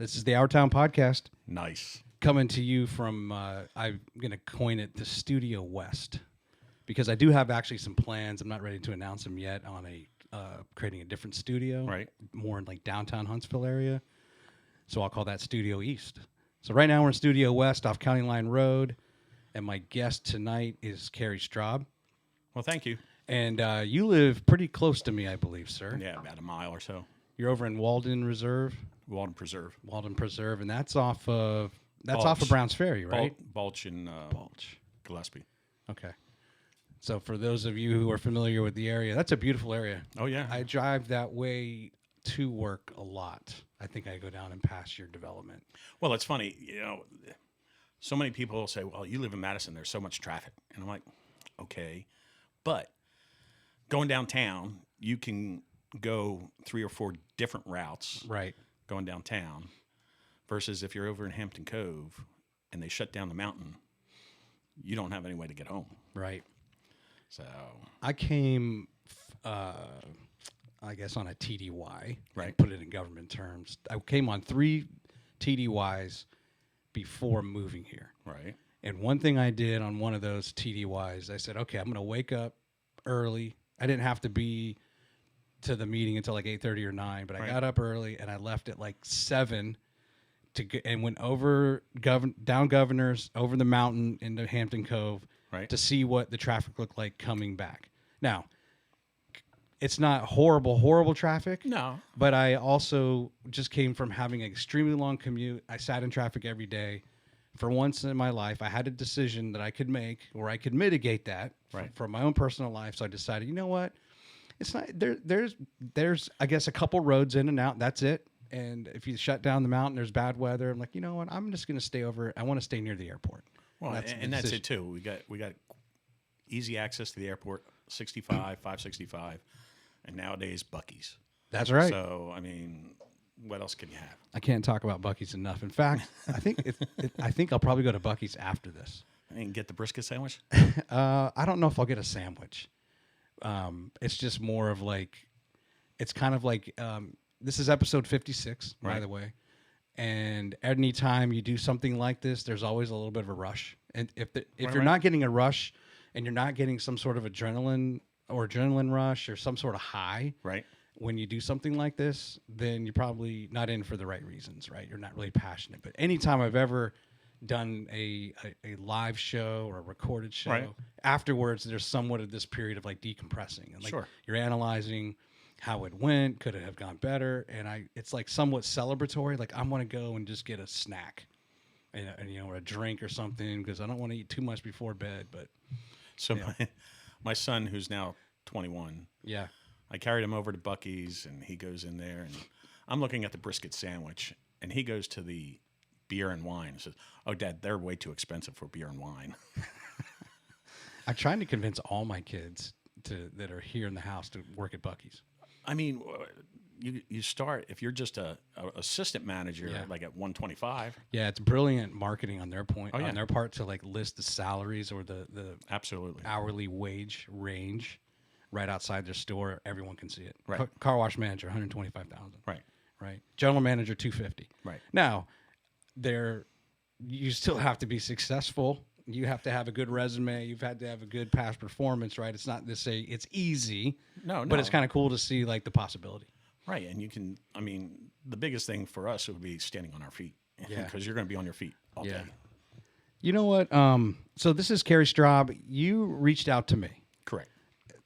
This is the Our Town Podcast, Nice. coming to you from, I'm going to coin it, the Studio West, because I do have actually some plans. I'm not ready to announce them yet on creating a different studio, Right. more in like downtown Huntsville area. So I'll call that Studio East. So right now we're in Studio West off County Line Road, and my guest tonight is Kerry Straub. Well, thank you. And you live pretty close to me, I believe, sir. Yeah, about a mile or so. You're over in Walden Reserve. Walden Preserve. Walden Preserve, and that's off of Balch. Browns Ferry, right? Balch and Balch. Gillespie. Okay. So for those of you who are familiar with the area, that's a beautiful area. Oh, yeah. I drive that way to work a lot. I think I go down and pass your development. Well, it's funny. So many people say, well, you live in Madison. There's so much traffic. And I'm like, okay. But going downtown, you can go 3 or 4 different routes. Right. Going downtown versus if you're over in Hampton Cove and they shut down the mountain, you don't have any way to get home. Right. So I came, I guess, on a TDY. Right. Put it in government terms. I came on 3 TDYs before moving here. right. And one thing I did on one of those TDYs, I said, okay, I'm going to wake up early. I didn't have to be to the meeting until like 8:30 or 9, but I Right. got up early and I left at like 7 and went over down Governors, over the mountain into Hampton Cove Right. to see what the traffic looked like coming back. Now, it's not horrible traffic. No. But I also just came from having an extremely long commute. I sat in traffic every day. For once in my life, I had a decision that I could make where I could mitigate that Right. from my own personal life. So I decided, you know what? It's not there's I guess a couple roads in and out. That's it. And if you shut down the mountain, there's bad weather. I'm like, you know what? I'm just going to stay over. I want to stay near the airport. Well, That's and the that's decision. it too. We got easy access to the airport, 65, 565, and nowadays Buc-ee's. That's right. So I mean, what else can you have? I can't talk about Buc-ee's enough. In fact, I think I'll probably go to Buc-ee's after this. And get the brisket sandwich. I don't know if I'll get a sandwich. It's just more of like, it's kind of like, this is episode 56, by Right. the way. And anytime you do something like this, there's always a little bit of a rush. And if you're right. not getting a rush and you're not getting some sort of adrenaline rush or some sort of high Right. when you do something like this, then you're probably not in for the right reasons, right? You're not really passionate. But anytime I've ever done a live show or a recorded show, Right. afterwards there's somewhat of this period of like decompressing. And like Sure. you're analyzing how it went, could it have gone better? And it's like somewhat celebratory. Like I'm going to go and just get a snack and or a drink or something because I don't want to eat too much before bed. But So Yeah. my son, who's now 21, yeah, I carried him over to Buc-ee's, and he goes in there, and I'm looking at the brisket sandwich, and he goes to the beer and wine and says, "Oh, Dad, they're way too expensive for beer and wine." I'm trying to convince all my kids that are here in the house to work at Buc-ee's. I mean, you start if you're just a assistant manager Yeah. like at 125. Yeah, it's brilliant marketing on their point, Oh, yeah. on their part to like list the salaries or the Absolutely. hourly wage range right outside their store. Everyone can see it. Right. Car wash manager, 125,000. Right. Right. General manager, 250. Right. Now, you still have to be successful. You have to have a good resume. You've had to have a good past performance, right? It's not to say it's easy, No, but it's kind of cool to see like the possibility. Right, and you can. I mean, the biggest thing for us would be standing on our feet. Yeah. Because you're going to be on your feet all Yeah. day. You know what? So this is Kerry Straub. You reached out to me. Correct.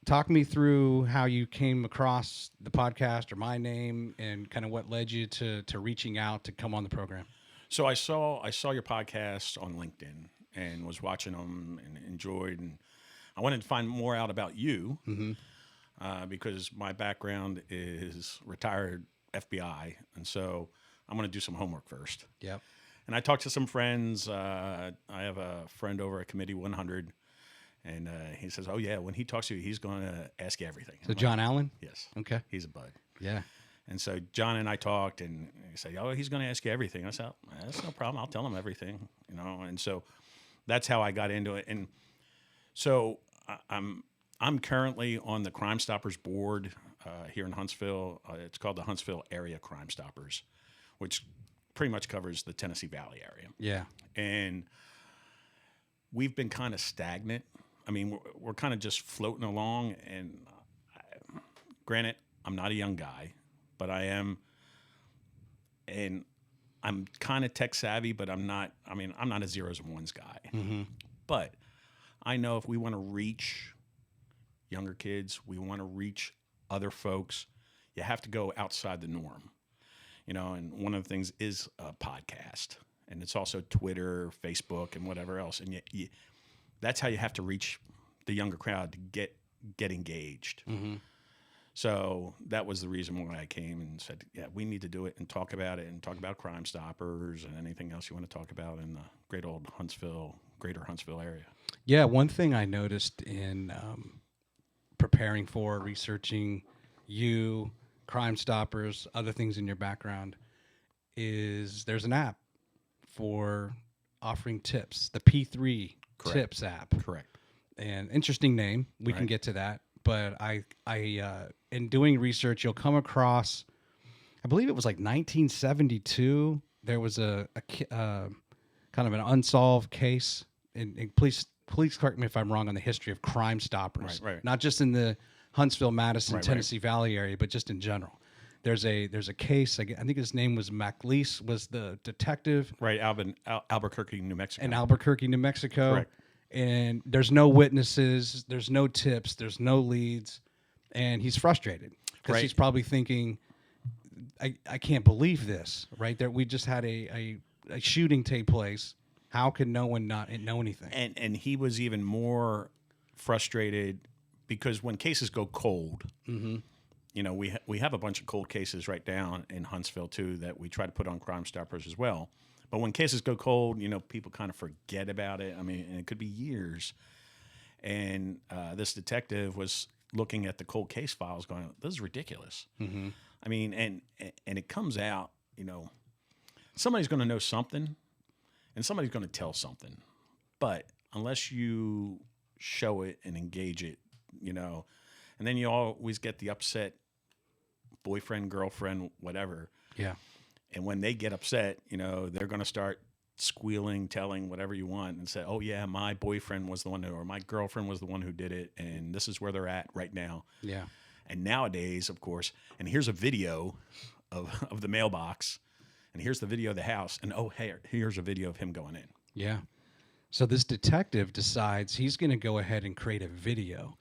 Talk me through how you came across the podcast or my name and kind of what led you to reaching out to come on the program. So I saw your podcast on LinkedIn and was watching them and enjoyed, and I wanted to find more out about you because my background is retired FBI, and so I'm going to do some homework first. Yep. And I talked to some friends. I have a friend over at Committee 100, and he says, "Oh yeah, when he talks to you, he's going to ask you everything." So John Allen? Yes. Okay. He's a bud. Yeah. And so John and I talked, and he said, "Oh, he's going to ask you everything." I said, "Oh, "That's no problem. I'll tell him everything." And so that's how I got into it. And so I'm currently on the Crime Stoppers board here in Huntsville. It's called the Huntsville Area Crime Stoppers, which pretty much covers the Tennessee Valley area. Yeah. And we've been kind of stagnant. I mean, we're kind of just floating along. And granted, I'm not a young guy, but I am. And I'm kind of tech savvy, but I'm not a zeros and ones guy. Mm-hmm. But I know if we want to reach younger kids, we want to reach other folks, you have to go outside the norm. And one of the things is a podcast, and it's also Twitter, Facebook, and whatever else. And that's how you have to reach the younger crowd to get engaged. Mm-hmm. So that was the reason why I came and said, yeah, we need to do it and talk about it and talk about Crime Stoppers and anything else you want to talk about in the greater Huntsville area. Yeah, one thing I noticed in preparing for, researching you, Crime Stoppers, other things in your background, is there's an app for offering tips, the P3 Correct. Tips app. Correct. And interesting name. We can get to that. But I in doing research, you'll come across, I believe it was like 1972. There was a kind of an unsolved case. And please correct me if I'm wrong on the history of Crime Stoppers. Right. Not just in the Huntsville, Madison, Right. Tennessee Valley area, but just in general. There's a case. I think his name was MacLeese, was the detective. Right, Albuquerque, New Mexico. In Albuquerque, New Mexico. Correct. And there's no witnesses, there's no tips, there's no leads, and he's frustrated because Right. he's probably thinking, I can't believe this, right? There, we just had a shooting take place. How can no one not know anything? And he was even more frustrated because when cases go cold, Mm-hmm. we have a bunch of cold cases right down in Huntsville too that we try to put on Crime Stoppers as well. But when cases go cold, people kind of forget about it. I mean, and it could be years. And this detective was looking at the cold case files going, this is ridiculous. Mm-hmm. I mean, and it comes out, somebody's going to know something and somebody's going to tell something. But unless you show it and engage it, and then you always get the upset boyfriend, girlfriend, whatever. Yeah. And when they get upset, they're going to start squealing, telling whatever you want and say, oh, yeah, my boyfriend was the one or my girlfriend was the one who did it. And this is where they're at right now. Yeah. And nowadays, of course, and here's a video of the mailbox. And here's the video of the house. And, oh, hey, here's a video of him going in. Yeah. So this detective decides he's going to go ahead and create a video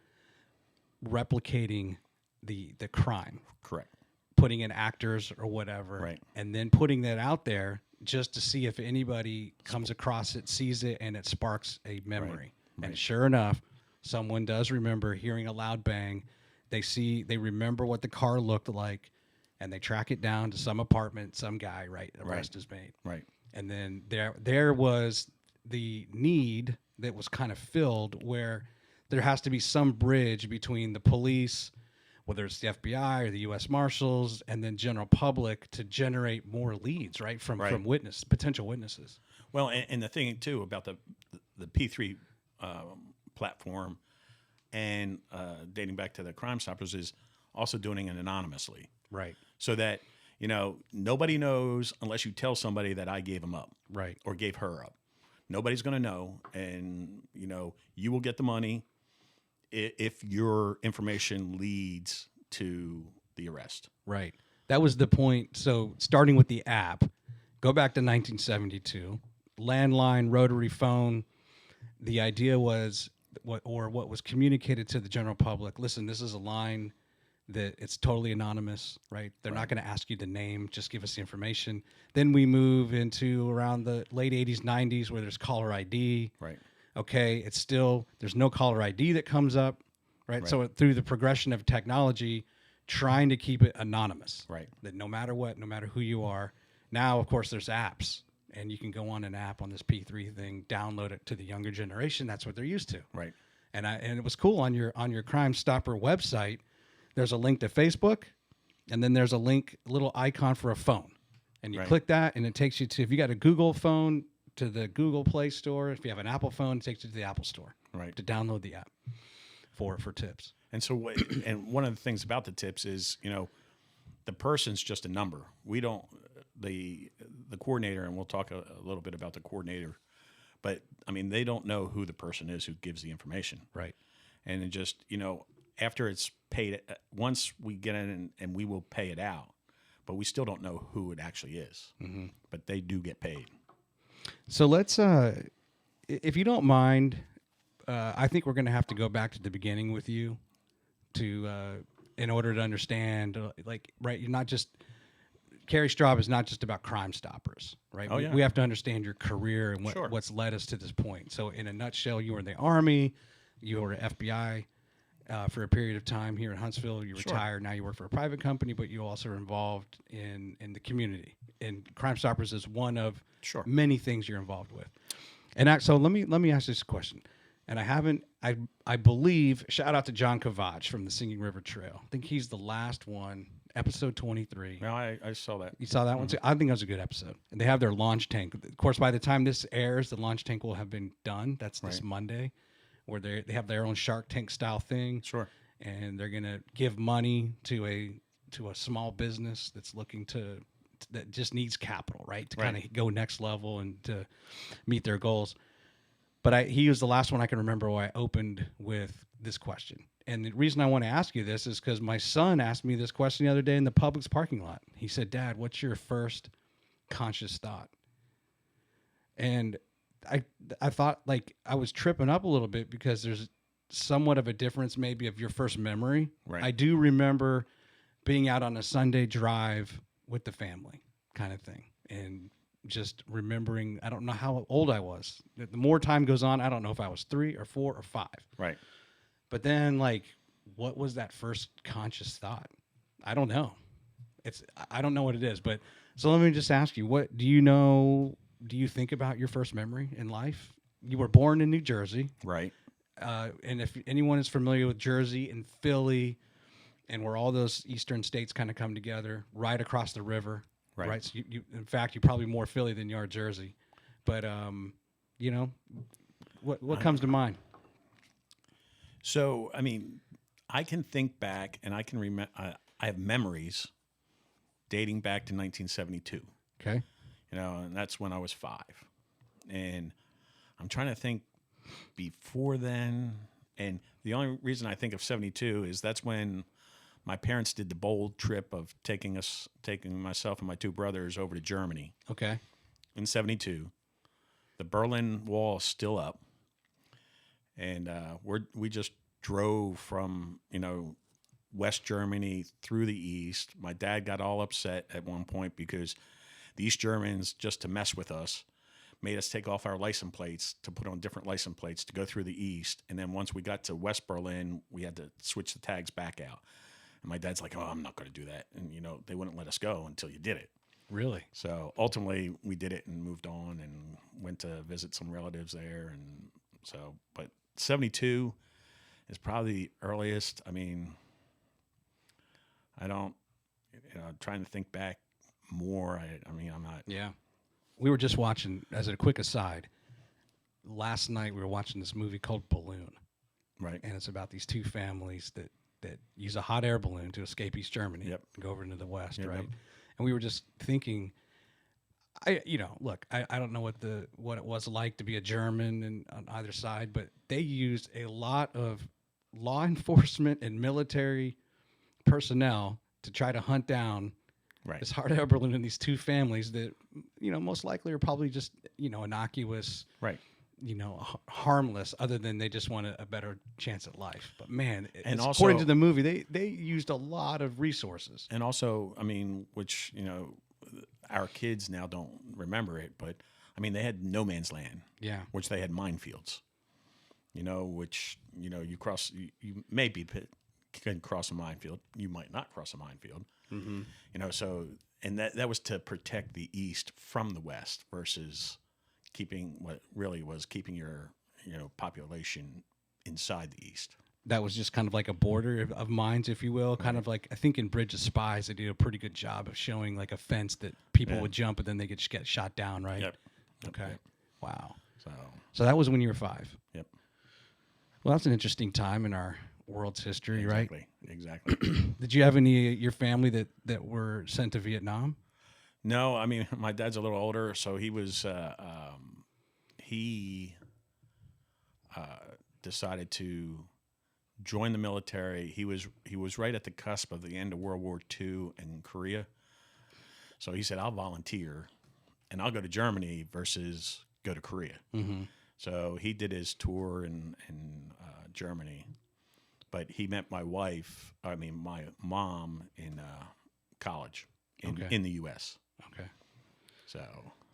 replicating the crime. Correct. Putting in actors or whatever, Right. And then putting that out there just to see if anybody comes across it, sees it, and it sparks a memory. Right. And sure enough, someone does remember hearing a loud bang. They remember what the car looked like, and they track it down to some apartment, some guy, right? Arrest is made. Right. And then there was the need that was kind of filled where there has to be some bridge between the police, whether it's the FBI or the U.S. Marshals, and then general public to generate more leads, right, from potential witnesses. Well, and the thing, too, about the P3 platform and dating back to the Crime Stoppers is also doing it anonymously. Right. So that, nobody knows unless you tell somebody that I gave him up. Right. Or gave her up. Nobody's going to know. And, you will get the money if your information leads to the arrest. Right. That was the point. So starting with the app, go back to 1972, landline, rotary phone. The idea was what was communicated to the general public. Listen, this is a line that it's totally anonymous, right? They're not going to ask you the name, just give us the information. Then we move into around the late 80s, 90s where there's caller ID. Right. Okay, it's still, there's no caller ID that comes up, right? So through the progression of technology, trying to keep it anonymous. Right. That no matter what, no matter who you are. Now, of course, there's apps, and you can go on an app on this P3 thing, download it to the younger generation. That's what they're used to. Right. And it was cool on your Crime Stopper website. There's a link to Facebook, and then there's a little icon for a phone. And you click that, and it takes you to, if you got a Google phone, to the Google Play Store. If you have an Apple phone, it takes you to the Apple Store to download the app for tips. And so, and one of the things about the tips is, the person's just a number. We don't, the coordinator, and we'll talk a little bit about the coordinator. But I mean, they don't know who the person is who gives the information, Right. and it just after it's paid, once we get in and we will pay it out, but we still don't know who it actually is. Mm-hmm. But they do get paid. So let's, if you don't mind, I think we're going to have to go back to the beginning with you to, in order to understand, right, you're not just, Kerry Straub is not just about Crime Stoppers, right? Oh, yeah. We have to understand your career and Sure. what's led us to this point. So in a nutshell, you were in the Army, you were FBI for a period of time here in Huntsville. You Sure. retired, now you work for a private company, but you also are involved in the community. And Crime Stoppers is one of Sure. many things you're involved with. And so let me ask this question. And I believe, shout out to John Kavach from the Singing River Trail. I think he's the last one, episode 23. No, I saw that. You saw that one too? I think that was a good episode. And they have their launch tank. Of course, by the time this airs, the launch tank will have been done. That's this Monday, where they have their own Shark Tank style thing. Sure. And they're going to give money to a small business that's looking that just needs capital, right? To kind of go next level and to meet their goals. But he was the last one I can remember where I opened with this question. And the reason I want to ask you this is because my son asked me this question the other day in the Publix parking lot. He said, "Dad, what's your first conscious thought?" And I thought, like, I was tripping up a little bit because there's somewhat of a difference maybe of your first memory. Right. I do remember being out on a Sunday drive with the family kind of thing. And just remembering, I don't know how old I was. The more time goes on, I don't know if I was 3 or 4 or 5. Right. But then, like, what was that first conscious thought? I don't know. I don't know what it is. But so let me just ask you, what do you know? Do you think about your first memory in life? You were born in New Jersey. Right. And if anyone is familiar with Jersey and Philly and where all those eastern states kind of come together, right across the river. Right. So you in fact, you're probably more Philly than you are Jersey. But, what comes to mind? So, I mean, I can think back and I can remember, I have memories dating back to 1972. Okay. And that's when I was 5. And I'm trying to think before then. And the only reason I think of 72 is that's when my parents did the bold trip of taking myself and my 2 brothers over to Germany. Okay. In 72. The Berlin Wall is still up. And we just drove from, West Germany through the East. My dad got all upset at one point because the East Germans, just to mess with us, made us take off our license plates to put on different license plates to go through the East. And then once we got to West Berlin, we had to switch the tags back out. And my dad's like, "Oh, I'm not going to do that." And, they wouldn't let us go until you did it. Really? So ultimately we did it and moved on and went to visit some relatives there. And so, but 72 is probably the earliest. I mean, I don't, trying to think back more. I mean, I'm not. Yeah. We were just watching, as a quick aside, last night we were watching this movie called Balloon. Right. And it's about these 2 families that use a hot air balloon to escape East Germany and go over into the West, right? Yep. And we were just thinking, I don't know what it was like to be a German and on either side, but they used a lot of law enforcement and military personnel to try to hunt down this hot air balloon in these 2 families that, most likely are probably just, innocuous, Right. Harmless, other than they just want a better chance at life. But man, And also, also, according to the movie, they used a lot of resources. And also, I mean, which, our kids now don't remember it, but I mean, they had no man's land. Yeah. Which they had minefields, which, you cross, you maybe can cross a minefield. You might not cross a minefield. Mm-hmm. So, and that was to protect the East from the West versus keeping what really was keeping your, population inside the East. That was just kind of like a border of mines, if you will. Kind of like, I think in Bridge of Spies, they did a pretty good job of showing like a fence that people would jump, but then they could get shot down, right? Yep. Okay. Yep. Wow. So that was when you were 5. Yep. Well, that's an interesting time in our world's history, right? Exactly. Did you have any your family that were sent to Vietnam? No, I mean, my dad's a little older, so he was he decided to join the military. He was right at the cusp of the end of World War II in Korea. So he said, "I'll volunteer, and I'll go to Germany versus go to Korea." Mm-hmm. So he did his tour in Germany, but he met my mom in college in the U.S. Okay.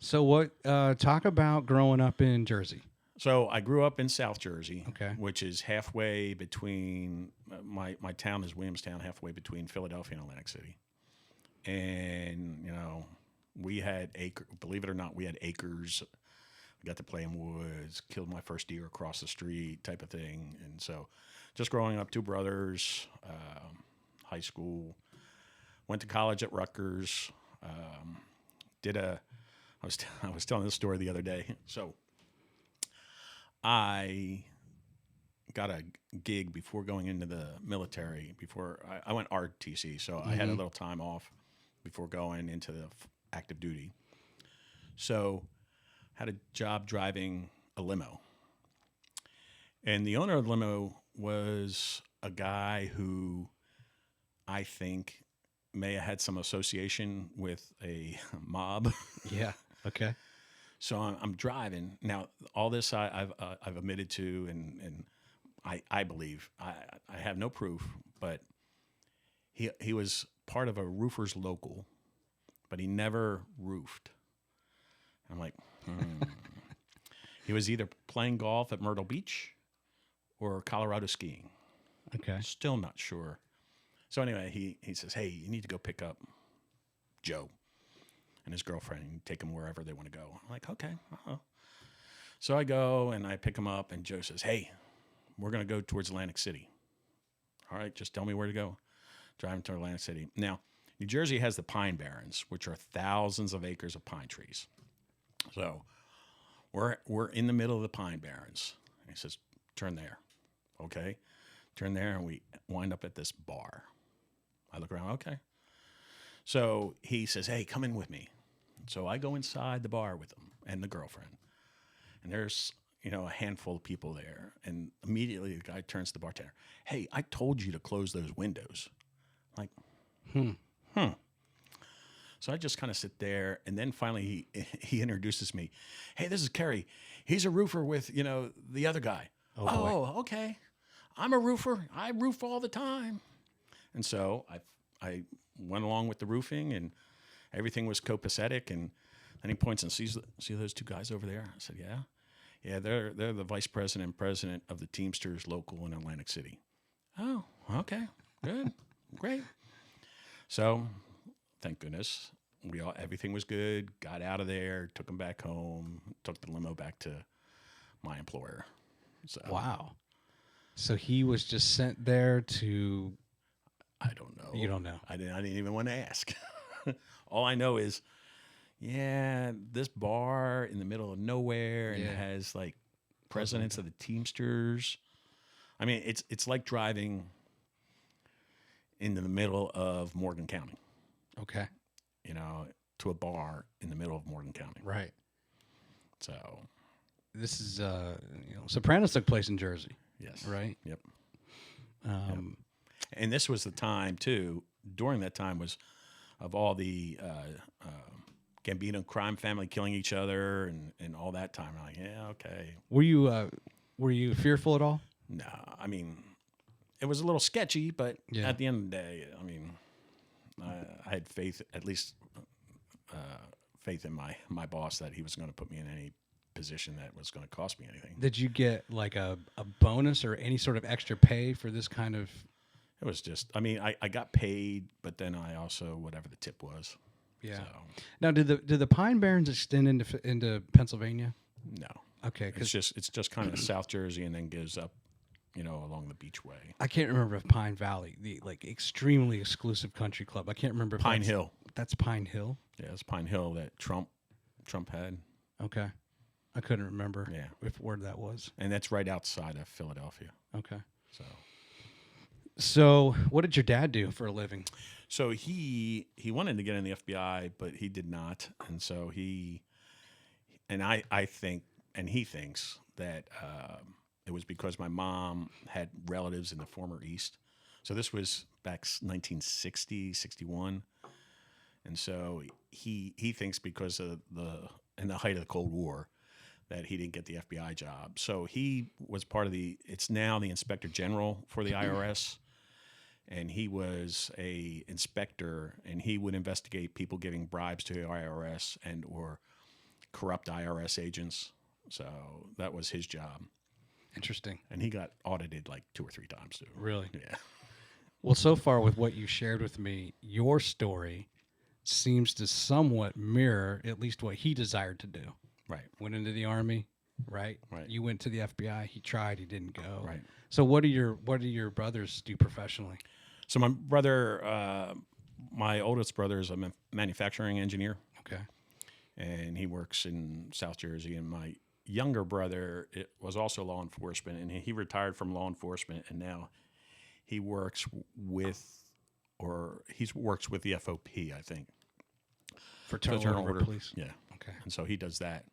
So what? Talk about growing up in Jersey. So I grew up in South Jersey, Okay. which is halfway between my town is Williamstown, halfway between Philadelphia and Atlantic City. And we had believe it or not, we had acres. I got to play in woods, killed my first deer across the street, type of thing. And so, just growing up, two brothers, high school, went to college at Rutgers. I was telling this story the other day. So I got a gig before going into the military. Before I went RTC, so I had a little time off before going into the active duty. So had a job driving a limo, and the owner of the limo was a guy who I think may have had some association with a mob. Yeah. Okay. So I'm driving now. All this I've admitted to, and I believe I have no proof, but he was part of a roofers local, but he never roofed. I'm like, He was either playing golf at Myrtle Beach or Colorado skiing. Okay. Still not sure. So anyway, he says, "Hey, you need to go pick up Joe and his girlfriend and take them wherever they want to go." I'm like, "Okay." Uh-huh. So I go and I pick him up, and Joe says, "Hey, we're going to go towards Atlantic City." "All right, just tell me where to go." Driving to Atlantic City. Now, New Jersey has the Pine Barrens, which are thousands of acres of pine trees. So we're in the middle of the Pine Barrens. He says, "Turn there." Okay. Turn there, and we wind up at this bar. I look around, okay. So he says, "Hey, come in with me." So I go inside the bar with him and the girlfriend. And there's, a handful of people there. And immediately the guy turns to the bartender. "Hey, I told you to close those windows." I'm like, So I just kind of sit there. And then finally he introduces me. "Hey, this is Kerry. He's a roofer with, the other guy." Oh, okay. "I'm a roofer. I roof all the time." And so I went along with the roofing, and everything was copacetic. And then he points and sees, "See those two guys over there?" I said, "Yeah." "Yeah, they're the vice president and president of the Teamsters local in Atlantic City." "Oh, okay, good, great." So thank goodness everything was good. Got out of there, took them back home, took the limo back to my employer. So Wow. So he was just sent there to. I don't know. You don't know. I didn't even want to ask. All I know is, this bar in the middle of nowhere, and it has like presidents of the Teamsters. I mean, it's like driving into the middle of Morgan County. Okay. To a bar in the middle of Morgan County. Right. So this is Sopranos took place in Jersey. Yes. Right. Yep. And this was the time too. During that time was of all the Gambino crime family killing each other and all that time. I'm like, yeah, okay. Were you fearful at all? No, I mean, it was a little sketchy, but at the end of the day, I mean, I had faith, at least faith in my boss, that he was going to put me in any position that was going to cost me anything. Did you get like a bonus or any sort of extra pay for this kind of? It was just, I mean, I got paid, but then I also, whatever the tip was. Yeah. So, now, did the Pine Barrens extend into Pennsylvania? No. Okay. It's just kind of South Jersey, and then goes up, along the beachway. I can't remember if Pine Valley, the like extremely exclusive country club. I can't remember if Pine Hill. That's Pine Hill. Yeah, it's Pine Hill that Trump had. Okay. I couldn't remember Yeah. where that was. And that's right outside of Philadelphia. Okay. So So, what did your dad do for a living? So he wanted to get in the FBI, but he did not, and so I think and he thinks that it was because my mom had relatives in the former East. So this was back 1960, 61. And so he thinks because of in the height of the Cold War that he didn't get the FBI job. So he was part of it's now the Inspector General for the IRS. And he was a inspector, and he would investigate people giving bribes to the IRS and or corrupt IRS agents. So that was his job. Interesting. And he got audited like 2 or 3 times too. Really? Yeah. Well, so far with what you shared with me, your story seems to somewhat mirror at least what he desired to do. Right. Went into the Army, right? Right. You went to the FBI. He tried. He didn't go. Right. So what do your brothers do professionally? So my brother, my oldest brother is a manufacturing engineer. Okay. And he works in South Jersey. And my younger brother was also law enforcement, and he retired from law enforcement, and now he works with the FOP, I think. Fraternal Order Police. Yeah. Okay. And so he does that.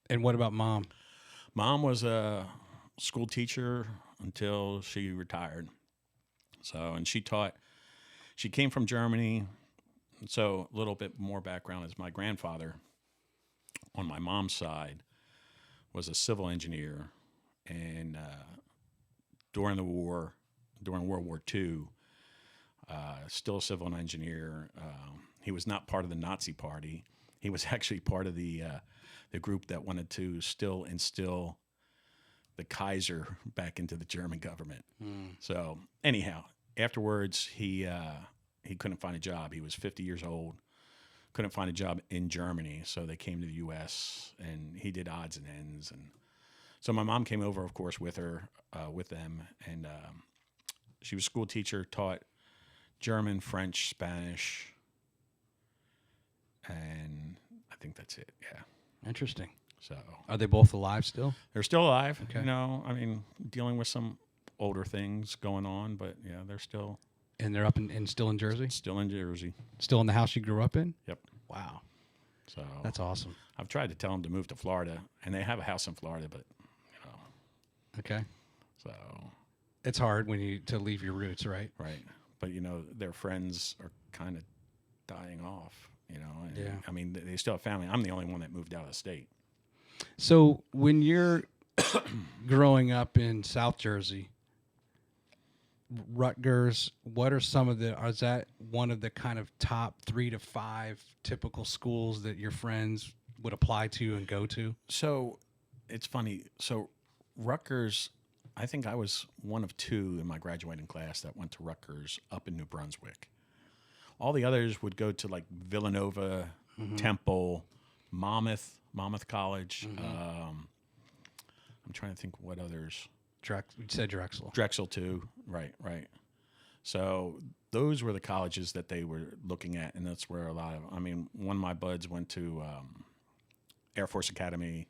And what about mom? Mom was a school teacher until she retired. So, and she came from Germany. So a little bit more background is my grandfather on my mom's side was a civil engineer. And during World War II, still a civil engineer. He was not part of the Nazi Party. He was actually part of the group that wanted to still instill the Kaiser back into the German government. So anyhow, afterwards he couldn't find a job. He was 50 years old, couldn't find a job in Germany. So they came to the U.S. and he did odds and ends. And so my mom came over, of course, with them. And she was a school teacher, taught German, French, Spanish, and I think that's it. Yeah. Interesting. So Are they both alive still? they're still alive. Okay. You know, I mean, dealing with some older things going on, but yeah, they're still And they're up and still in Jersey? still in Jersey. Still in the house you grew up in? Yep. Wow. So That's awesome. I've tried to tell them to move to Florida, and they have a house in Florida, but you know, Okay. so It's hard to leave your roots, right? right. But you know, their friends are kind of dying off. You know, and, Yeah. I mean, they still have family. I'm the only one that moved out of the state. So when you're growing up in South Jersey, Rutgers, what are is that one of the kind of top 3 to 5 typical schools that your friends would apply to and go to? So it's funny. So Rutgers, I think I was one of 2 in my graduating class that went to Rutgers up in New Brunswick. All the others would go to like Villanova, Temple, Monmouth College. I'm trying to think what others. You said Drexel. Drexel too. Right. So those were the colleges that they were looking at, and that's where one of my buds went to Air Force Academy.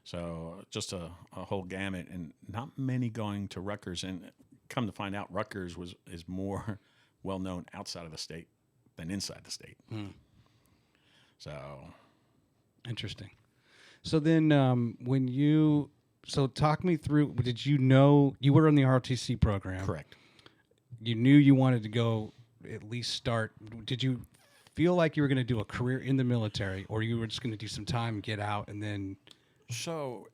So just a whole gamut, and not many going to Rutgers. And come to find out, Rutgers is more well known outside of the state than inside the state. So Interesting. So then, talk me through. Did you know you were in the ROTC program? correct. You knew you wanted to go at least start. Did you feel like you were going to do a career in the military, or you were just going to do some time, get out, and then? So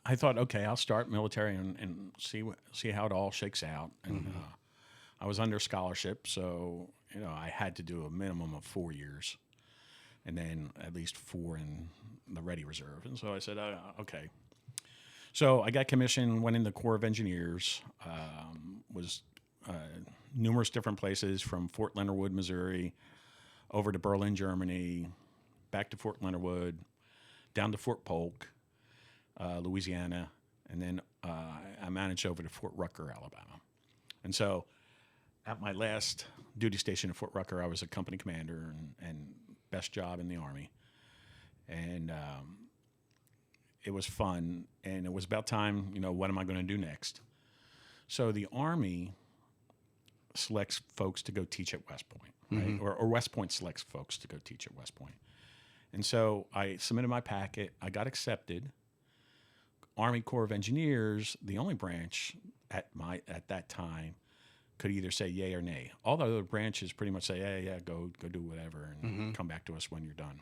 I thought, okay, I'll start military and see how it all shakes out. And I was under scholarship, so you know I had to do a minimum of 4 years, and then at least 4 in the Ready Reserve. And so I said, okay. So I got commissioned, went in the Corps of Engineers, was numerous different places from Fort Leonard Wood, Missouri, over to Berlin, Germany, back to Fort Leonard Wood, down to Fort Polk, Louisiana, and then I managed over to Fort Rucker, Alabama. And so at my last duty station at Fort Rucker, I was a company commander and best job in the Army. And it was fun, and it was about time, you know, what am I going to do next? So the Army selects folks to go teach at West Point, right? Or West Point selects folks to go teach at West Point. And so I submitted my packet. I got accepted. Army Corps of Engineers, the only branch at that time, could either say yay or nay. All the other branches pretty much say, yeah, go do whatever and come back to us when you're done.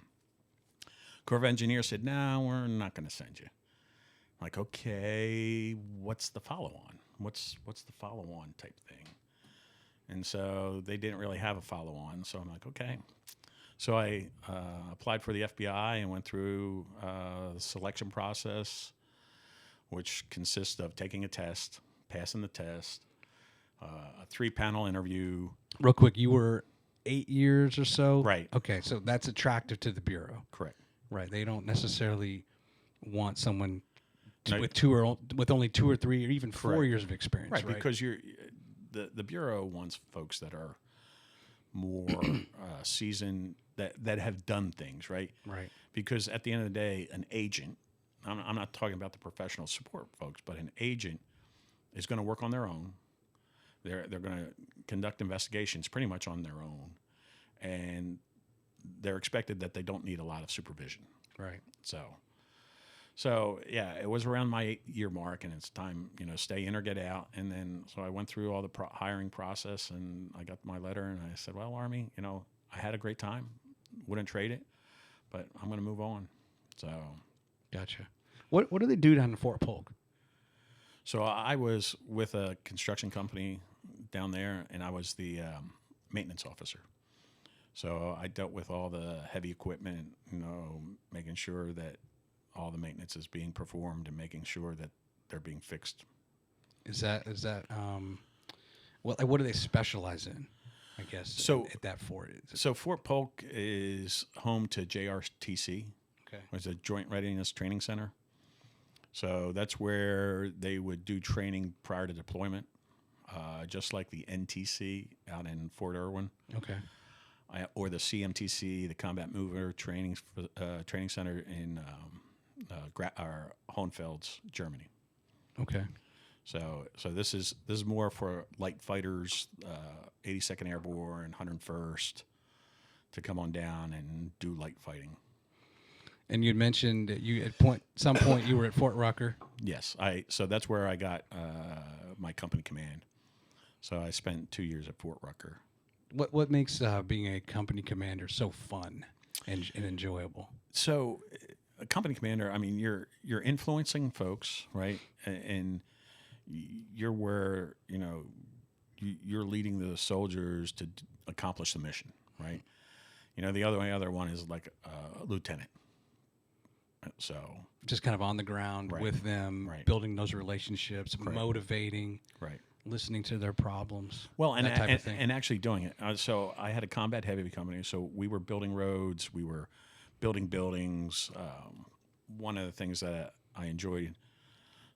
Corps of Engineers said, no, we're not going to send you. I'm like, okay, what's the follow-on? What's the follow-on type thing? And so they didn't really have a follow-on. So I'm like, okay. So I applied for the FBI and went through the selection process, which consists of taking a test, passing the test, a 3-panel interview. Real quick, you were 8 years or so? Right. Okay, so that's attractive to the Bureau. Correct. Right. They don't necessarily want someone No. with only 2 or 3 or even 4 Correct. years of experience. Right, because the Bureau wants folks that are more seasoned, that have done things, right? Right. Because at the end of the day, an agent, I'm not talking about the professional support folks, but an agent is going to work on their own. They're going to conduct investigations pretty much on their own, and they're expected that they don't need a lot of supervision. Right. So yeah, it was around my 8-year mark, and it's time, stay in or get out. And then so I went through all the hiring process, and I got my letter, and I said, well, Army, I had a great time, wouldn't trade it, but I'm going to move on. So. Gotcha. What do they do down in Fort Polk? So I was with a construction company down there, and I was the maintenance officer. So I dealt with all the heavy equipment, making sure that all the maintenance is being performed and making sure that they're being fixed. Is that what do they specialize in? I guess So at that fort. So Fort Polk is home to JRTC. Okay. It's a Joint Readiness Training Center. So that's where they would do training prior to deployment, just like the NTC out in Fort Irwin. Okay. Or the CMTC, the Combat Mover Training Center in Hohenfels, Germany. Okay. So this is more for light fighters, 82nd Airborne, 101st, to come on down and do light fighting. And you had mentioned that you at some point you were at Fort Rucker. Yes, so that's where I got my company command. So I spent 2 years at Fort Rucker. What makes being a company commander so fun and enjoyable? So, a company commander, I mean, you're influencing folks, right? And you're where you're leading the soldiers to accomplish the mission, right? The other one is like a lieutenant. So just kind of on the ground Right. with them, Right. building those relationships, Correct. motivating, right. listening to their problems. Well, and that type of thing. and actually doing it. So I had a combat heavy company, so we were building roads, we were building buildings. One of the things that I enjoyed,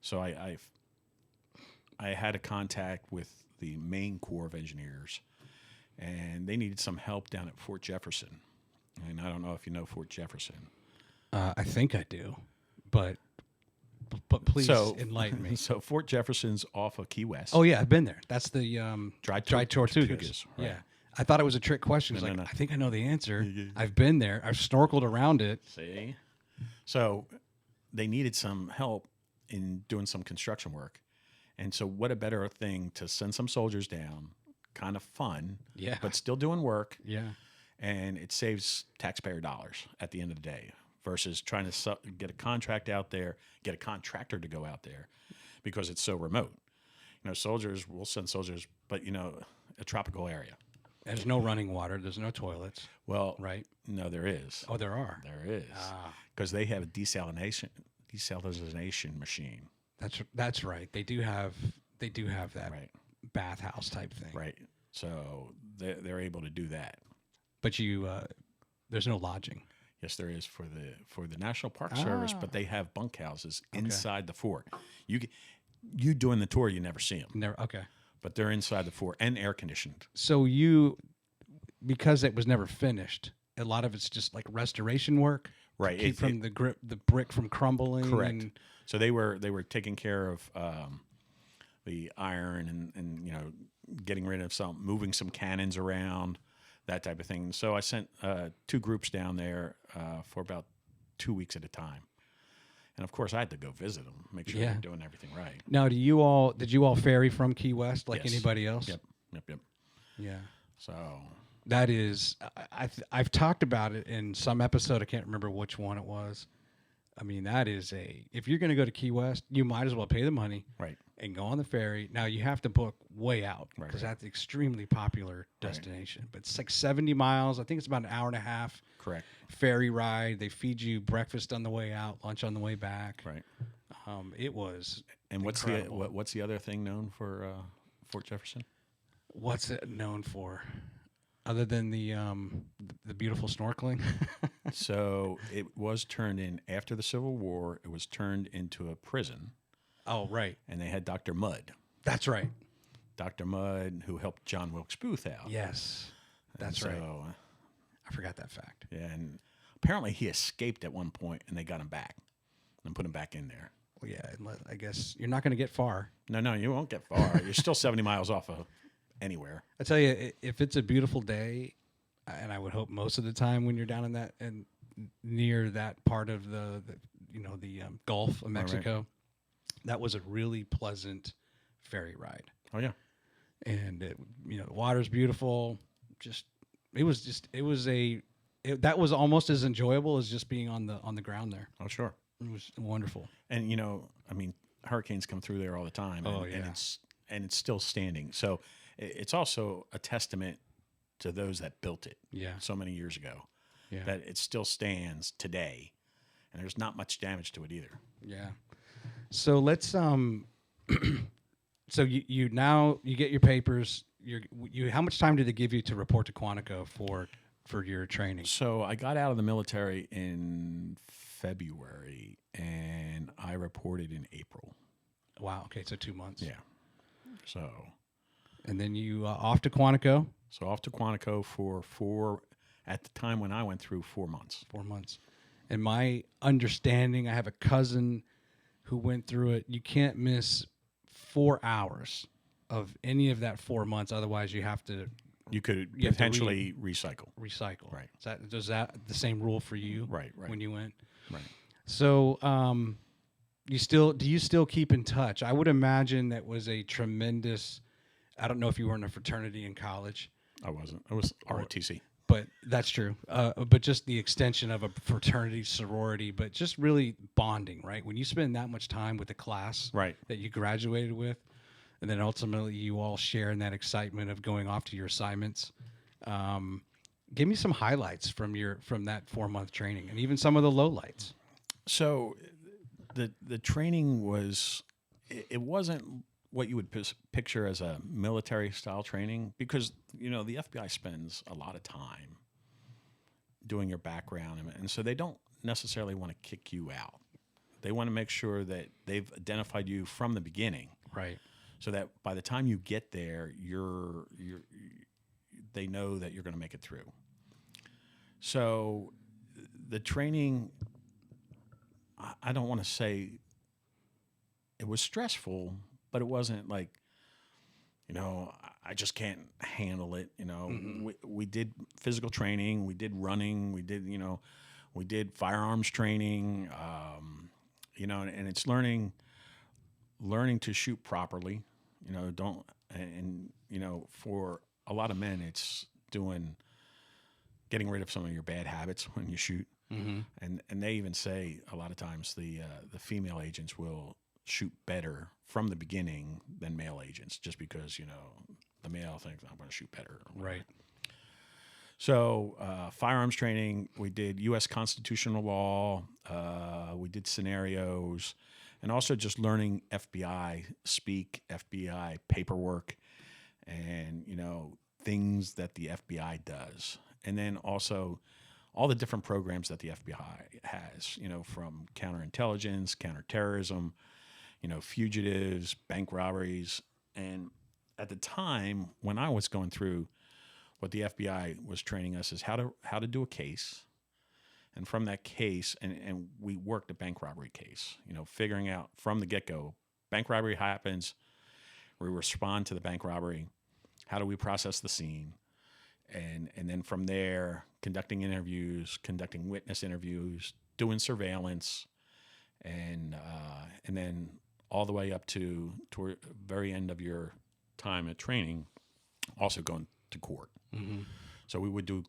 so I had a contact with the Maine Corps of Engineers, and they needed some help down at Fort Jefferson. And I don't know if you know Fort Jefferson. I think I do, but please enlighten me. So Fort Jefferson's off of Key West. Oh yeah, I've been there. That's the Dry Tortugas. Tortugas, right. Yeah, I thought it was a trick question. It's No, like no. I think I know the answer. I've been there. I've snorkeled around it. See? So they needed some help in doing some construction work. And so what a better thing to send some soldiers down, kind of fun, Yeah. but still doing work, Yeah. and it saves taxpayer dollars at the end of the day versus trying to get a contract out there, get a contractor to go out there because it's so remote. Soldiers, we'll send soldiers, but, a tropical area. There's no running water. There's no toilets. Well, Right. no, there is. Oh, there are. There is. Ah. Because they have a desalination machine. That's right. They do have that Right. bathhouse type thing. Right. So they're able to do that. But there's no lodging. Yes, there is for the National Park Service, but they have bunkhouses inside the fort. You doing the tour, you never see them, Never. Okay. but they're inside the fort and air conditioned. So because it was never finished, a lot of it's just like restoration work, Right. to keep the brick from crumbling. Correct. And, So they were taking care of the iron and getting rid of moving some cannons around, that type of thing. So I sent 2 groups down there for about 2 weeks at a time. And of course, I had to go visit them, make sure they're doing everything right. Now, did you all ferry from Key West like Yes. anybody else? Yep. Yeah. So That is, I've talked about it in some episode. I can't remember which one it was. I mean, that is if you're going to go to Key West, you might as well pay the money right. and go on the ferry. Now, you have to book way out because that's an extremely popular destination. But it's like 70 miles. I think it's about an hour and a half. Correct. Ferry ride. They feed you breakfast on the way out, lunch on the way back. Right. It was And incredible. what's the other thing known for Fort Jefferson? What's it known for? Other than the beautiful snorkeling? So it was turned in after the Civil War. It was turned into a prison. Oh, right. And they had Dr. Mudd. That's right. Dr. Mudd, who helped John Wilkes Booth out. Yes, that's right. I forgot that fact. Yeah, and apparently he escaped at one point, and they got him back and put him back in there. Well, yeah, I guess you're not going to get far. No, you won't get far. You're still 70 miles off of anywhere. I tell you, if it's a beautiful day, and I would hope most of the time when you're down in that and near that part of the Gulf of Mexico, that was a really pleasant ferry ride. Oh yeah, and the water's beautiful. That was almost as enjoyable as just being on the ground there. Oh sure, it was wonderful. And hurricanes come through there all the time. And it's still standing. So it's also a testament to those that built it so many years ago that it still stands today, and there's not much damage to it either. Yeah. So let's so you get your papers. How much time did they give you to report to Quantico for your training? So I got out of the military in February, and I reported in April. Wow. Okay, so 2 months. Yeah. So. And then you off to Quantico. So off to Quantico for at the time when I went through 4 months. 4 months. And my understanding, I have a cousin who went through it. You can't miss 4 hours of any of that 4 months. Otherwise, you have to. You could potentially recycle. Recycle. Right. Is that the same rule for you? Right. When you went. Right. So, do you still keep in touch? I would imagine that was a tremendous. I don't know if you were in a fraternity in college. I wasn't. I was ROTC. But that's true. But just the extension of a fraternity, sorority, but just really bonding, right? When you spend that much time with the class that you graduated with, and then ultimately you all share in that excitement of going off to your assignments. Give me some highlights from that 4-month training, and even some of the lowlights. So, the training was, it wasn't what you would picture as a military style training, because the FBI spends a lot of time doing your background, and so they don't necessarily want to kick you out. They want to make sure that they've identified you from the beginning, right? So that by the time you get there, they know that you're going to make it through. So the training, I don't want to say it was stressful, but it wasn't like, I just can't handle it. Mm-hmm. We did physical training, we did running, we did firearms training, and it's learning to shoot properly. For a lot of men, it's getting rid of some of your bad habits when you shoot. Mm-hmm. And they even say a lot of times the female agents will shoot better from the beginning than male agents, just because the male thinks I'm going to shoot better. Right. So firearms training, we did U.S. constitutional law, we did scenarios, and also just learning FBI speak, FBI paperwork, and things that the FBI does, and then also all the different programs that the FBI has, from counterintelligence, counterterrorism, fugitives, bank robberies. And at the time when I was going through, what the FBI was training us is how to do a case. And from that case, and we worked a bank robbery case, figuring out from the get-go, bank robbery happens, We respond to the bank robbery. How do we process the scene? And then from there, conducting interviews, conducting witness interviews, doing surveillance, and then all the way up to toward the very end of your time at training, also going to court. Mm-hmm. So we would do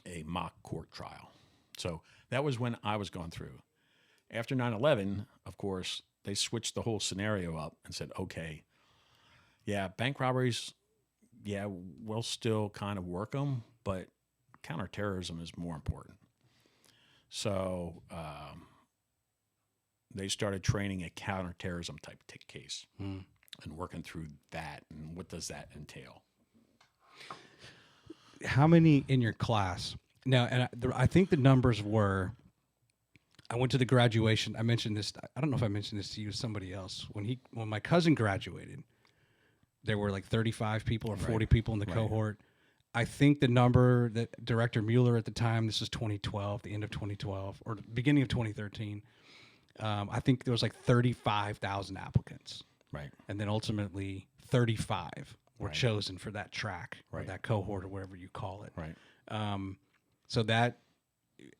a mock court trial. So that was when I was going through. After 9/11, of course, they switched the whole scenario up and said, okay, yeah, bank robberies, yeah, we'll still kind of work them, but counterterrorism is more important. So they started training a counterterrorism type case and working through that. And what does that entail? How many in your class? Now, and I think the numbers were, I went to the graduation. I mentioned this. I don't know if I mentioned this to you or somebody else. When my cousin graduated, there were like 35 people or 40 people in the cohort. I think the number that Director Mueller at the time, this is 2012, the end of 2012, or the beginning of 2013, I think there was like 35,000 applicants. Right. And then ultimately 35 were chosen for that track or that cohort or whatever you call it. Right. So that,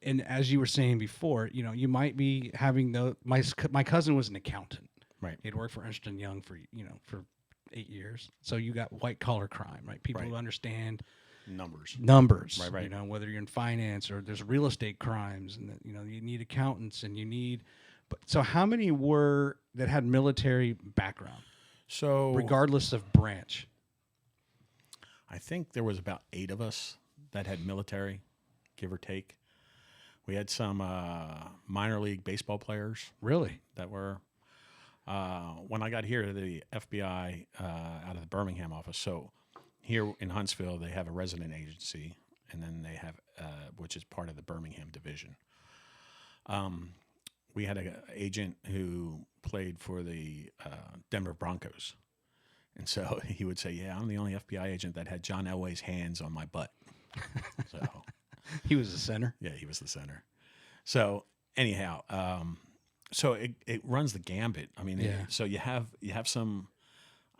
and as you were saying before, you might be having my cousin was an accountant. Right. He'd worked for Ernst & Young for 8 years. So you got white collar crime, right? People who understand numbers, right. Whether you're in finance or there's real estate crimes, and you need accountants and you need. But so how many were that had military background? So regardless of branch, I think there was about 8 of us that had military, give or take. We had some minor league baseball players. Really? That were. When I got here to the FBI out of the Birmingham office, so here in Huntsville, they have a resident agency, and then they have, which is part of the Birmingham division. We had an agent who played for the Denver Broncos. And so he would say, yeah, I'm the only FBI agent that had John Elway's hands on my butt. So he was the center? Yeah, he was the center. So anyhow, so it runs the gambit. I mean, so you have some,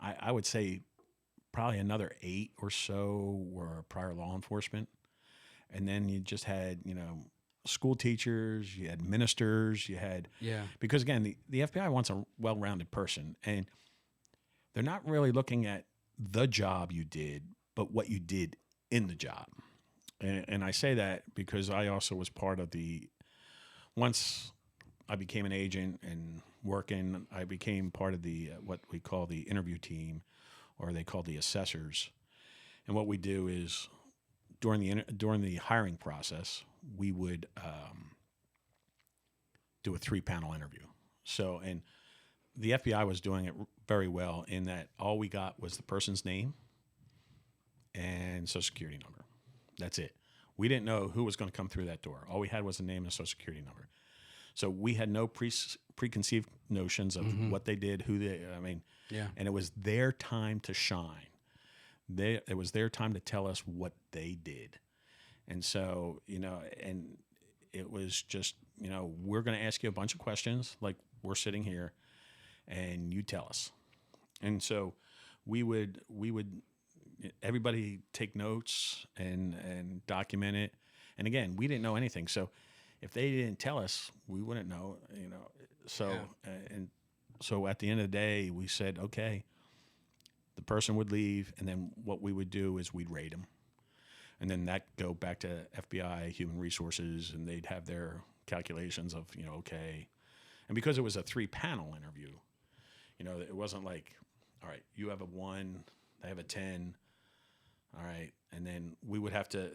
I would say probably another 8 or so were prior law enforcement. And then you just had, school teachers, you had ministers, you had, because again, the FBI wants a well-rounded person, and they're not really looking at the job you did, but what you did in the job. And I say that because I also was part of once I became an agent and working, I became part of the, what we call the interview team, or they call the assessors. And what we do is during the hiring process, we would do a 3-panel interview. So, and the FBI was doing it very well in that all we got was the person's name and social security number. That's it. We didn't know who was going to come through that door. All we had was the name and social security number. So we had no preconceived notions of what they did, and it was their time to shine. It was their time to tell us what they did. And so, and it was just, we're going to ask you a bunch of questions, like we're sitting here, and you tell us. And so we would everybody take notes and document it. And again, we didn't know anything. So if they didn't tell us, we wouldn't know, So, and so at the end of the day, we said, okay, the person would leave, and then what we would do is we'd rate them. And then that go back to FBI, Human Resources, and they'd have their calculations of, okay. And because it was a 3-panel interview, it wasn't like, all right, you have a 1, I have a 10, all right. And then we would have to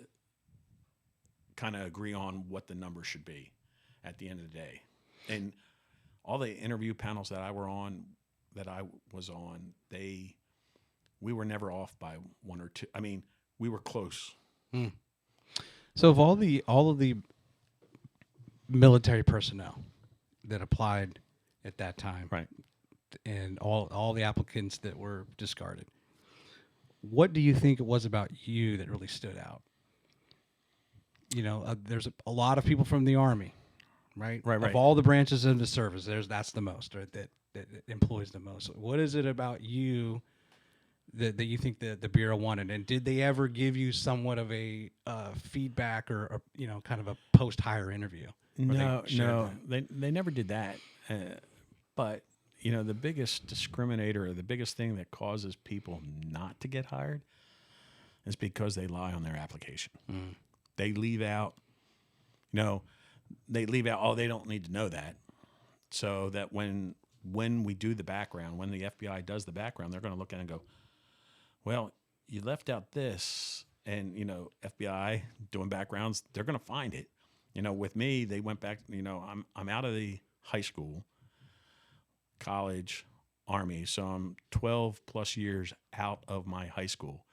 kind of agree on what the number should be at the end of the day. And all the interview panels that I was on, we were never off by 1 or 2. I mean, we were close. So of all of the military personnel that applied at that time, right, and all the applicants that were discarded, what do you think it was about you that really stood out? There's a lot of people from the Army, right? Right. Of all the branches of the service, that's the most, right? That that employs the most? What is it about you that you think the Bureau wanted? And did they ever give you somewhat of a feedback or kind of a post-hire interview? No, they never did that. But the biggest discriminator, or the biggest thing that causes people not to get hired, is because they lie on their application. They leave out, oh, they don't need to know that, so that when we do the background, when the FBI does the background, they're going to look at it and go, well, you left out this, and FBI doing backgrounds, they're going to find it. With me, they went back. I'm out of the high school, college, Army, so I'm 12 plus years out of my high school,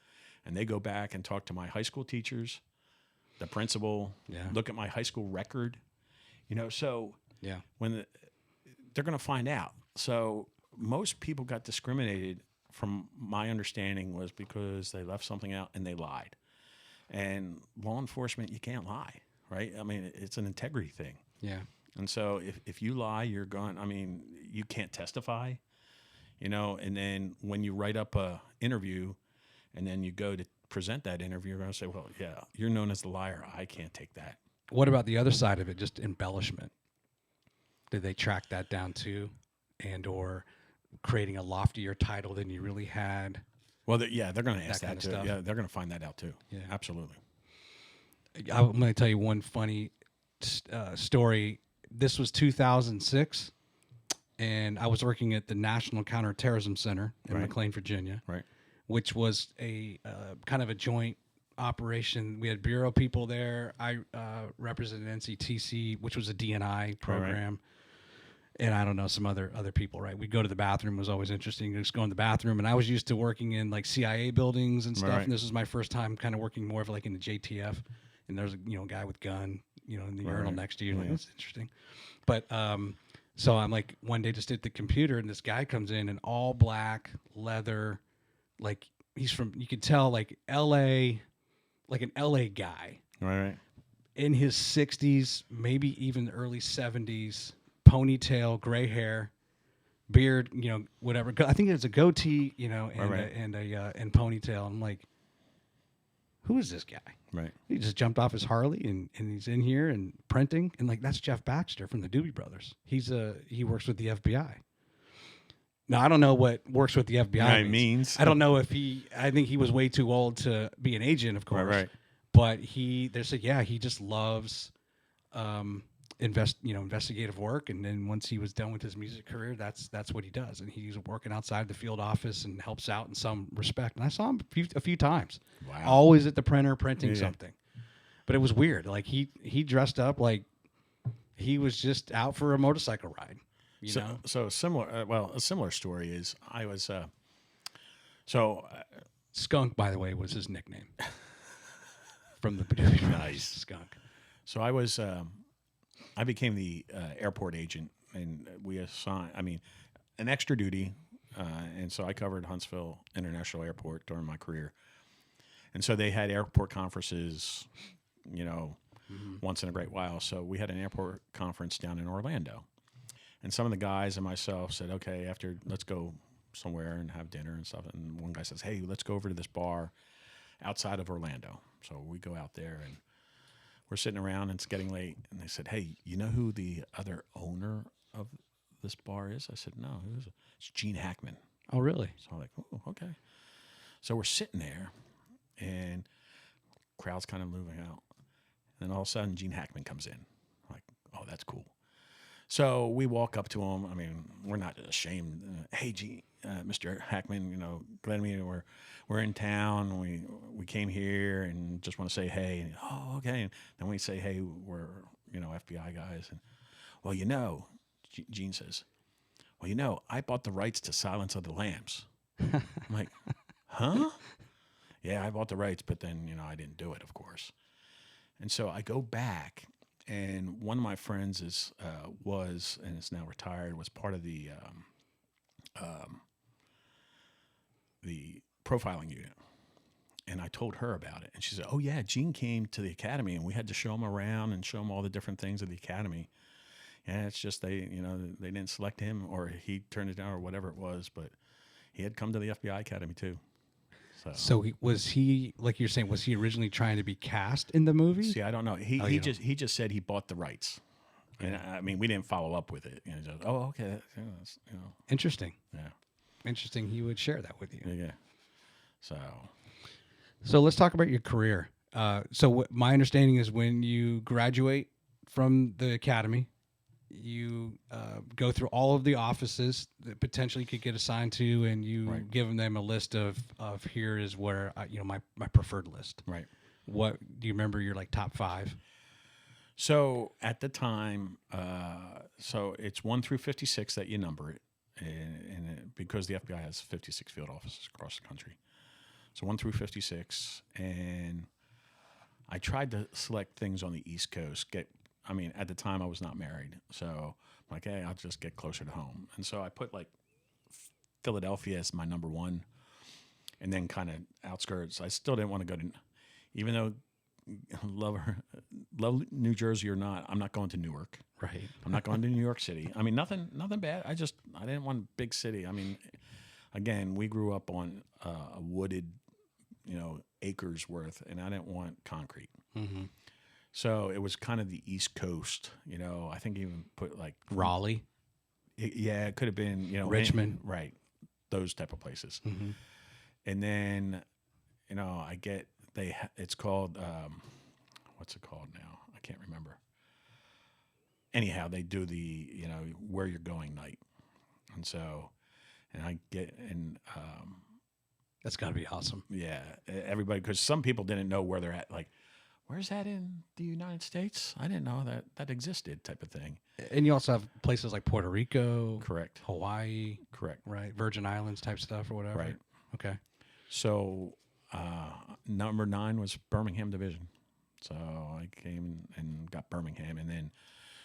and they go back and talk to my high school teachers, the principal, look at my high school record, so when they're going to find out. So most people got discriminated, from my understanding, was because they left something out and they lied. And law enforcement, you can't lie, right? I mean, it's an integrity thing. Yeah. And so if you lie, you're gone. I mean, you can't testify, and then when you write up a interview and then you go to present that interview, you're going to say, well, yeah, you're known as the liar. I can't take that. What about the other side of it, just embellishment? Did they track that down too, and or creating a loftier title than you really had? Well, they're going to ask that too. Stuff. Yeah, they're going to find that out too. Yeah, absolutely. I'm going to tell you one funny story. This was 2006, and I was working at the National Counterterrorism Center in McLean, Virginia, which was a kind of a joint operation. We had Bureau people there. I represented NCTC, which was a DNI program. And I don't know, some other people, right? We'd go to the bathroom. It was always interesting to just go in the bathroom. And I was used to working in like CIA buildings and stuff. And this was my first time kind of working more of like in the JTF. And there's a guy with gun, in the urinal next to you. Like, that's interesting. But so I'm like one day just at the computer, and this guy comes in all black leather, like he's from, you could tell, like LA, like an LA guy. Right. In his 60s, maybe even early 70s. Ponytail, gray hair, beard, whatever. I think it's a goatee, and ponytail. I'm like, who is this guy? Right. He just jumped off his Harley and he's in here and printing, and like, that's Jeff Baxter from the Doobie Brothers. He works with the FBI. Now I don't know what works with the FBI means. I don't know if I think he was way too old to be an agent, of course. Right. But he just loves investigative work, and then once he was done with his music career, that's what he does, and he's working outside the field office and helps out in some respect. And I saw him a few times. Wow. Always at the printer printing something. But it was weird. Like he dressed up like he was just out for a motorcycle ride. So similar. A similar story is I was Skunk, by the way, was his nickname from the nice Skunk. So I was. I became the airport agent, and we assigned, an extra duty, and so I covered Huntsville International Airport during my career. And so they had airport conferences, once in a great while. So we had an airport conference down in Orlando. And some of the guys and myself said, okay, let's go somewhere and have dinner and stuff. And one guy says, hey, let's go over to this bar outside of Orlando. So we go out there, and we're sitting around, and it's getting late, and they said, hey, you know who the other owner of this bar is? I said, no, who is it? It's Gene Hackman. Oh, really? So I'm like, oh, okay. So we're sitting there, and crowd's kind of moving out. And then all of a sudden, Gene Hackman comes in. I'm like, oh, that's cool. So we walk up to him. We're not ashamed. Hey, Gene, Mr. Hackman, glad to meet you. We're in town. We came here and just want to say hey. And, oh, okay. And then we say, hey, we're FBI guys. And well, Gene says, well, I bought the rights to Silence of the Lambs. I'm like, huh? Yeah, I bought the rights, but then I didn't do it, of course. And so I go back, and one of my friends was and is now retired, was part of the profiling unit. And I told her about it, and she said, oh yeah, Gene came to the academy, and we had to show him around and show him all the different things of the academy. yeah, it's just they didn't select him, or he turned it down, or whatever it was. But he had come to the FBI Academy too. So was he, like you're saying, was he originally trying to be cast in the movie? See, I don't know. He you he just said he bought the rights, and I mean, we didn't follow up with it. Just, oh, okay, Interesting. yeah, Interesting. He would share that with you. yeah. So let's talk about your career. So my understanding is when you graduate from the academy, you go through all of the offices that potentially could get assigned to, and you give them a list of here is where my preferred list. Right. What do you remember? Your like top 5. So at the time, so it's 1 through 56 that you number it, and because the FBI has 56 field offices across the country, so 1 through 56, and I tried to select things on the East Coast. At the time I was not married, so I'm like, hey, I'll just get closer to home. And so I put like Philadelphia as my number 1, and then kind of outskirts. I still didn't want to go to, even though love New Jersey or not, I'm not going to Newark. Right. I'm not going to New York City. I mean, nothing bad. I didn't want a big city. I mean, again, we grew up on a wooded, acres worth, and I didn't want concrete. Mm-hmm. So it was kind of the East Coast, I think even put like Raleigh. It could have been, Richmond. Right. Those type of places. Mm-hmm. And then, it's called, what's it called now? I can't remember. Anyhow, they do the, where you're going night. And so, That's got to be awesome. Yeah. Everybody, because some people didn't know where they're at. Like, where's that in the United States? I didn't know that existed, type of thing. And you also have places like Puerto Rico. Correct. Hawaii. Correct. Right. Virgin Islands type stuff or whatever. Right. Okay. So number 9 was Birmingham Division. So I came and got Birmingham. And then,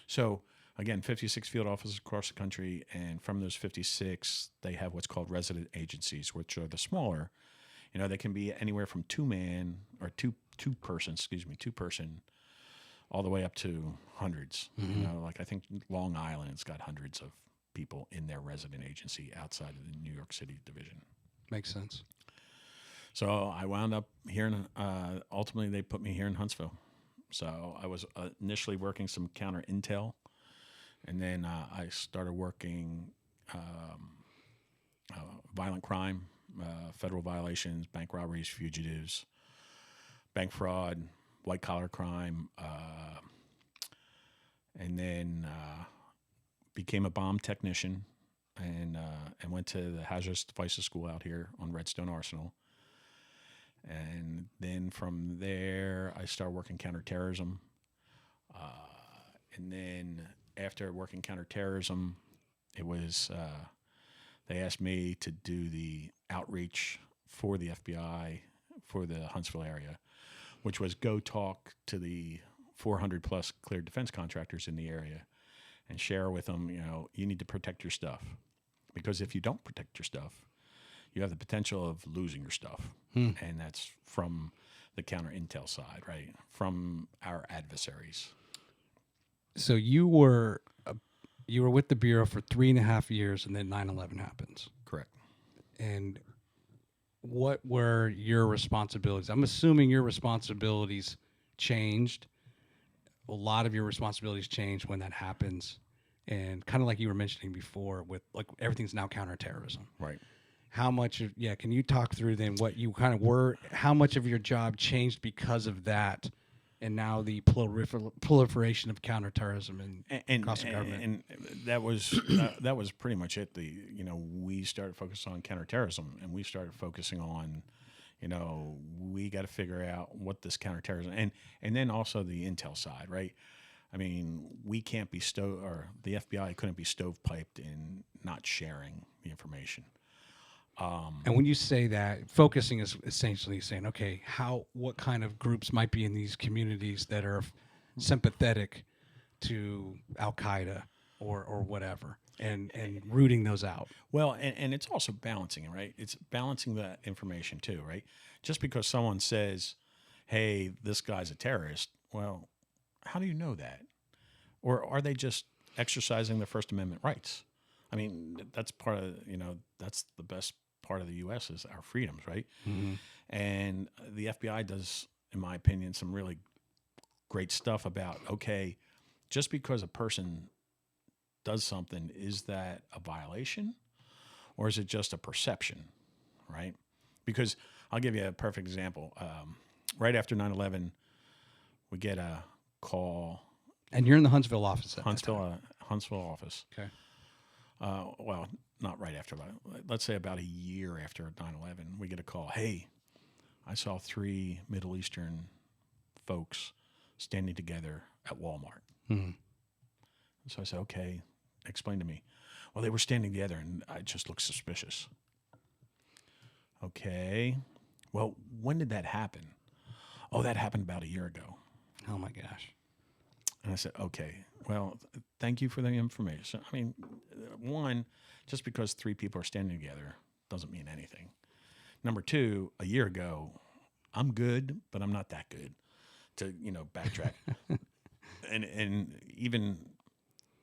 so again, 56 field offices across the country. And from those 56, they have what's called resident agencies, which are the smaller. They can be anywhere from 2-man or two person, all the way up to hundreds. Mm-hmm. Like I think Long Island's got hundreds of people in their resident agency outside of the New York City division. Makes sense. So I wound up here ultimately they put me here in Huntsville. So I was initially working some counter intel, and then I started working violent crime, federal violations, bank robberies, fugitives, bank fraud, white collar crime, and then became a bomb technician, and went to the hazardous devices school out here on Redstone Arsenal. And then from there, I started working counterterrorism. And then after working counterterrorism, it was they asked me to do the outreach for the FBI for the Huntsville area, which was go talk to the 400 plus cleared defense contractors in the area and share with them, you need to protect your stuff, because if you don't protect your stuff, you have the potential of losing your stuff. And that's from the counter intel side, right? From our adversaries. So you were with the Bureau for 3.5 years, and then 9/11 happens. Correct. And what were your responsibilities? I'm assuming your responsibilities changed. A lot of your responsibilities changed when that happens. And kind of like you were mentioning before, with like everything's now counterterrorism. Right. How much of, can you talk through then what you kind of were, how much of your job changed because of that, and now the proliferation of counterterrorism and across the government? And that was that was pretty much it. We started focusing on counterterrorism, and we started focusing on, we got to figure out what this counterterrorism, and then also the intel side, right? I mean, we can't be or the FBI couldn't be stovepiped in not sharing the information. And when you say that, focusing is essentially saying, okay, what kind of groups might be in these communities that are sympathetic to Al Qaeda or whatever, and rooting those out. Well, and it's also balancing, right? It's balancing that information too, right? Just because someone says, "Hey, this guy's a terrorist," well, how do you know that? Or are they just exercising their First Amendment rights. I mean, that's part of, that's the best part of the U.S. is our freedoms, right? Mm-hmm. And the FBI does, in my opinion, some really great stuff about, okay, just because a person does something, is that a violation or is it just a perception, right? Because I'll give you a perfect example. Right after 9/11, we get a call. And you're in the Huntsville office at that time. Huntsville office. Okay. Well, not right after, let's say about a year after 9/11, we get a call. Hey, I saw 3 Middle Eastern folks standing together at Walmart. Mm-hmm. So I said, okay, explain to me. Well, they were standing together and I just looked suspicious. Okay. Well, when did that happen? Oh, that happened about a year ago. Oh my gosh. And I said, okay, well, thank you for the information. I mean, one, just because 3 people are standing together doesn't mean anything. Number 2, a year ago, I'm good, but I'm not that good to, backtrack. and even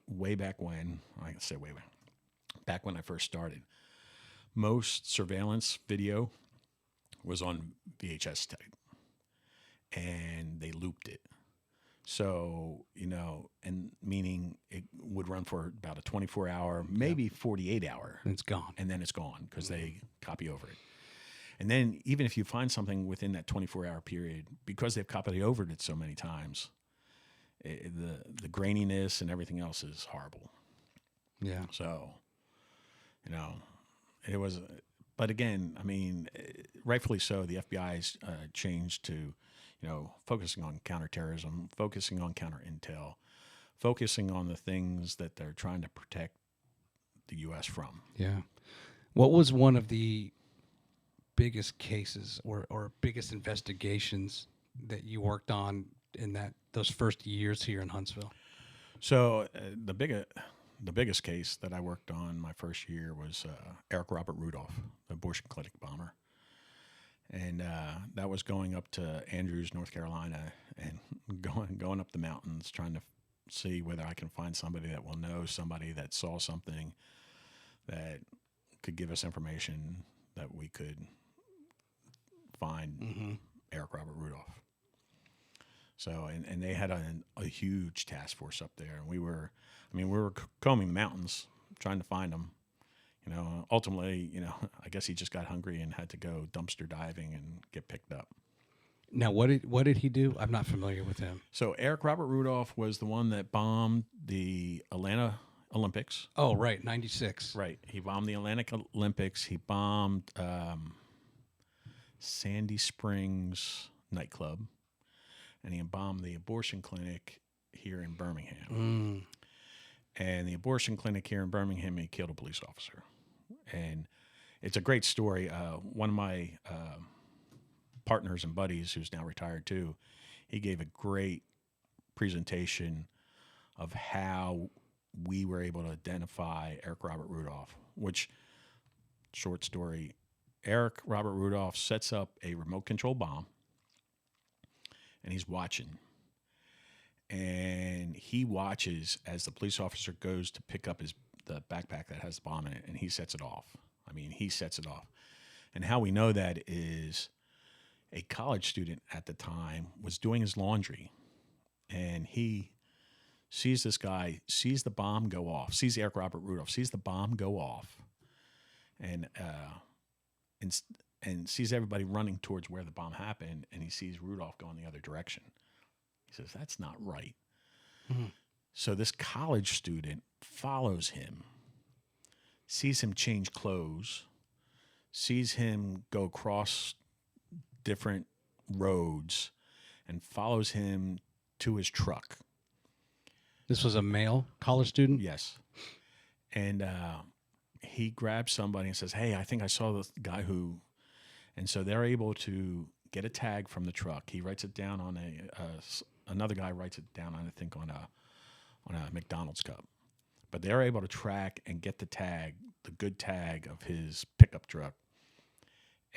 way back when, I can say way back when I first started, most surveillance video was on VHS tape, and they looped it. So, and meaning it would run for about a 24-hour, maybe 48-hour. It's gone. And then it's gone because they copy over it. And then even if you find something within that 24-hour period, because they've copied over it so many times, the graininess and everything else is horrible. Yeah. So, it was, but again, I mean, rightfully so, the FBI's changed to, focusing on counterterrorism, focusing on counterintel, focusing on the things that they're trying to protect the U.S. from. Yeah. What was one of the biggest cases or biggest investigations that you worked on in those first years here in Huntsville? So the biggest case that I worked on my first year was Eric Robert Rudolph, the abortion clinic bomber. And that was going up to Andrews, North Carolina, and going up the mountains, trying to see whether I can find somebody that will know somebody that saw something that could give us information that we could find Eric Robert Rudolph. So, and they had a huge task force up there, and we were combing the mountains trying to find him. Ultimately, I guess he just got hungry and had to go dumpster diving and get picked up. Now, what did he do? I'm not familiar with him. So Eric Robert Rudolph was the one that bombed the Atlanta Olympics. Oh, right, 96. Right. He bombed the Atlanta Olympics. He bombed Sandy Springs nightclub, and he bombed the abortion clinic here in Birmingham. And the abortion clinic here in Birmingham, he killed a police officer. And it's a great story. One of my partners and buddies, who's now retired too, he gave a great presentation of how we were able to identify Eric Robert Rudolph, which, short story, Eric Robert Rudolph sets up a remote control bomb, and he's watching. And he watches as the police officer goes to pick up the backpack that has the bomb in it, and he sets it off. He sets it off. And how we know that is a college student at the time was doing his laundry, and he sees this guy, sees the bomb go off, sees Eric Robert Rudolph, sees the bomb go off, and sees everybody running towards where the bomb happened, and he sees Rudolph going the other direction. He says, that's not right. So this college student follows him, sees him change clothes, sees him go across different roads, and follows him to his truck. This was a male college student? Yes. And he grabs somebody and says, hey, I think I saw the guy who... And so they're able to get a tag from the truck. He writes it down on another guy writes it down, I think, on a McDonald's cup. But they're able to track and get the tag, the good tag of his pickup truck.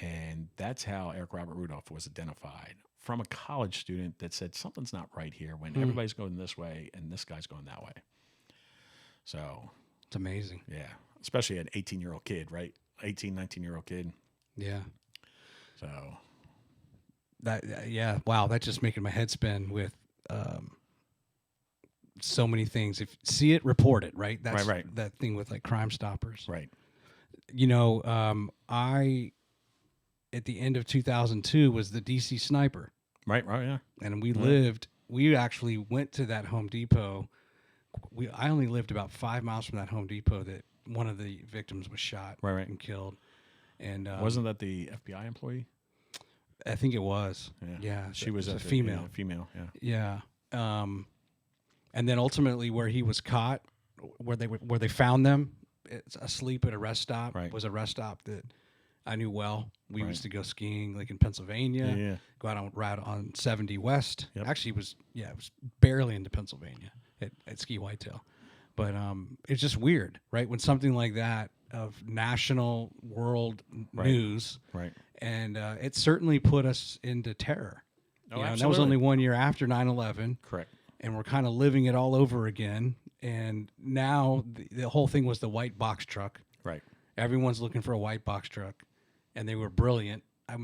And that's how Eric Robert Rudolph was identified, from a college student that said something's not right here when everybody's going this way and this guy's going that way. So It's amazing. yeah, especially an 18-year-old kid, right? 18, 19-year-old kid. Yeah. So Yeah. Wow. That's just making my head spin with so many things. If see it, report it. Right. That's right. that thing with like Crime Stoppers. Right. You know, I at the end of 2002 was the DC sniper. Right. Yeah. And we actually went to that Home Depot. I only lived about 5 miles from that Home Depot that one of the victims was shot Right. and killed. And wasn't that the FBI employee? I think it was. Yeah. Yeah, She was a a female. Yeah, female. Yeah. Yeah. And then ultimately where he was caught, where they found them asleep at a rest stop, Right. was a rest stop that I knew well. We Right. used to go skiing like in Pennsylvania. Yeah. Go out on ride on 70 West. Yep. Actually, it was barely into Pennsylvania at Ski Whitetail. But it's just weird, right? When something like that of national world Right. news, Right. and it certainly put us into terror. Oh, And that was only 1 year after 9/11, Correct. and we're kind of living it all over again. And now the whole thing was the white box truck. Right. Everyone's looking for a white box truck, and they were brilliant. I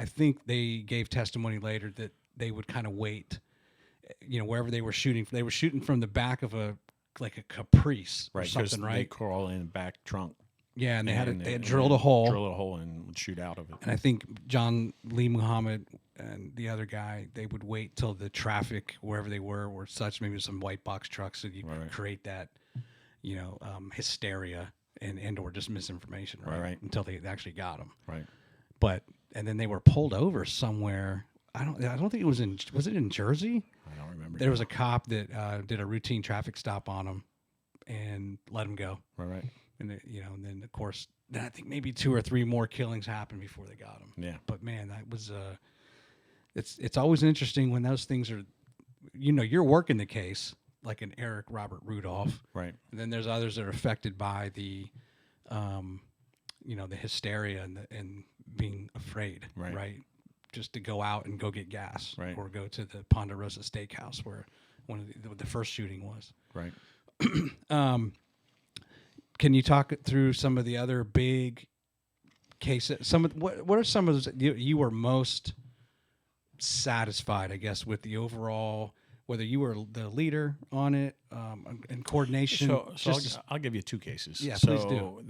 think they gave testimony later that they would kind of wait, wherever they were shooting. They were shooting from the back of a Caprice or Right. Because something, they right? crawl in back trunk. Yeah, and they and had drilled a hole. Drill a hole and would shoot out of it. And I think John Lee Muhammad and the other guy, they would wait till the traffic wherever they were such, maybe some white box trucks, so you could create that, hysteria and or just misinformation, right? Right. Until they actually got them. Right. And then they were pulled over somewhere. I don't think was it in Jersey? I don't remember. There was a cop that did a routine traffic stop on them and let him go. Right. And and then of course, then I think maybe 2 or 3 more killings happened before they got him. Yeah. But man, that was it's always interesting when those things are, you're working the case like an Eric Robert Rudolph, Right. and then there's others that are affected by the, the hysteria and being afraid, Right. Just to go out and go get gas, Right. or go to the Ponderosa Steakhouse where one of the first shooting was. Right. Can you talk through some of the other big cases? What are some of those you were most satisfied, I guess, with the overall, whether you were the leader on it, and coordination? So I'll give you 2 cases. Yeah, so please do.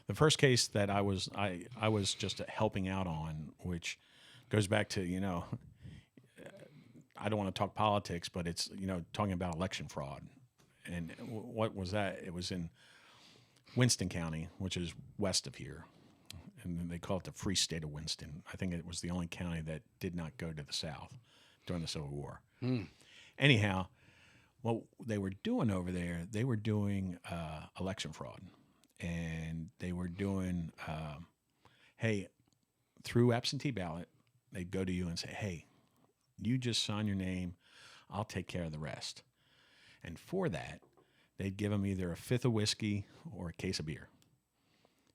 The first case that I was just helping out on, which goes back to, I don't want to talk politics, but it's, talking about election fraud. And what was that? It was in Winston County, which is west of here. And then they call it the Free State of Winston. I think it was the only county that did not go to the South during the Civil War. Anyhow, what they were doing over there, they were doing election fraud. And they were doing, hey, through absentee ballot, they'd go to you and say, hey, you just sign your name, I'll take care of the rest. And for that, they'd give them either a fifth of whiskey or a case of beer.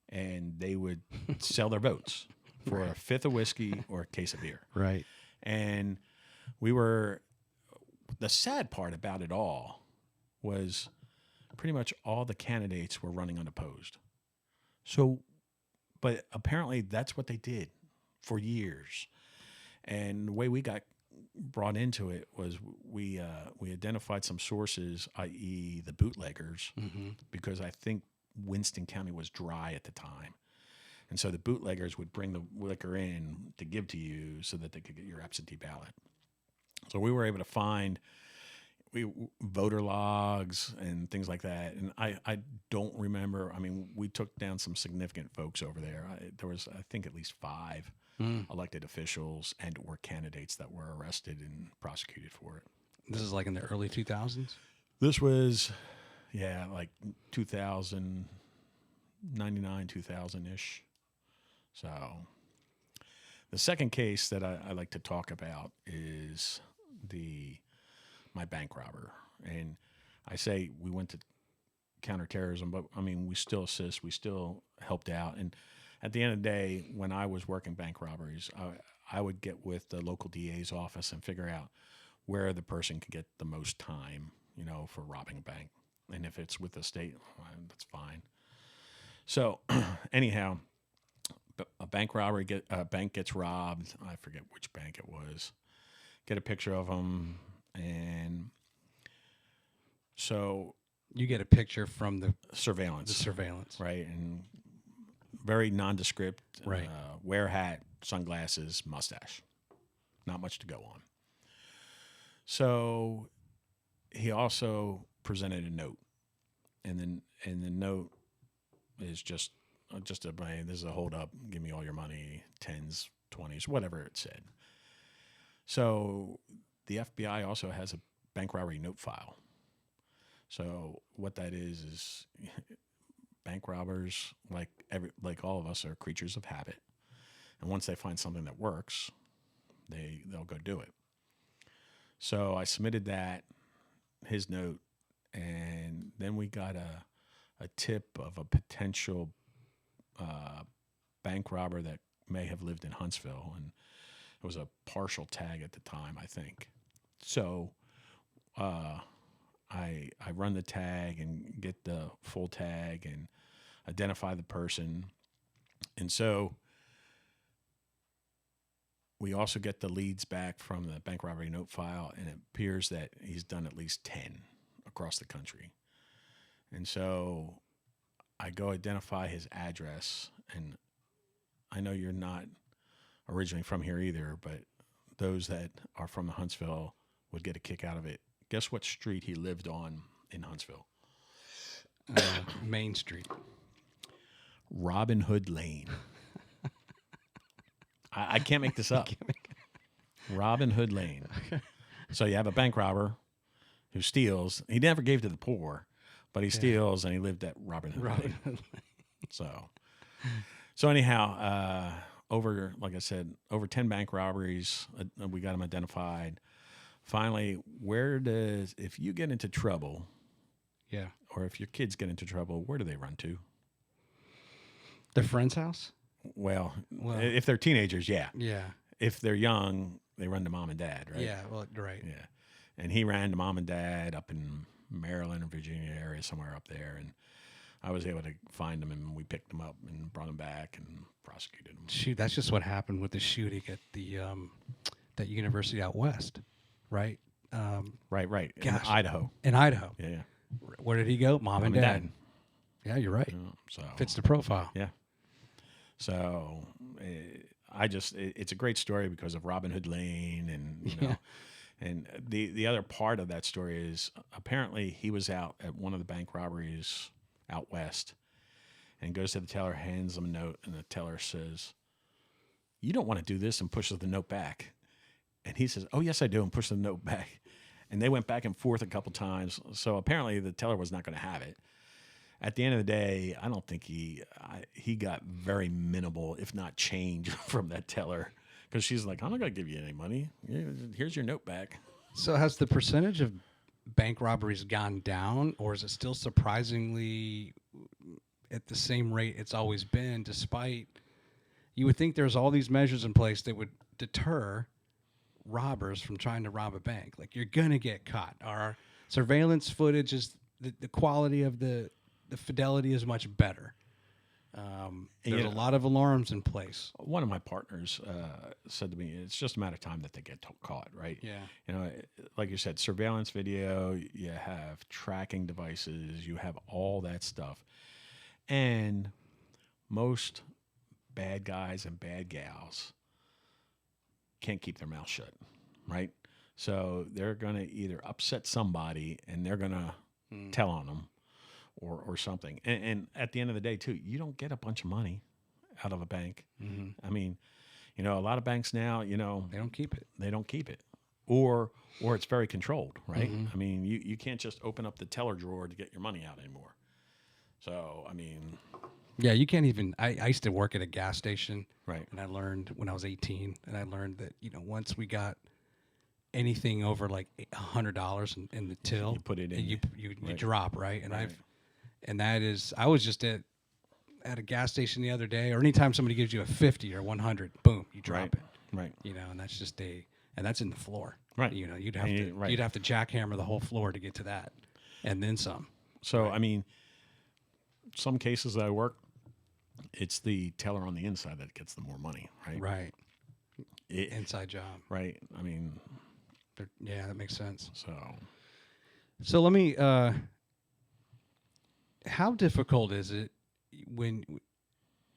And they would sell their votes for a fifth of whiskey or a case of beer. Right. And the sad part about it all was pretty much all the candidates were running unopposed. So, but apparently that's what they did for years. And the way we got brought into it was we identified some sources, i.e. the bootleggers, because I think Winston County was dry at the time. And so the bootleggers would bring the liquor in to give to you so that they could get your absentee ballot. So we were able to find voter logs and things like that. And I don't remember. I mean, we took down some significant folks over there. There was, I think, at least 5 elected officials and or candidates that were arrested and prosecuted for it. This is like in the early 2000s? This was, like 2000, 99, 2000-ish. So the second case that I like to talk about is my bank robber. And I say we went to counterterrorism, but I mean, we still assist, we still helped out. And at the end of the day, when I was working bank robberies, I would get with the local DA's office and figure out where the person could get the most time, for robbing a bank. And if it's with the state, that's fine. So anyhow, a bank gets robbed. I forget which bank it was. Get a picture of them, and so you get a picture from the surveillance, right? And very nondescript. Right. Wear hat, sunglasses, mustache. Not much to go on. So he also presented a note, and the note is just a this is a hold up. Give me all your money, 10s, 20s, whatever it said. So the FBI also has a bank robbery note file. So what that is bank robbers, like all of us, are creatures of habit, and once they find something that works, they'll go do it. So I submitted his note, and then we got a tip of a potential bank robber that may have lived in Huntsville, and it was a partial tag at the time, I think. So I run the tag and get the full tag and identify the person. And so we also get the leads back from the bank robbery note file, and it appears that he's done at least 10 across the country. And so I go identify his address, and I know you're not originally from here either, but those that are from the Huntsville would get a kick out of it. Guess what street he lived on in Huntsville? Main Street. Robin Hood Lane. I can't make this up. Robin Hood Lane. So you have a bank robber who steals. He never gave to the poor, but he steals, and he lived at Robin Hood Lane. So anyhow, like I said, over 10 bank robberies. We got him identified. Finally, if you get into trouble, or if your kids get into trouble, where do they run to? Their friend's house? Well, if they're teenagers, yeah. Yeah. If they're young, they run to mom and dad, right? Yeah, well, right. Yeah. And he ran to mom and dad up in Maryland or Virginia area, somewhere up there. And I was able to find them, and we picked them up and brought them back and prosecuted them. Shoot, that's just what happened with the shooting at the that university out west, right? Right. Gosh. In Idaho. Yeah. Yeah. Where did he go? Mom and dad. Yeah, you're right. So fits the profile. Yeah. So it's a great story because of Robin Hood Lane, and you know, and the other part of that story is apparently he was out at one of the bank robberies out west, and goes to the teller, hands him a note, and the teller says, "You don't want to do this," and pushes the note back, and he says, "Oh yes, I do," and pushes the note back, and they went back and forth a couple times. So apparently the teller was not going to have it. At the end of the day, I don't think he got very minimal, if not change, from that teller, because she's like, "I'm not going to give you any money. Here's your note back." So has the percentage of bank robberies gone down, or is it still surprisingly at the same rate it's always been, despite you would think there's all these measures in place that would deter robbers from trying to rob a bank? Like, you're going to get caught. Our surveillance footage is the quality of the fidelity is much better. There's a lot of alarms in place. One of my partners said to me, it's just a matter of time that they get caught, right? Yeah. You know, like you said, surveillance video, you have tracking devices, you have all that stuff. And most bad guys and bad gals can't keep their mouth shut, right? So they're going to either upset somebody and they're going to tell on them, or something. And at the end of the day, too, you don't get a bunch of money out of a bank. Mm-hmm. I mean, you know, a lot of banks now, you know, they don't keep it. They don't keep it. Or it's very controlled, right? Mm-hmm. I mean, you can't just open up the teller drawer to get your money out anymore. So, I mean... Yeah, you can't even... I used to work at a gas station. Right. And I learned when I was 18, and I learned that, you know, once we got anything over like $100 in the till... You put it in. You drop, right? And right. I was just at a gas station the other day, or anytime somebody gives you a 50 or 100, boom, you drop it. Right. You know, and that's just and that's in the floor. Right. You know, you'd have to jackhammer the whole floor to get to that, and then some. So, I mean, some cases that I work, it's the teller on the inside that gets the more money, right? Right. Inside job. Right. I mean, yeah, that makes sense. So let me, how difficult is it when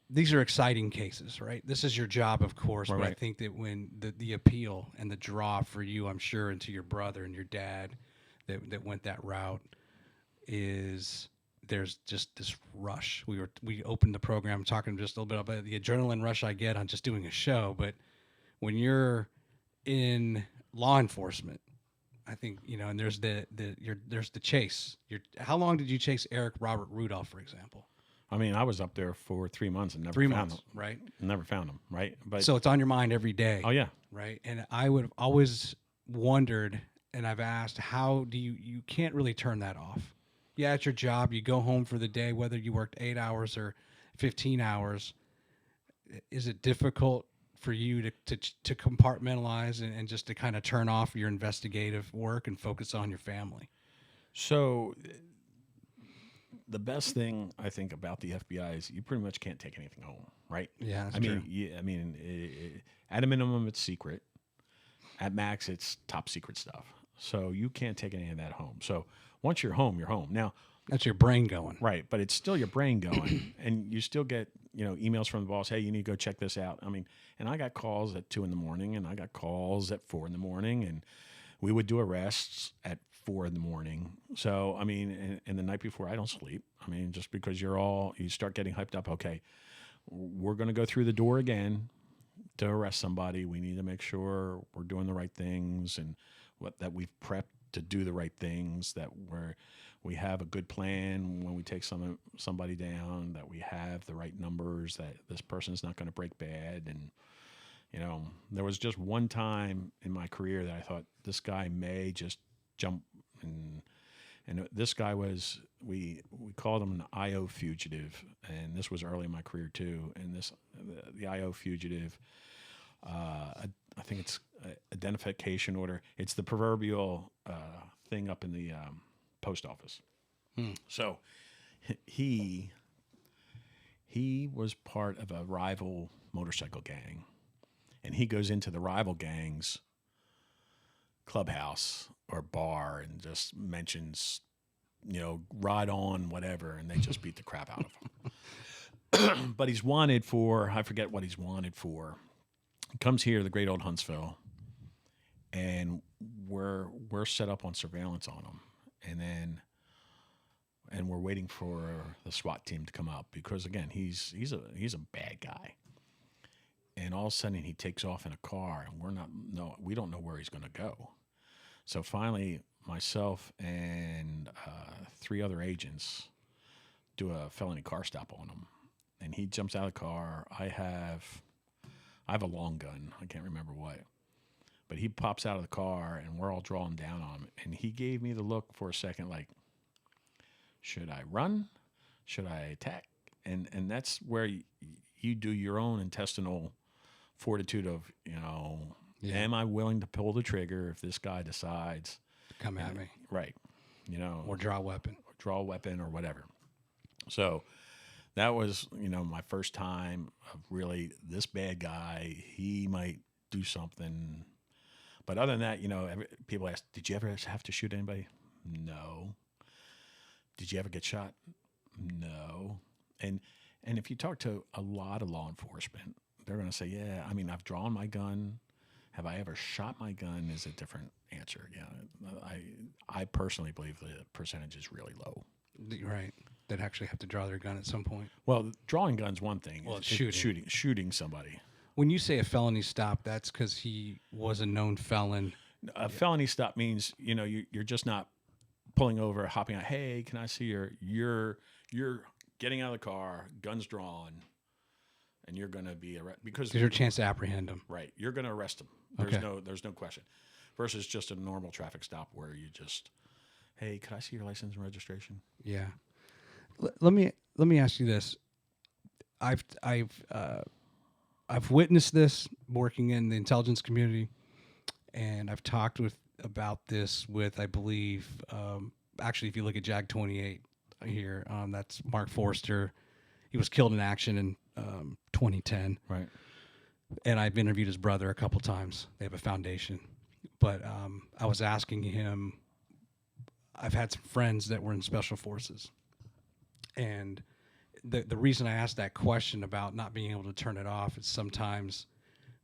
these are exciting cases, right? This is your job, of course, but I think that when the appeal and the draw for you, I'm sure, and to your brother and your dad that went that route is there's just this rush. We opened the program talking just a little bit about the adrenaline rush I get on just doing a show, but when you're in law enforcement, I think, and there's there's the chase. How long did you chase Eric Robert Rudolph, for example? I mean, I was up there for 3 months and never found him. Right? Never found him, right? But so it's on your mind every day. Oh yeah, right. And I would have always wondered, and I've asked, how do you can't really turn that off? Yeah, it's your job. You go home for the day, whether you worked 8 hours or 15 hours. Is it difficult for you to compartmentalize and just to kind of turn off your investigative work and focus on your family? So the best thing I think about the FBI is you pretty much can't take anything home, right? Yeah, that's true. true. Yeah, I mean, at a minimum, it's secret. At max, it's top secret stuff. So you can't take any of that home. So once you're home, you're home. Now, that's your brain going. Right, but it's still your brain going, and you still get emails from the boss. Hey, you need to go check this out. I mean, and I got calls at 2 a.m, and I got calls at 4 a.m, and we would do arrests at 4 a.m. So I mean, and the night before, I don't sleep. I mean, just because you start getting hyped up. Okay, we're going to go through the door again to arrest somebody. We need to make sure we're doing the right things and that we've prepped to do the right things, that we have a good plan when we take somebody down, that we have the right numbers, that this person's not going to break bad. And, there was just one time in my career that I thought this guy may just jump. And this guy was, we called him an IO fugitive. And this was early in my career too. And the IO fugitive, I think it's identification order. It's the proverbial thing up in the post office. So he was part of a rival motorcycle gang, and he goes into the rival gang's clubhouse or bar and just mentions, ride on, whatever, and they just beat the crap out of him. But he's wanted for, I forget what he's wanted for. He comes here to the great old Huntsville, and we're set up on surveillance on him, and we're waiting for the SWAT team to come up because, again, he's a bad guy. And all of a sudden he takes off in a car, and we don't know where he's going to go. So finally, myself and 3 other agents do a felony car stop on him, and he jumps out of the car. I have a long gun. I can't remember what. But he pops out of the car, and we're all drawing down on him. And he gave me the look for a second like, should I run? Should I attack? And that's where you do your own intestinal fortitude of, am I willing to pull the trigger if this guy decides to come at me? Right. Or draw a weapon. Or whatever. So that was, my first time of really this bad guy. He might do something. But other than that, people ask, did you ever have to shoot anybody? No. Did you ever get shot? No. And if you talk to a lot of law enforcement, they're going to say, yeah, I mean, I've drawn my gun. Have I ever shot my gun is a different answer. Yeah. I personally believe the percentage is really low. Right. That actually have to draw their gun at some point. Well, drawing gun's one thing. Well, it's shooting somebody. When you say a felony stop, that's because he was a known felon. A felony stop means, you're just not pulling over, hopping out. Hey, can I see you're getting out of the car, guns drawn, and you're going to be arrested because there's a chance to apprehend him. Right. You're going to arrest him. There's no question. Versus just a normal traffic stop where you just, hey, could I see your license and registration? Yeah. Let me ask you this. I've witnessed this working in the intelligence community, and I've talked about this with, I believe, actually, if you look at JAG 28, here. That's Mark Forster. He was killed in action in 2010. Right. And I've interviewed his brother a couple times. They have a foundation. But I was asking him, I've had some friends that were in special forces. And the reason I asked that question about not being able to turn it off is sometimes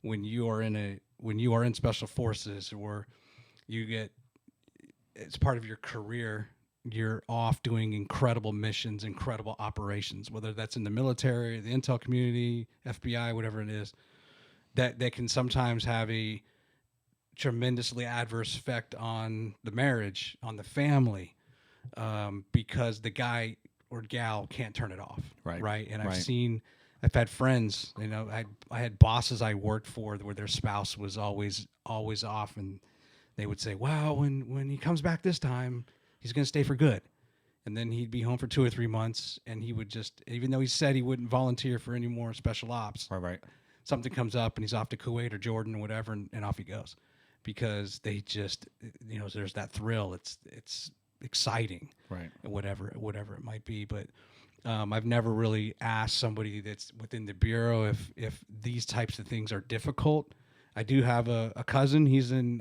when you are in special forces, or you get, it's part of your career, you're off doing incredible missions, incredible operations, whether that's in the military, the intel community, FBI, whatever it is, that can sometimes have a tremendously adverse effect on the marriage, on the family, because the guy or gal can't turn it off. Right. And I've had friends, I had bosses I worked for where their spouse was always off, and they would say, wow, when he comes back this time, he's going to stay for good. And then he'd be home for 2 or 3 months, and he would just, even though he said he wouldn't volunteer for any more special ops, something comes up and he's off to Kuwait or Jordan or whatever, and off he goes. Because they just, there's that thrill. It's exciting, right? Whatever it might be. But I've never really asked somebody that's within the bureau if these types of things are difficult. I do have a cousin.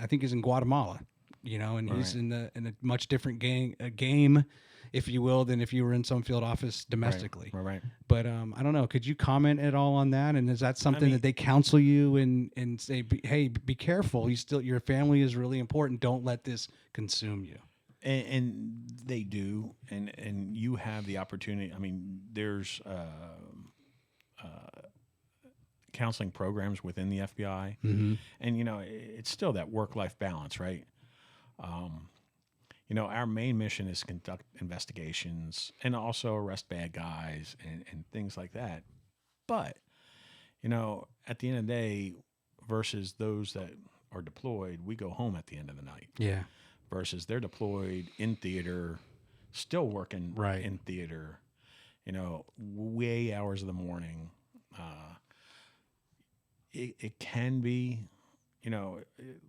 I think he's in Guatemala, and he's in a much different game, if you will, than if you were in some field office domestically. Right. But I don't know. Could you comment at all on that? And is that something that they counsel you and say, hey, be careful. Your family is really important. Don't let this consume you. And they do, and you have the opportunity. There's counseling programs within the FBI, mm-hmm. and it's still that work-life balance, right? Our main mission is to conduct investigations and also arrest bad guys and things like that. But at the end of the day, versus those that are deployed, we go home at the end of the night. Yeah. Versus they're deployed in theater, still working in theater, way hours of the morning. It can be,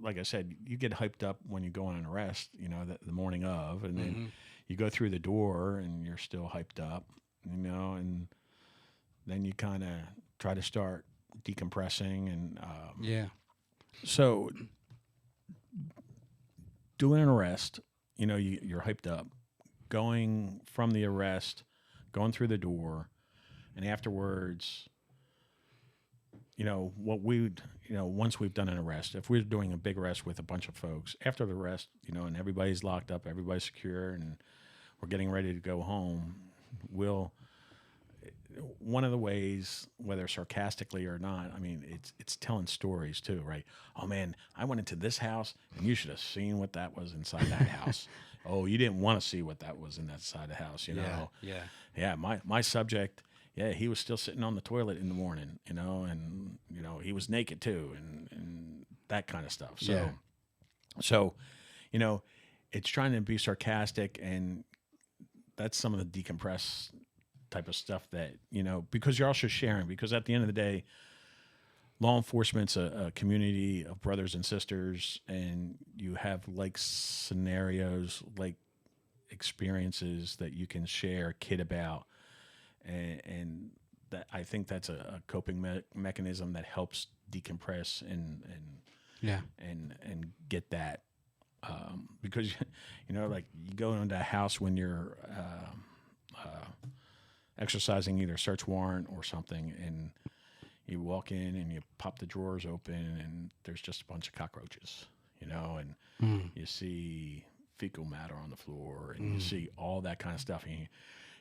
like I said, you get hyped up when you go on an arrest, the morning of, and then mm-hmm. you go through the door and you're still hyped up, and then you kind of try to start decompressing and So doing an arrest, you're hyped up, going from the arrest, going through the door, and afterwards, once we've done an arrest, if we're doing a big arrest with a bunch of folks, after the arrest, and everybody's locked up, everybody's secure, and we're getting ready to go home, one of the ways, whether sarcastically or not, it's telling stories too, right? Oh man, I went into this house and you should have seen what that was inside that house. Oh, you didn't want to see what that was in that side of the house, Yeah, my subject, he was still sitting on the toilet in the morning, and he was naked too, and that kind of stuff. So, it's trying to be sarcastic, and that's some of the decompress type of stuff that, because you're also sharing, because at the end of the day, law enforcement's a community of brothers and sisters, and you have like scenarios, like experiences that you can share, kid about, and that I think that's a coping mechanism that helps decompress and get that, because like you go into a house when you're exercising either a search warrant or something, and you walk in and you pop the drawers open and there's just a bunch of cockroaches, and you see fecal matter on the floor, and you see all that kind of stuff, and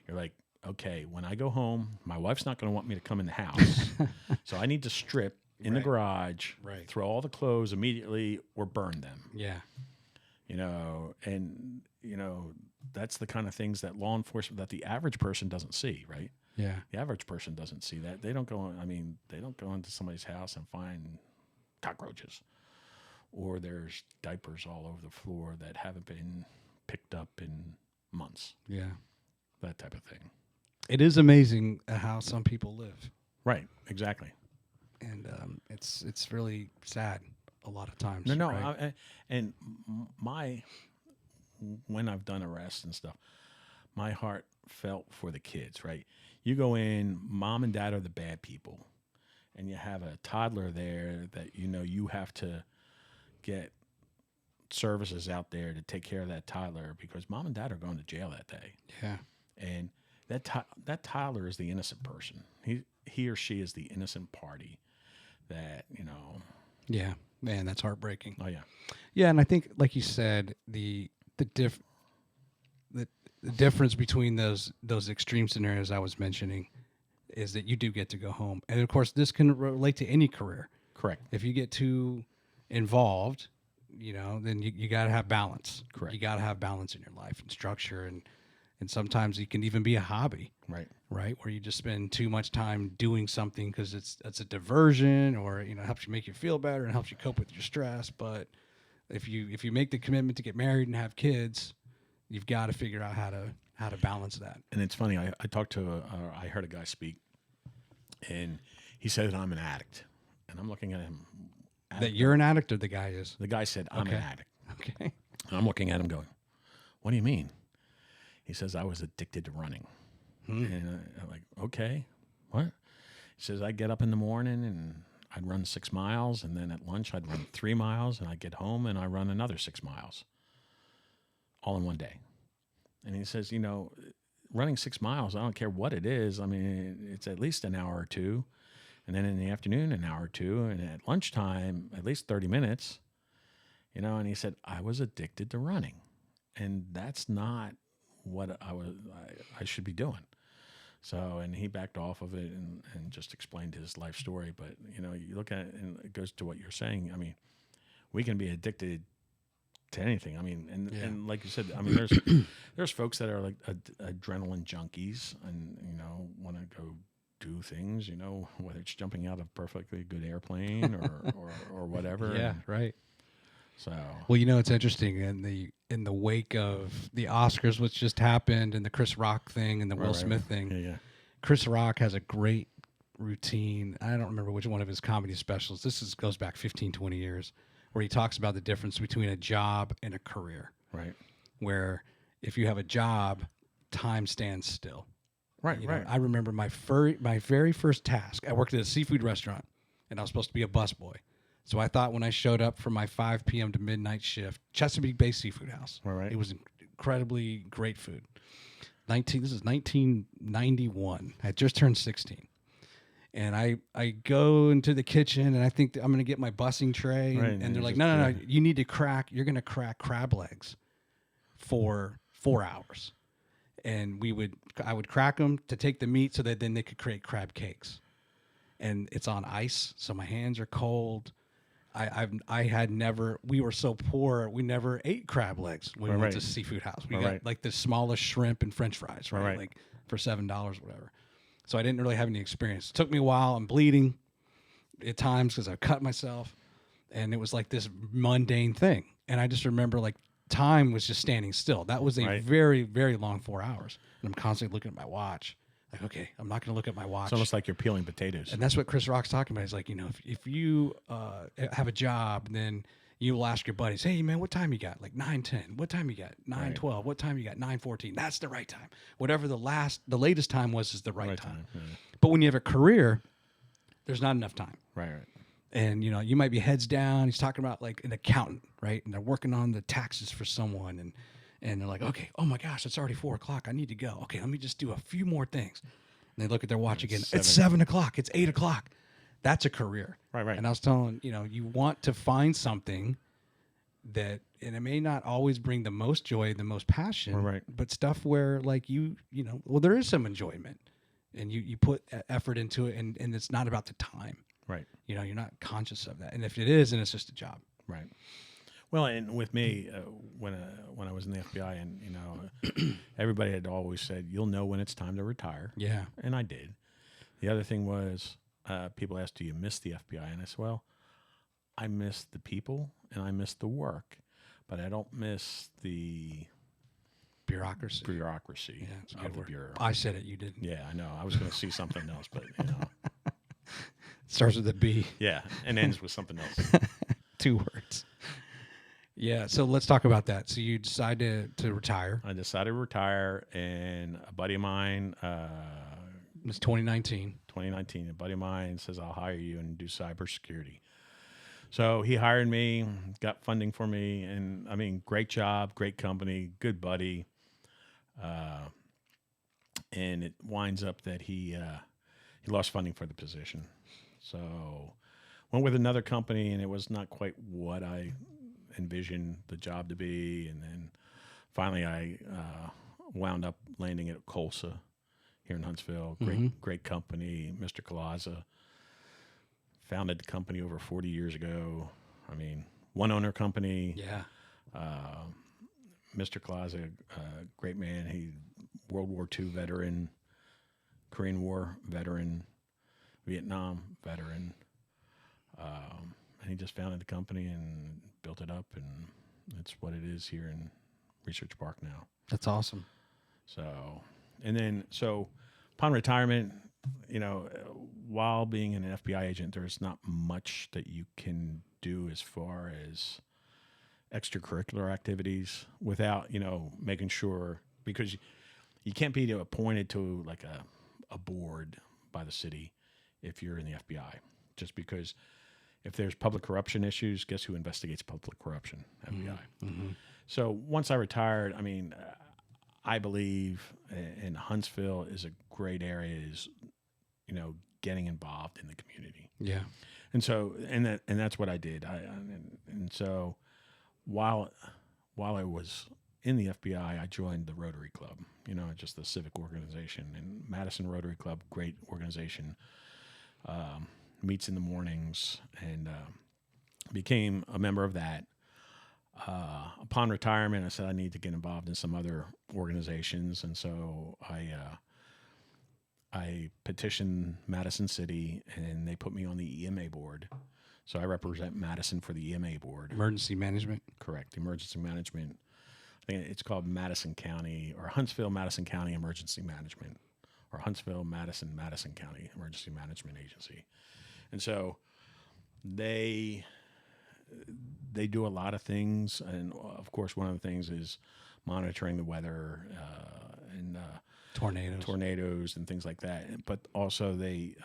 you're like, okay, when I go home, my wife's not going to want me to come in the house, so I need to strip in the garage, throw all the clothes immediately, or burn them. And that's the kind of things that law enforcement, that the average person doesn't see, right? Yeah. The average person doesn't see that. They don't go into somebody's house and find cockroaches, or there's diapers all over the floor that haven't been picked up in months. Yeah. That type of thing. It is amazing how some people live. Right. Exactly. And it's really sad a lot of times. No. Right? When I've done arrests and stuff, my heart felt for the kids, right? You go in, mom and dad are the bad people, and you have a toddler there that you have to get services out there to take care of that toddler because mom and dad are going to jail that day. Yeah. And that toddler is the innocent person. He or she is the innocent party that, Yeah. Man, that's heartbreaking. Oh, yeah. Yeah, and I think, like you said, the difference between those extreme scenarios I was mentioning is that you do get to go home. And, of course, this can relate to any career. Correct. If you get too involved, then you got to have balance. Correct. You got to have balance in your life and structure. And sometimes it can even be a hobby. Right, where you just spend too much time doing something because it's a diversion, or helps you make you feel better and helps you cope with your stress. But if you make the commitment to get married and have kids, you've got to figure out how to balance that. And it's funny. I talked to I heard a guy speak, and he said that I'm an addict, and I'm looking at him. That you're an addict, or the guy is? The guy said I'm an addict. Okay. And I'm looking at him going, "What do you mean?" He says I was addicted to running. And I'm like, okay, what? He says, I'd get up in the morning and I'd run 6 miles. And then at lunch, I'd run 3 miles. And I'd get home and I'd run another 6 miles all in one day. And he says, running 6 miles, I don't care what it is. I mean, it's at least an hour or two. And then in the afternoon, an hour or two. And at lunchtime, at least 30 minutes. And he said, I was addicted to running. And that's not what I should be doing. So, and he backed off of it and just explained his life story. But, you look at it and it goes to what you're saying. I mean, we can be addicted to anything. I mean, and like you said, I mean, there's folks that are like adrenaline junkies and, want to go do things, whether it's jumping out of a perfectly good airplane or whatever. Yeah, right. So, well, it's interesting in the wake of the Oscars, which just happened, and the Chris Rock thing and the Will Smith thing. Yeah. Chris Rock has a great routine. I don't remember which one of his comedy specials. Goes back 15, 20 years, where he talks about the difference between a job and a career. Right. Where if you have a job, time stands still. Right. I remember my very first task. I worked at a seafood restaurant, and I was supposed to be a busboy. So I thought when I showed up for my 5 p.m. to midnight shift, Chesapeake-based seafood house. Right. It was incredibly great food. This is 1991. I had just turned 16. And I go into the kitchen, and I think I'm going to get my bussing tray. And they're like, no, you're going to crack crab legs for 4 hours. And I would crack them to take the meat so that then they could create crab cakes. And it's on ice, so my hands are cold. We were so poor, we never ate crab legs when we went to seafood house. We got like the smallest shrimp and French fries, right? Like for $7 or whatever. So I didn't really have any experience. It took me a while. I'm bleeding at times because I cut myself, and it was like this mundane thing. And I just remember like time was just standing still. That was a very, very long 4 hours. And I'm constantly looking at my watch. Like, okay, I'm not going to look at my watch. It's almost like you're peeling potatoes. And that's what Chris Rock's talking about. He's like, if you have a job, then you'll ask your buddies, hey, man, what time you got? Like 9:10. What time you got? 9:12. What time you got? 9:14. That's the right time. Whatever the latest time was is the right time. Yeah. But when you have a career, there's not enough time. Right. And, you might be heads down. He's talking about like an accountant, right? And they're working on the taxes for someone. And they're like, okay, oh my gosh, it's already 4 o'clock. I need to go. Okay, let me just do a few more things. And they look at their watch again. It's 7 o'clock. It's 8 o'clock. That's a career. Right. And I was telling, you want to find something and it may not always bring the most joy, the most passion, but stuff where like there is some enjoyment and you put effort into it and it's not about the time. Right. You're not conscious of that. And if it is, then it's just a job. Right. Well, and with me, when I was in the FBI, and everybody had always said, "You'll know when it's time to retire." Yeah, and I did. The other thing was, people asked, "Do you miss the FBI?" And I said, "Well, I miss the people and I miss the work, but I don't miss the bureaucracy." Yeah, it's a good word. I said it, you didn't. Yeah, I know. I was going to see something else, but it starts with a B. Yeah, and ends with something else. 2 words. Yeah. So let's talk about that. So you decided to retire. I decided to retire, and a buddy of mine, It was 2019. 2019, a buddy of mine says, I'll hire you and do cybersecurity. So he hired me, got funding for me, and I mean, great job, great company, good buddy. And it winds up that he lost funding for the position. So went with another company, and it was not quite what I envisioned the job to be. And then finally I wound up landing at Colsa here in Huntsville. Great company. Mr. Colaza founded the company over 40 years ago. I mean, one owner company. Yeah. Mr. Colaza, great man. He World War II veteran, Korean War veteran, Vietnam veteran. And he just founded the company and built it up, and it's what it is here in Research Park now. That's awesome. So upon retirement, while being an FBI agent, there's not much that you can do as far as extracurricular activities without, making sure, because you can't be appointed to like a board by the city if you're in the FBI, just because if there's public corruption issues, guess who investigates public corruption? FBI. Mm-hmm. So once I retired, I mean, I believe in Huntsville is a great area, is, getting involved in the community. Yeah. And so, and that's what I did. And so while I was in the FBI, I joined the Rotary Club, just the civic organization, and Madison Rotary Club, great organization, meets in the mornings, and became a member of that. Upon retirement, I said I need to get involved in some other organizations, and so I petitioned Madison City, and they put me on the EMA board. So I represent Madison for the EMA board. Emergency management. Correct, emergency management. I think it's called Madison County, or Huntsville Madison County Emergency Management, or Huntsville Madison County Emergency Management Agency. And so they do a lot of things, and of course, one of the things is monitoring the weather and tornadoes and things like that. But also, they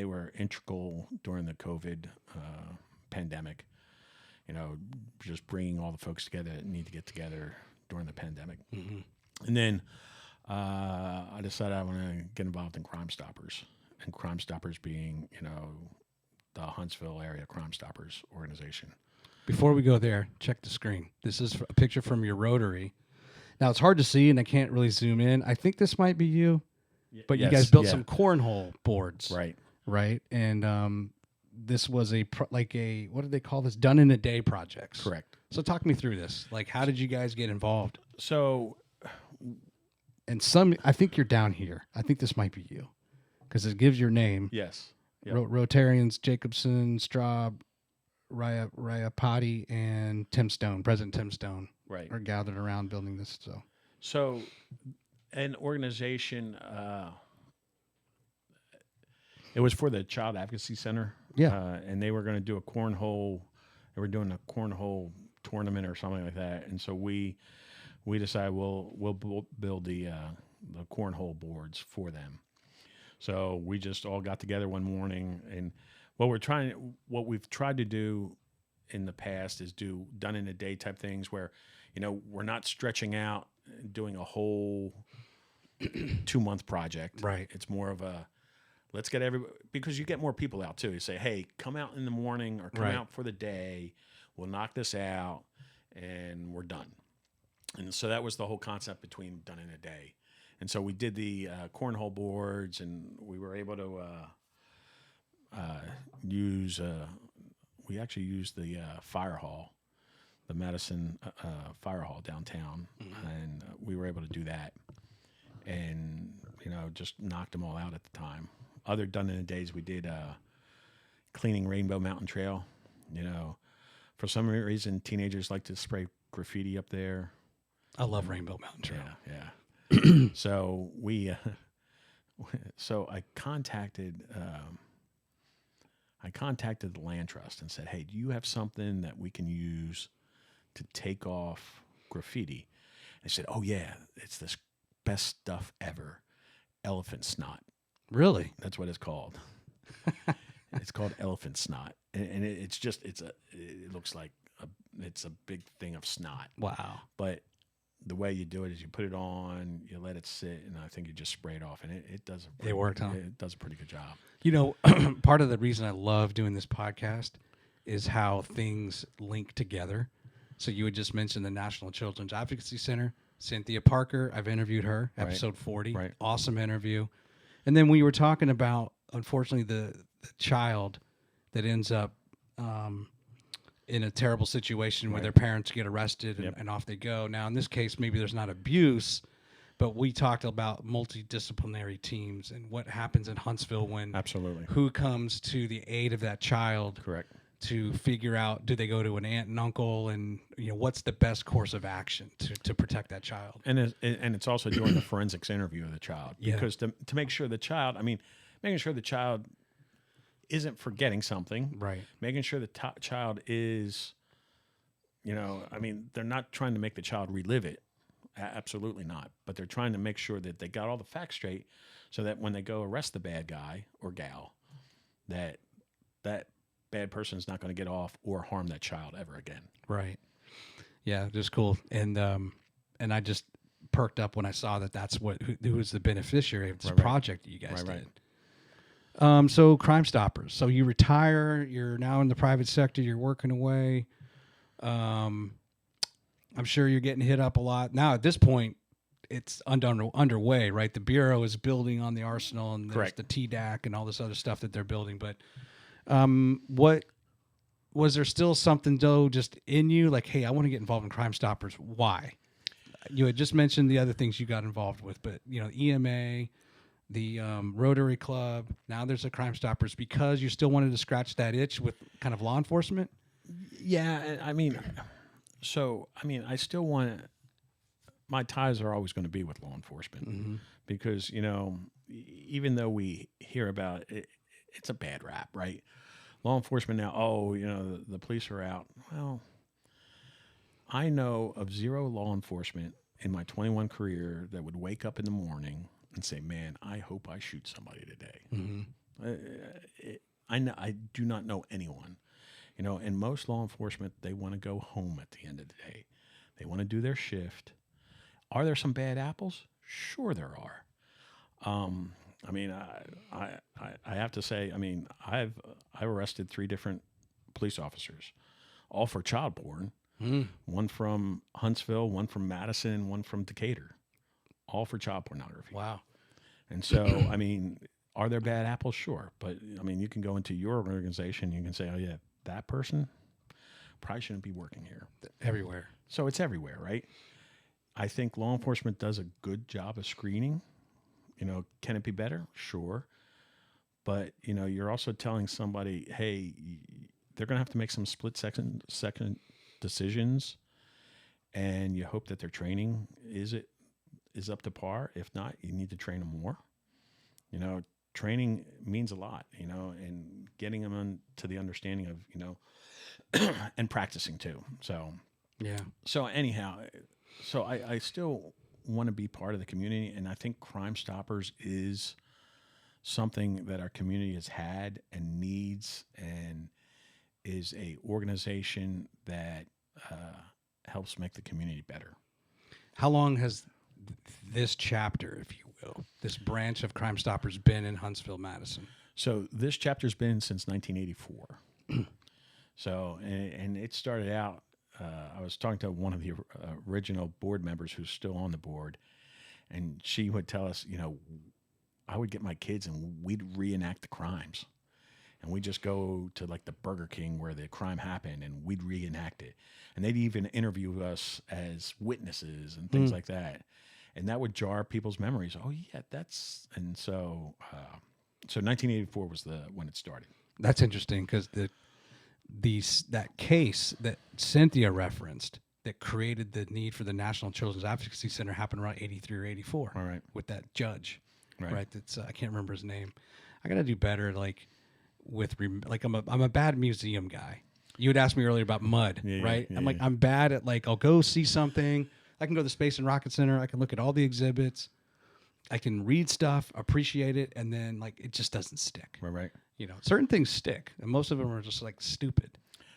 were integral during the COVID pandemic. Just bringing all the folks together that need to get together during the pandemic. Mm-hmm. And then I decided I want to get involved in Crime Stoppers, and Crime Stoppers being, the Huntsville Area Crime Stoppers organization. Before we go there, check the screen. This is a picture from your Rotary. Now, it's hard to see, and I can't really zoom in. I think this might be you, but you guys built some cornhole boards. Right? And this was what do they call this? Done in a day projects. Correct. So talk me through this. Like, how did you guys get involved? So, and I think you're down here. I think this might be you, because it gives your name. Yes. Yep. Rotarians Jefferson, Straub, Rayapati, and President Tim Stone, right, are gathered around building this. So an organization, it was for the Child Advocacy Center. Yeah. And they were going to do they were doing a cornhole tournament or something like that. And so we decided we'll build the cornhole boards for them. So we just all got together one morning, and what we've tried to do in the past is do done in a day type things where, we're not stretching out and doing a whole 2-month project. Right. It's more of a, let's get everybody, because you get more people out too. You say, hey, come out in the morning or come out for the day. We'll knock this out and we're done. And so that was the whole concept between done in a day. And so we did the cornhole boards, and we were able to we actually used the fire hall, the Madison Fire Hall downtown, and we were able to do that, and just knocked them all out at the time. Other done in the days, we did cleaning Rainbow Mountain Trail. For some reason, teenagers like to spray graffiti up there. I love Rainbow Mountain Trail. Yeah. So I contacted the land trust and said, hey, do you have something that we can use to take off graffiti. I said, "Oh yeah, it's this best stuff ever, elephant snot." Really? That's what it's called. It's called elephant snot, and it looks like it's a big thing of snot. Wow. But the way you do it is you put it on, you let it sit, and I think you just spray it off, and it does. It worked, huh? It does a pretty good job. You know, part of the reason I love doing this podcast is how things link together. So you had just mentioned the National Children's Advocacy Center. Cynthia Parker, I've interviewed her, episode 40. Right. Awesome interview. And then we were talking about, unfortunately, the child that ends up in a terrible situation where their parents get arrested and off they go. Now, in this case, maybe there's not abuse, but we talked about multidisciplinary teams and what happens in Huntsville when Absolutely. who comes to the aid of that child. Correct. To figure out, do they go to an aunt and uncle, and what's the best course of action to protect that child? And it's also doing the forensics interview of the child, because to make sure the child, making sure the child isn't forgetting something, right? Making sure the child is, they're not trying to make the child relive it, absolutely not. But they're trying to make sure that they got all the facts straight, so that when they go arrest the bad guy or gal, that bad person is not going to get off or harm that child ever again. Right. Yeah, just cool. And I just perked up when I saw that's who was the beneficiary of this project that you guys did. So Crime Stoppers. So you retire. You're now in the private sector. You're working away. I'm sure you're getting hit up a lot. Now at this point, it's underway, right? The Bureau is building on the arsenal, and there's the TDAC and all this other stuff that they're building, but what was there still something though just in you like, hey, I want to get involved in Crime Stoppers? Why? You had just mentioned the other things you got involved with, but EMA, the Rotary Club, now there's a Crime Stoppers, because you still wanted to scratch that itch with kind of law enforcement? Yeah, I still want my ties are always going to be with law enforcement, because even though we hear about it, it's a bad rap, right? Law enforcement now, the police are out. Well, I know of zero law enforcement in my 21 career that would wake up in the morning and say, man, I hope I shoot somebody today. I do not know anyone, and most law enforcement, they want to go home at the end of the day. They want to do their shift. Are there some bad apples? Sure there are. I have to say, I've arrested 3 different police officers, all for child porn. One from Huntsville, one from Madison, one from Decatur, all for child pornography. Wow. And so, are there bad apples? Sure. But, you can go into your organization, you can say, oh, yeah, that person probably shouldn't be working here. Everywhere. So it's everywhere, right? I think law enforcement does a good job of screening. Can it be better? Sure. But, you're also telling somebody, hey, they're going to have to make some split-second decisions, and you hope that their training is up to par. If not, you need to train them more. Training means a lot, and getting them to the understanding of, and practicing too. So, yeah. So anyhow, I still want to be part of the community, and I think Crime Stoppers is something that our community has had and needs, and is a organization that helps make the community better. How long has this chapter, if you will, this branch of Crime Stoppers been in Huntsville, Madison? So this chapter's been since 1984. So, and it started out, I was talking to one of the original board members who's still on the board, and she would tell us, I would get my kids and we'd reenact the crimes. And we'd just go to like the Burger King where the crime happened, and we'd reenact it. And they'd even interview us as witnesses and things like that. And that would jar people's memories. Oh yeah, and so 1984 was when it started. That's interesting, because that case that Cynthia referenced that created the need for the National Children's Advocacy Center happened around 83 or 84. All right. With that judge. Right. That's I can't remember his name. I got to do better. I'm a bad museum guy. You had asked me earlier about mud, Yeah, right? yeah, I'm like, yeah. I'm bad at like, I'll go see something. I can go to the Space and Rocket Center. I can look at all the exhibits. I can read stuff, appreciate it, and then like it just doesn't stick. Right. Certain things stick, and most of them are just like stupid.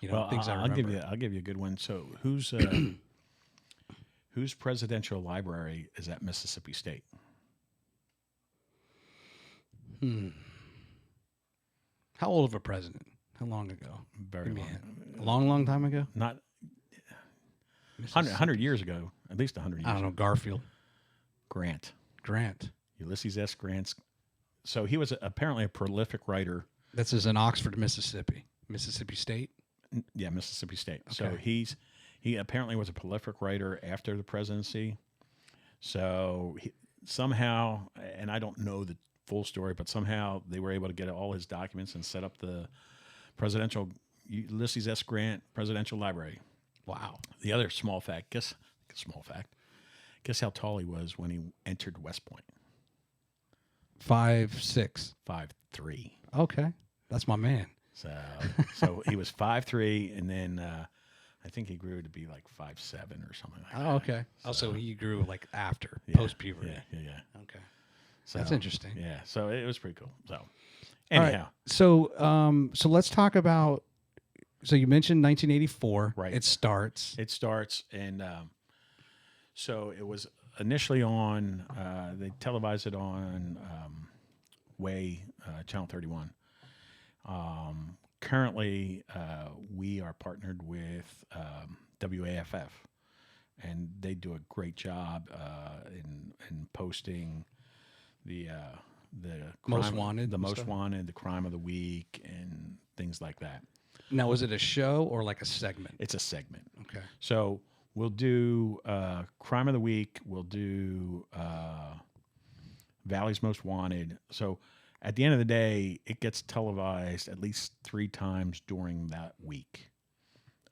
Well, Things I I'll remember. give you a good one. So whose presidential library is at Mississippi State? How old of a president? How long ago? Very Give me long. a long, long time ago. Not Mississippi. 100 years ago. At least 100 years. I don't know. Garfield, Grant. Grant. Ulysses S. Grant's. So he was apparently a prolific writer. This is in Oxford, Mississippi. Mississippi State. Yeah, Mississippi State. So Okay. he apparently was a prolific writer after the presidency. So somehow, and I don't know the full story, but somehow they were able to get all his documents and set up the presidential Ulysses S. Grant Presidential Library. Wow. The other small fact, guess how tall he was when he entered West Point? 5'6". 5'3". Okay, that's my man. So he was 5'3", and then I think he grew to be like 5'7" or something like that. Oh, okay. Also, he grew like after Yeah, post puberty. Yeah. Okay, So, that's interesting. Yeah, so it was pretty cool. So All anyhow, right. So let's talk about. So you mentioned 1984. Right. It starts. it starts, and so it was initially on. They televised it on Way Channel 31. Currently, we are partnered with WAFF, and they do a great job in posting the Most crime- Wanted the and most stuff? wanted, the crime of the week, and things like that. Now, was it a show or like a segment? It's a segment. Okay. So we'll do crime of the week. We'll do Valley's Most Wanted. So at the end of the day, it gets televised at least 3 times during that week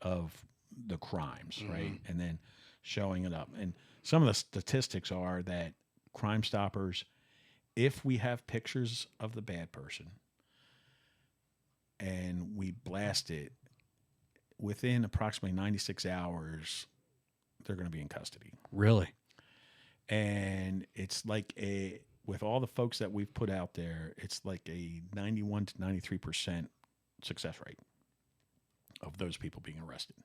of the crimes, right? And then showing it up. And some of the statistics are that Crime Stoppers, if we have pictures of the bad person and we blast it, within approximately 96 hours, they're going to be in custody. Really? And it's like with all the folks that we've put out there, it's like a 91 to 93% success rate of those people being arrested.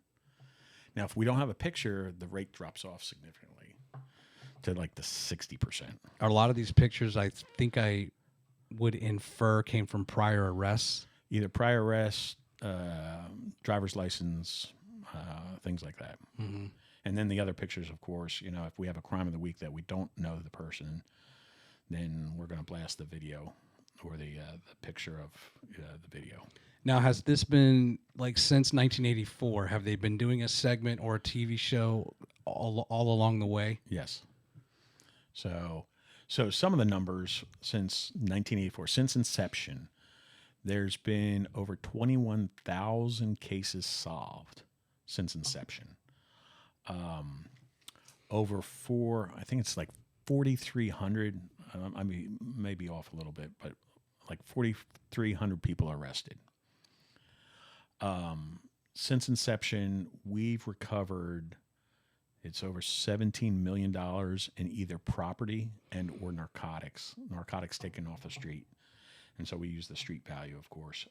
Now, if we don't have a picture, the rate drops off significantly to like the 60%. Are a lot of these pictures, I think I would infer, came from prior arrests? Either prior arrest, driver's license, things like that. Mm-hmm. And then the other pictures, of course, if we have a crime of the week that we don't know the person, then we're going to blast the video or the picture of the video. Now, has this been like since 1984? Have they been doing a segment or a TV show all along the way? Yes. So some of the numbers since 1984, since inception, there's been over 21,000 cases solved since inception. I think it's like 4,300. I mean, maybe off a little bit, but like 4,300 people arrested. Since inception, we've recovered. It's over $17 million in either property and or narcotics taken off the street. And so we use the street value, of course,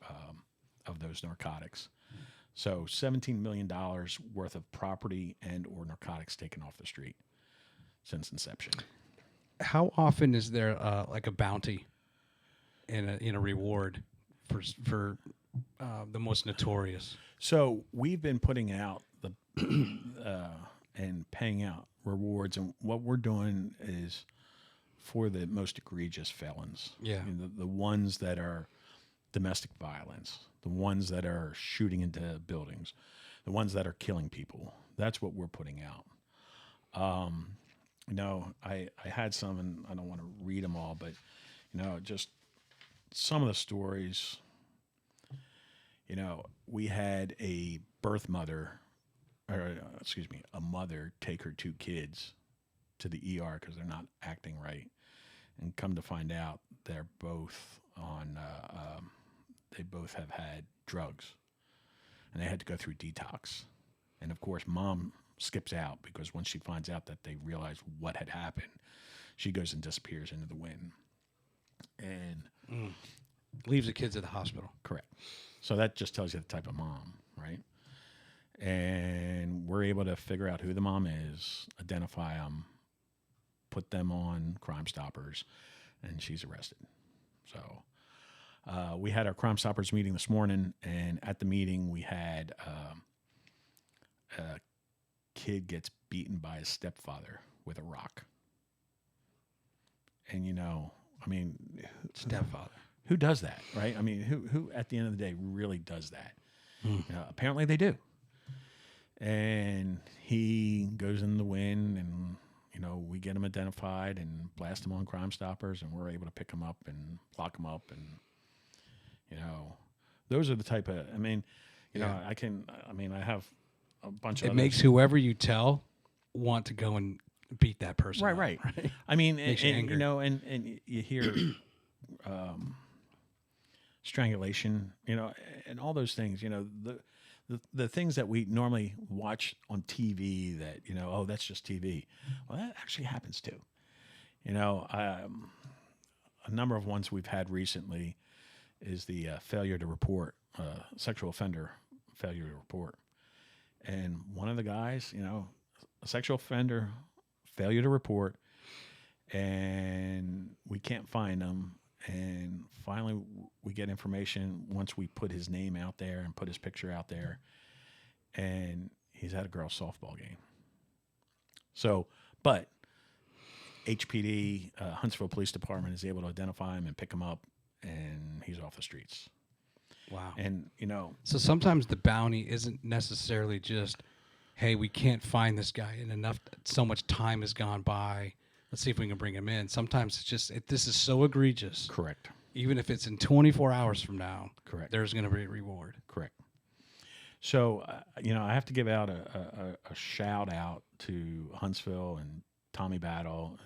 of those narcotics. So $17 million worth of property and or narcotics taken off the street since inception. How often is there like a bounty and a reward for the most notorious? So we've been putting out the and paying out rewards, and what we're doing is for the most egregious felons. Yeah. I mean, the ones that are domestic violence, the ones that are shooting into buildings, the ones that are killing people. That's what we're putting out. I had some, and I don't want to read them all, but just some of the stories. We had a mother take her 2 kids to the ER because they're not acting right, and come to find out they're both on. They both have had drugs, and they had to go through detox. And of course, mom skips out because once she finds out that they realize what had happened, she goes and disappears into the wind. And leaves the kids at the hospital. correct. So that just tells you the type of mom, right? And we're able to figure out who the mom is, identify them, put them on Crime Stoppers, and she's arrested. So we had our Crime Stoppers meeting this morning, and at the meeting we had a kid gets beaten by his stepfather with a rock. And, you know, I mean, Stepfather. who does that, right? I mean, who at the end of the day really does that? You know, apparently they do. And he goes in the wind, and, you know, we get him identified and blast him on Crime Stoppers, and we're able to pick him up and lock him up. And, you know, those are the type of, I mean, you know, I have a bunch of It makes whoever you tell want to go and beat that person. Right. up, right? I mean, Makes you and angry. you know, and you hear strangulation, you know, and all those things, you know, the things that we normally watch on TV that, you know, oh, that's just TV. Well, that actually happens too. You know, a number of ones we've had recently is the failure to report, sexual offender failure to report. And one of the guys, you know, a sexual offender failure to report, and we can't find him. And finally, we get information once we put his name out there and put his picture out there, and he's at a girls' softball game. So, but HPD, Huntsville Police Department, is able to identify him and pick him up, and he's off the streets. Wow. And, you know, So sometimes the bounty isn't necessarily just, hey, we can't find this guy, and so much time has gone by. Let's see if we can bring him in. Sometimes it's just, this is so egregious. correct. Even if it's in 24 hours from now, Correct. there's going to be a reward. Correct. So, you know, I have to give out a shout out to Huntsville and Tommy Battle.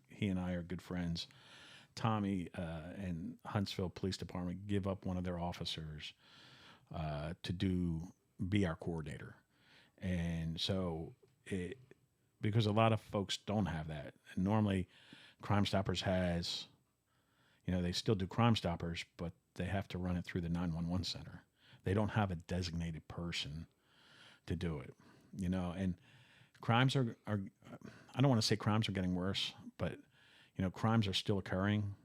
He and I are good friends. Tommy and Huntsville Police Department give up one of their officers to be our coordinator. And so because a lot of folks don't have that. And normally Crime Stoppers has, you know, they still do Crime Stoppers, but they have to run it through the 911 center. They don't have a designated person to do it, you know, and crimes are I don't want to say crimes are getting worse, but, you know, crimes are still occurring.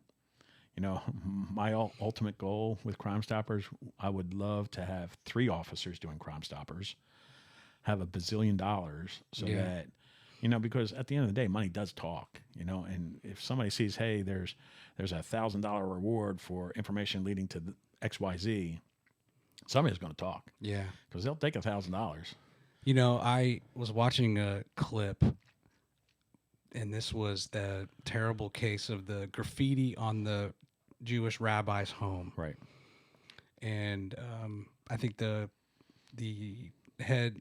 You know, my ultimate goal with Crime Stoppers, I would love to have 3 officers doing Crime Stoppers, have $1 bazillion so that, you know, because at the end of the day, money does talk, you know, and if somebody sees, hey, there's $1,000 reward for information leading to the XYZ, somebody's going to talk. Yeah. Because they'll take $1,000. You know, I was watching a clip, and this was the terrible case of the graffiti on the Jewish rabbi's home. Right. And I think the head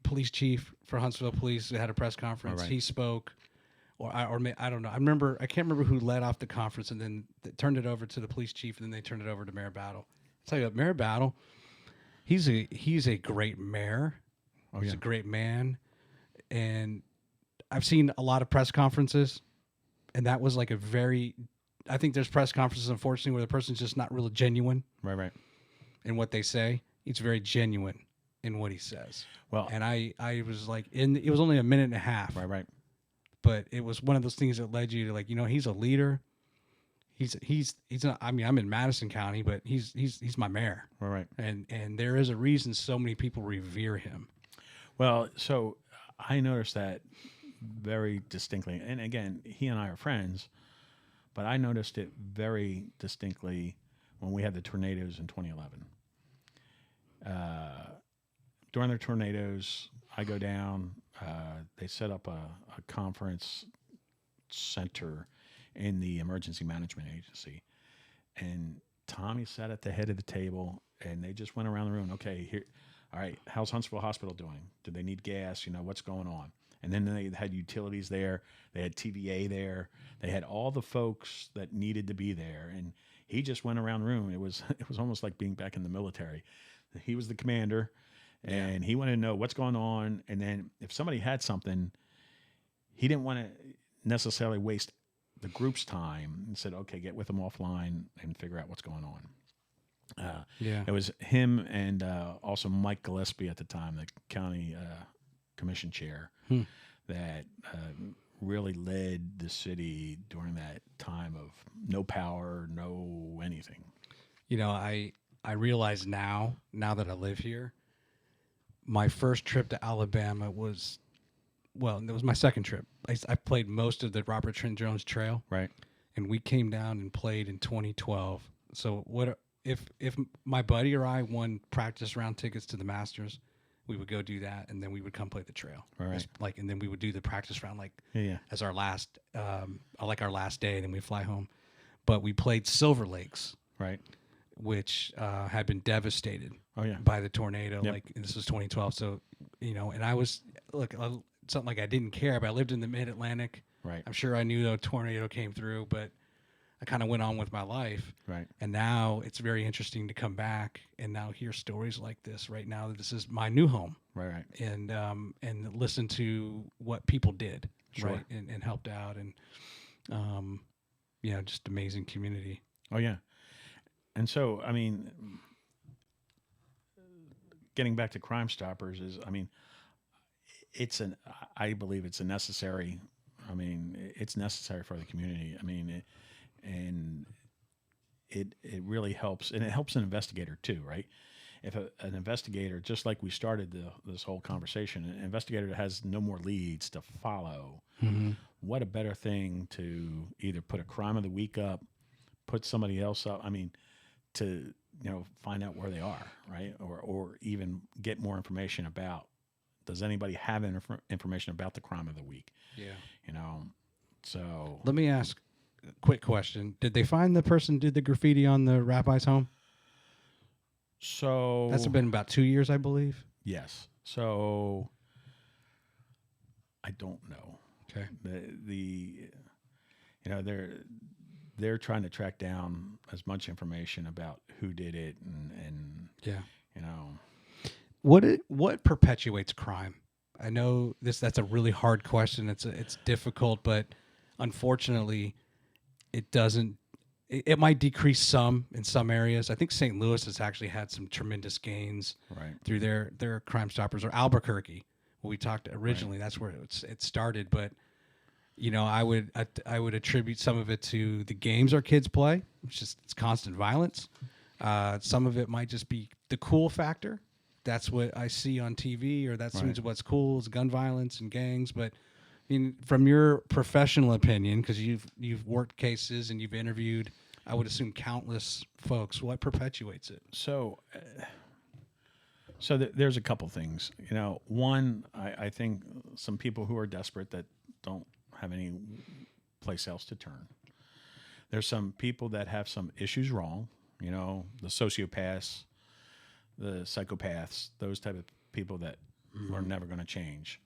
police chief for Huntsville Police had a press conference. Right. He spoke, I don't know. I can't remember who led off the conference, and then they turned it over to the police chief, and then they turned it over to Mayor Battle. I'll tell you what, Mayor Battle, he's a great mayor. Oh, He's yeah. a great man, and I've seen a lot of press conferences, and that was like I think there's press conferences, unfortunately, where the person's just not really genuine Right. in what they say. He's very genuine in what he says. Well, And I was like, it was only a minute and a half, right. but it was one of those things that led you to, like, you know, he's a leader. He's not, I mean, I'm in Madison County, but he's my mayor. Right. And there is a reason so many people revere him. Well, so I noticed that very distinctly. And again, he and I are friends, but I noticed it very distinctly when we had the tornadoes in 2011. During the tornadoes, I go down. They set up a conference center in the Emergency Management Agency. And Tommy sat at the head of the table, and they just went around the room. Okay, here. All right, how's Huntsville Hospital doing? Do they need gas? You know, what's going on? And then they had utilities there. They had TVA there. They had all the folks that needed to be there. And he just went around the room. It was almost like being back in the military. he was the commander, and he wanted to know what's going on. And then if somebody had something, he didn't want to necessarily waste the group's time, and said, okay, get with them offline and figure out what's going on. It was him and also Mike Gillespie at the time, the county commission chair, that really led the city during that time of no power, no anything. You know, I realize now that I live here, my first trip to Alabama was, well, it was my second trip. I played most of the Robert Trent Jones Trail. Right. And we came down and played in 2012. So what if my buddy or I won practice round tickets to the Masters, we would go do that, and then we would come play the trail. Right. And then we would do the practice round as our last our last day, and then we fly home. But we played Silver Lakes. Right. Which had been devastated by the tornado. Yep. And this was 2012. So, and I was, something like I didn't care, but I lived in the mid-Atlantic. Right. I'm sure I knew a tornado came through, but I kind of went on with my life. Right. And now it's very interesting to come back and now hear stories like this. Right now, this is my new home. Right. And listen to what people did. Sure. Right. And helped out. And, just amazing community. Oh, yeah. And so, I mean, getting back to Crime Stoppers is, I mean, I believe it's necessary for the community. I mean, it really helps, and it helps an investigator too, right? If an investigator, just like we started this whole conversation, an investigator that has no more leads to follow, what a better thing to either put a crime of the week up, put somebody else up. I mean, to find out where they are, right? Or even get more information about, does anybody have information about the crime of the week? Yeah. So let me ask a quick question. Did they find the person who did the graffiti on the rabbi's home? So that's been about 2 years, I believe. Yes. So I don't know. Okay. They're trying to track down as much information about who did it and what perpetuates crime? I know that's a really hard question. It's difficult, but unfortunately it doesn't. It might decrease some in some areas. I think St. Louis has actually had some tremendous gains through their Crime Stoppers, or Albuquerque. When we talked originally, that's where it started, but I would attribute some of it to the games our kids play, which is it's constant violence. Some of it might just be the cool factor. That's what I see on TV, or that seems what's cool is gun violence and gangs. But I mean, from your professional opinion, because you've worked cases and you've interviewed, I would assume countless folks. What perpetuates it? So there's a couple things. One, I think some people who are desperate that don't have any place else to turn. There's some people that have some issues wrong, the sociopaths, the psychopaths, those type of people that are never going to change.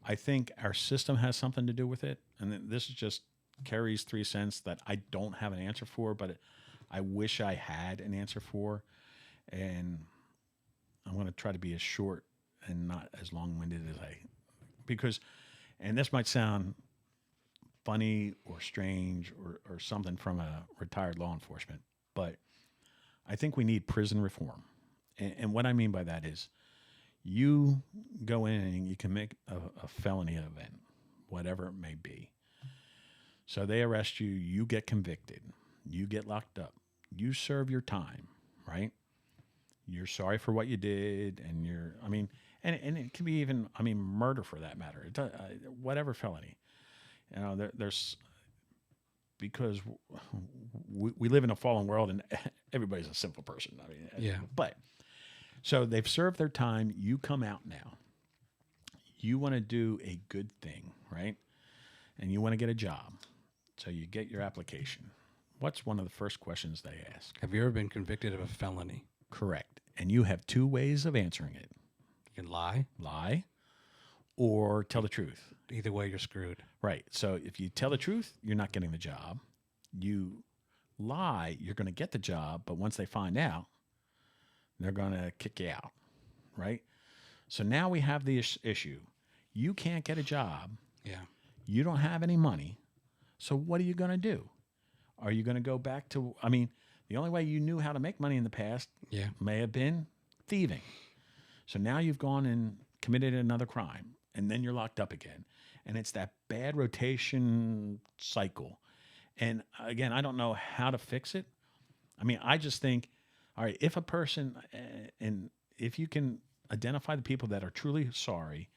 I think our system has something to do with it, and this is just Kerry's 3 cents that I don't have an answer for, but I wish I had an answer for, and I'm going to try to be as short and not as long-winded as because this might sound funny or strange or something from a retired law enforcement, but I think we need prison reform. And what I mean by that is you go in and you can make a felony event, whatever it may be. So they arrest you, you get convicted, you get locked up, you serve your time, right? You're sorry for what you did, and and it can be even, murder for that matter. Whatever felony. There's because we live in a fallen world and everybody's a sinful person. But so they've served their time. You come out now. You want to do a good thing, right? And you want to get a job. So you get your application. What's one of the first questions they ask? Have you ever been convicted of a felony? Correct. And you have 2 ways of answering it. You can lie, or tell the truth. Either way, you're screwed. Right. So if you tell the truth, you're not getting the job. You lie, you're going to get the job, but once they find out, They're going to kick you out, right? So now we have the issue. You can't get a job. Yeah. You don't have any money. So what are you going to do? Are you going to go back to, I mean, the only way you knew how to make money in the past may have been thieving. So now you've gone and committed another crime, and then you're locked up again. And it's that bad rotation cycle. And again, I don't know how to fix it. I mean, I just think, all right, if a person, and if you can identify the people that are truly sorry,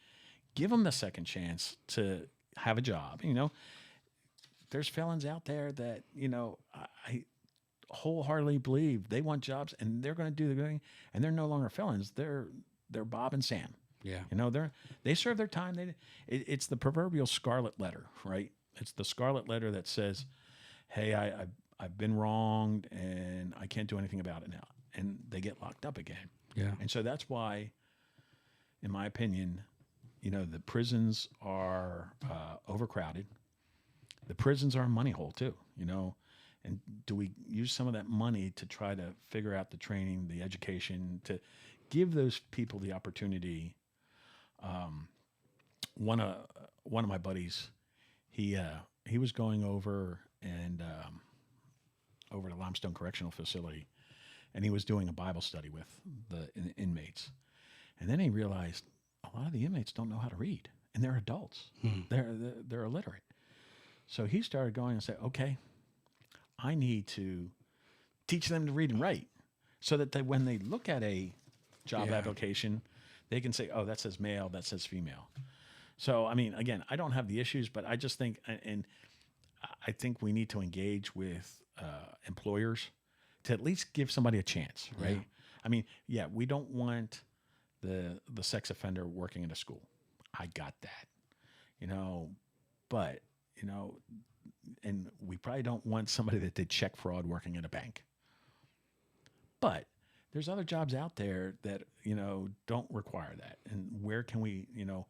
give them the second chance to have a job. You know, there's felons out there that, you know, I wholeheartely believe they want jobs and they're going to do the thing, and they're no longer felons. They're Bob and Sam. Yeah. You know, they serve their time. It's the proverbial scarlet letter, right? It's the scarlet letter that says, hey, I've been wronged and I can't do anything about it now. And they get locked up again. Yeah. And so that's why, in my opinion, you know, the prisons are overcrowded. The prisons are a money hole too, you know. And do we use some of that money to try to figure out the training, the education, to give those people the opportunity? One of my buddies, he was going over over to Limestone Correctional Facility, and he was doing a Bible study with the inmates. And then he realized a lot of the inmates don't know how to read, and they're adults. They're illiterate. So he started going and said, okay, I need to teach them to read and write so that when they look at a job application, they can say, oh, that says male, that says female. So, I mean, again, I don't have the issues, but I just think, and I think we need to engage with employers to at least give somebody a chance, right? Yeah. I mean, we don't want the sex offender working in a school. I got that, you know, but, you know, and we probably don't want somebody that did check fraud working at a bank. But there's other jobs out there that, you know, don't require that. And where can we, you know,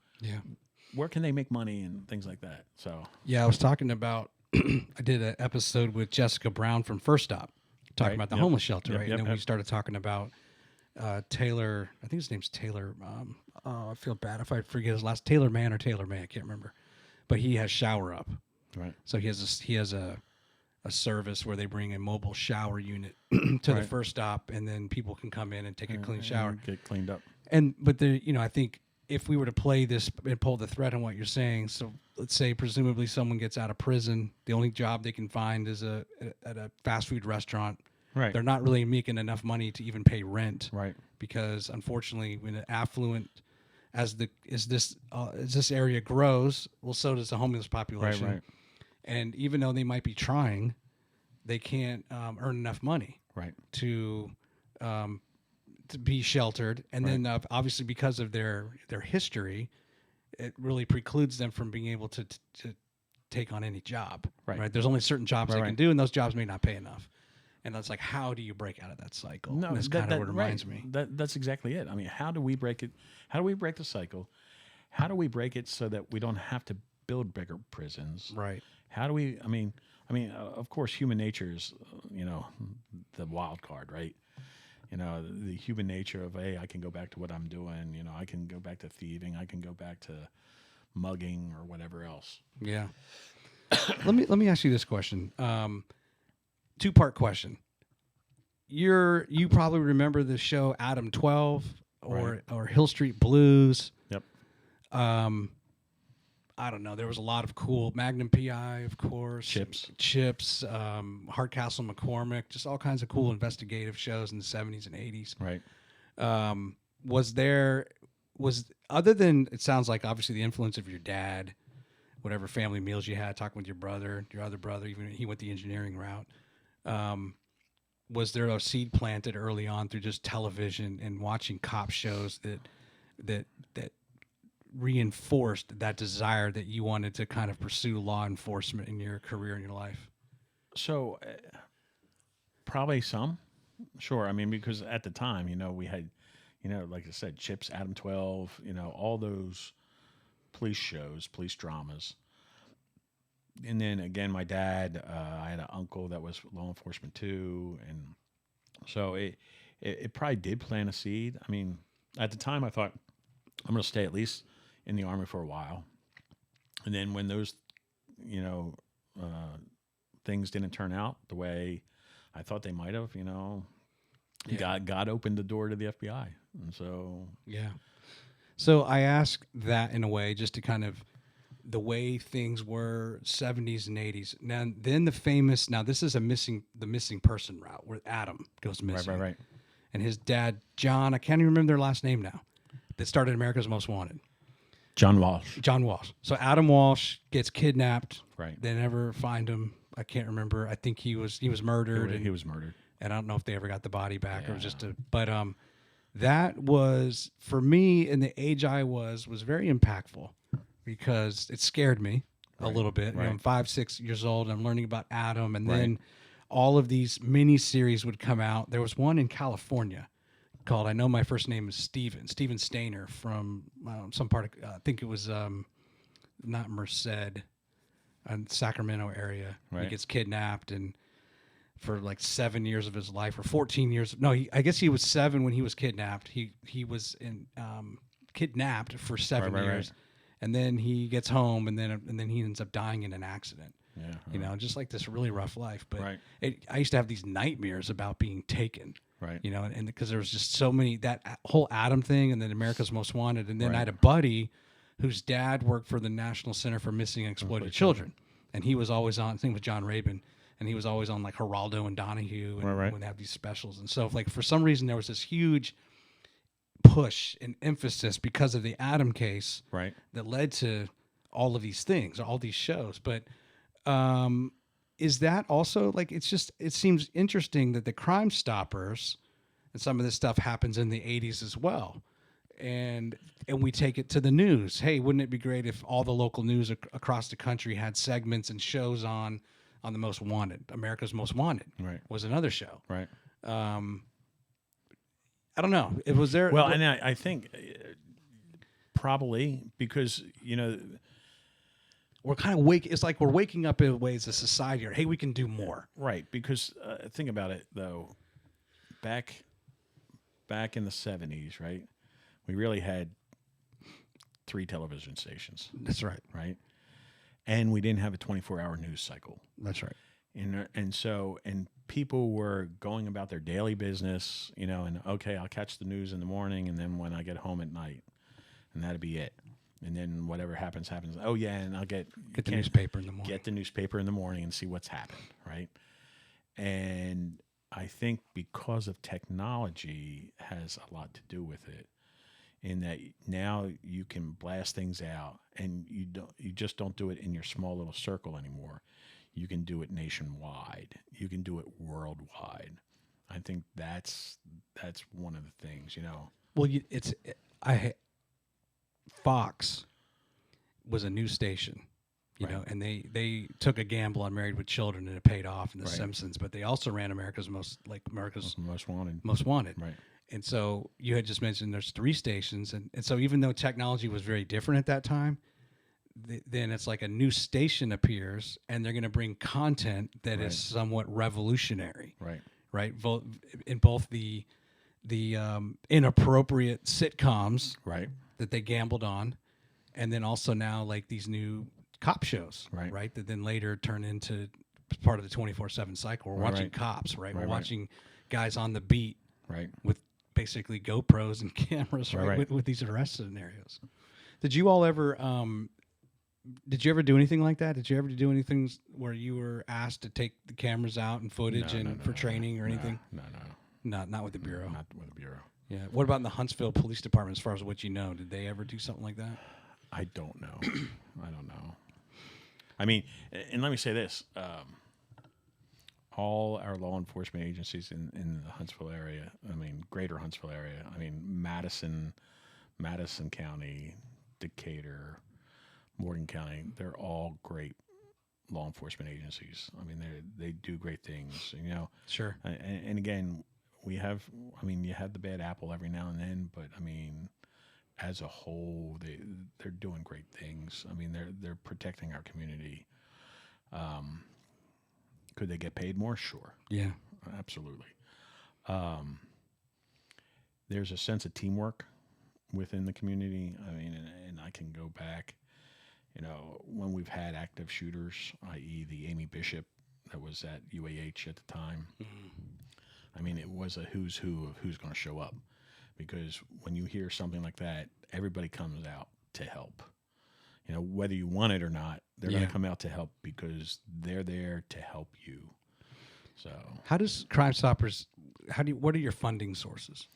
where can they make money and things like that? So, I was talking about, I did an episode with Jessica Brown from First Stop, talking about the homeless shelter, right? And then we started talking about Taylor, I think his name's Taylor. I feel bad if I forget his last, Taylor Man or Taylor May, I can't remember. But he has Shower Up. Right. So he has a service where they bring a mobile shower unit to the First Stop, and then people can come in and take a clean shower, get cleaned up. But I think if we were to play this and pull the thread on what you're saying, so let's say presumably someone gets out of prison, the only job they can find is at a fast food restaurant. Right. They're not really making enough money to even pay rent. Right. Because unfortunately, when an affluent as this area grows, well, so does the homeless population. Right. And even though they might be trying, they can't earn enough money to be sheltered. And then obviously because of their history, it really precludes them from being able to take on any job. Right. There's only certain jobs they can do, and those jobs may not pay enough. And that's like, how do you break out of that cycle? No, and that's kind of what reminds me. That's exactly it. I mean, how do we break it? How do we break the cycle? How do we break it so that we don't have to build bigger prisons? Right. How do we? I mean, of course, human nature is, you know, the wild card, right? You know, the human nature of, hey, I can go back to what I'm doing. You know, I can go back to thieving. I can go back to mugging or whatever else. Yeah. Let me ask you this question. Two-part question. You probably remember the show Adam 12 or Hill Street Blues. Yep. I don't know. There was a lot of cool Magnum PI, of course. Chips, Hardcastle McCormick, just all kinds of cool investigative shows in the 70s and 80s. Right. Was other than, it sounds like obviously the influence of your dad, whatever family meals you had, talking with your other brother, even he went the engineering route. Was there a seed planted early on through just television and watching cop shows that reinforced that desire that you wanted to kind of pursue law enforcement in your career in your life? So probably some, sure. I mean, because at the time, you know, we had, you know, like I said, Chips, Adam 12, you know, all those police shows, police dramas. And then again, my dad, I had an uncle that was law enforcement too. And so it probably did plant a seed. I mean, at the time I thought I'm going to stay at least in the Army for a while. And then when those, you know, things didn't turn out the way I thought they might have, you know, God opened the door to the FBI. And so, yeah. So I ask that in a way just to kind of the way things were 70s and 80s. Now then this is the missing person route where Adam goes missing. right. And his dad, John, I can't even remember their last name now, that started America's Most Wanted. John Walsh. John Walsh. So Adam Walsh gets kidnapped. Right. They never find him. I can't remember. I think he was murdered. He was murdered. And I don't know if they ever got the body back or Yeah. just that was, for me, in the age I was very impactful because it scared me a little bit. Right. You know, I'm 5, 6 years old. And I'm learning about Adam. And Right. then all of these mini series would come out. There was one in California called I Know My First Name is Steven Stainer from some part of, I think it was not Merced, Sacramento area. Right. He gets kidnapped and for like 7 years of his life or 14 years. No, I guess he was 7 when he was kidnapped. He was kidnapped for 7 years. Right. And then he gets home and then he ends up dying in an accident. Yeah. You know, just like this really rough life. But Right. I used to have these nightmares about being taken. Right. You know, and because there was just so many, that whole Adam thing and then America's Most Wanted. And then Right. I had a buddy whose dad worked for the National Center for Missing and Exploited Children. And he was always on, I think it was John Rabin, and he was always on like Geraldo and Donahue and Right. when they have these specials. And so like for some reason there was this huge push and emphasis because of the Adam case Right. that led to all of these things, all these shows. But is that also like, it seems interesting that the Crime Stoppers and some of this stuff happens in the 80s as well. And we take it to the news. Hey, wouldn't it be great if all the local news across the country had segments and shows on the Most Wanted? America's Most Wanted Right. was another show. Right. I don't know. It was there. Well, and I think probably because, you know, we're kind of it's like we're waking up in a way as a society. Or hey, we can do more. right. Because think about it, though. Back in the 70s, right? We really had 3 television stations, That's right. right? And we didn't have a 24-hour news cycle. That's right. And people were going about their daily business, you know, and okay, I'll catch the news in the morning, and then when I get home at night, and that'd be it. And then whatever happens. Oh yeah, and I'll get the newspaper in the morning. Get the newspaper in the morning and see what's happened, right? And I think because of technology has a lot to do with it, in that now you can blast things out, and you just don't do it in your small little circle anymore. You can do it nationwide. You can do it worldwide. I think that's one of the things, you know. Well, Fox was a news station, you know, and they took a gamble on Married with Children, and it paid off in The Simpsons. But they also ran America's Most Wanted. Right. And so you had just mentioned there's 3 stations, and so even though technology was very different at that time, then it's like a new station appears, and they're going to bring content that is somewhat revolutionary. Right. In both the inappropriate sitcoms, Right. that they gambled on, and then also now like these new cop shows, right? That then later turn into part of the 24/7 cycle. We're watching cops, right? We're watching guys on the beat, with basically GoPros and cameras, with these arrest scenarios. Did you all ever? Did you ever do anything like that? Did you ever do anything where you were asked to take the cameras out and footage for training or anything? No. Not with the Bureau. Not with the Bureau. Yeah. What about in the Huntsville Police Department? As far as what you know, did they ever do something like that? I don't know. I mean, and let me say this: all our law enforcement agencies in the Huntsville area, I mean, greater Huntsville area, I mean, Madison County, Decatur, Morgan County, they're all great law enforcement agencies. I mean, they do great things, you know. Sure. And again, you have the bad apple every now and then, but I mean, as a whole, they're doing great things. I mean, they're protecting our community. Could they get paid more? Sure. Yeah. Absolutely. there's a sense of teamwork within the community. I mean, and I can go back, when we've had active shooters, i.e. the Amy Bishop that was at UAH at the time. I mean, it was a who's who of who's going to show up, because when you hear something like that, everybody comes out to help. Whether you want it or not, they're going to come out to help because they're there to help you. So, how does Crime Stoppers? What are your funding sources?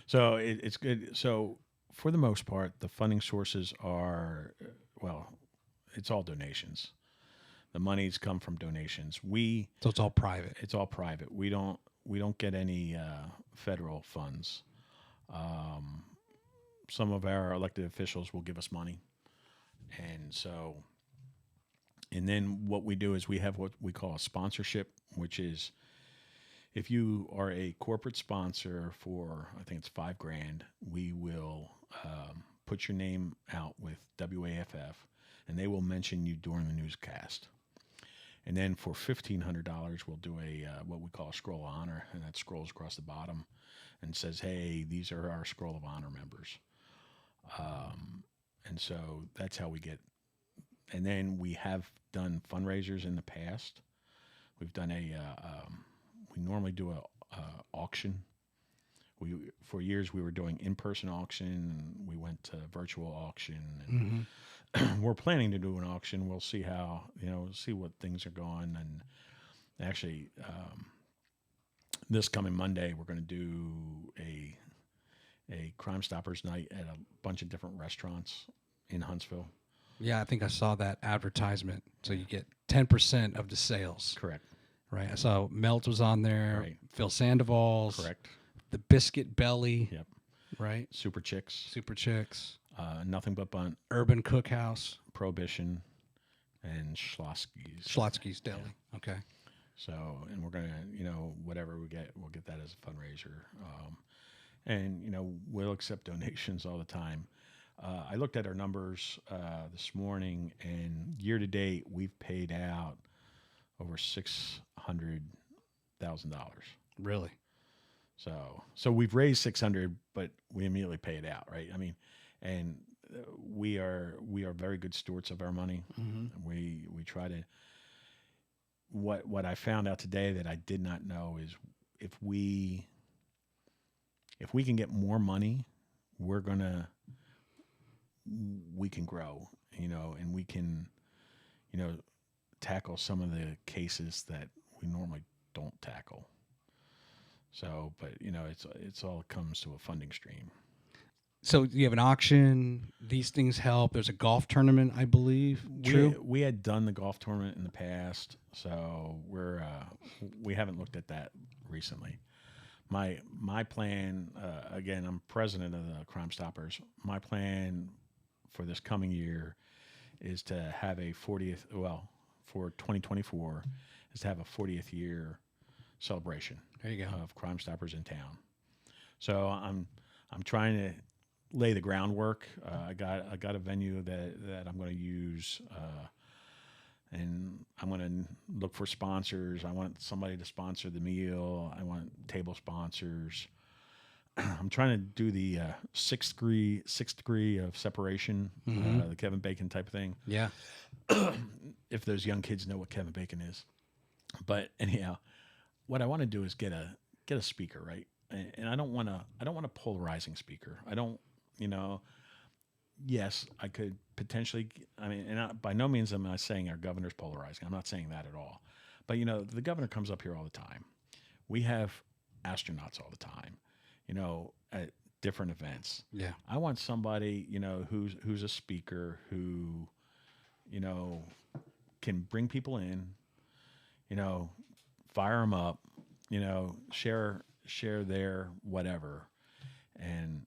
So it's good. So for the most part, the funding sources are, it's all donations. The monies come from donations. So it's all private. It's all private. We don't get any federal funds. Some of our elected officials will give us money. And then what we do is we have what we call a sponsorship, which is if you are a corporate sponsor for, I think it's $5,000, we will put your name out with WAFF, and they will mention you during the newscast. And then for $1,500, we'll do what we call a scroll of honor, and that scrolls across the bottom and says, "Hey, these are our scroll of honor members." And so that's how we get. And then we have done fundraisers in the past. We've done we normally do a auction. For years we were doing in-person auction, and we went to virtual auction. And we're planning to do an auction. We'll see how, see what things are going. And actually, this coming Monday, we're going to do a Crime Stoppers night at a bunch of different restaurants in Huntsville. Yeah, I think I saw that advertisement. So you get 10% of the sales. Correct. Right. I saw Melt was on there. Right. Phil Sandoval's. Correct. The Biscuit Belly. Yep. Right. Super Chicks. Nothing But Bunt. Urban Cookhouse. Prohibition. And Schlotsky's. Schlotsky's Deli. Okay. So, and we're going to, whatever we get, we'll get that as a fundraiser. And we'll accept donations all the time. I looked at our numbers this morning, and year to date, we've paid out over $600,000. Really? So we've raised 600, but we immediately pay it out, right? I mean, and we are very good stewards of our money. We try to. What I found out today that I did not know is if we can get more money, we can grow, and we can, tackle some of the cases that we normally don't tackle. So, but it's all comes to a funding stream. So you have an auction. These things help. There's a golf tournament, I believe. True. We had done the golf tournament in the past, so we haven't looked at that recently. My plan, again, I'm president of the Crime Stoppers. My plan for this coming year is to have a 40th, for 2024, is to have a 40th year celebration. There you go. Of Crime Stoppers in town. So I'm trying to lay the groundwork. I got a venue that I'm going to use, and I'm going to look for sponsors. I want somebody to sponsor the meal. I want table sponsors. I'm trying to do the sixth degree of separation, the Kevin Bacon type of thing. Yeah. If those young kids know what Kevin Bacon is. But anyhow, what I want to do is get a speaker, right? And I don't want a polarizing speaker. I don't, yes, I could potentially, by no means am I saying our governor's polarizing. I'm not saying that at all. But, the governor comes up here all the time. We have astronauts all the time, at different events. Yeah. I want somebody, who's a speaker who, can bring people in, fire them up, share their whatever. And,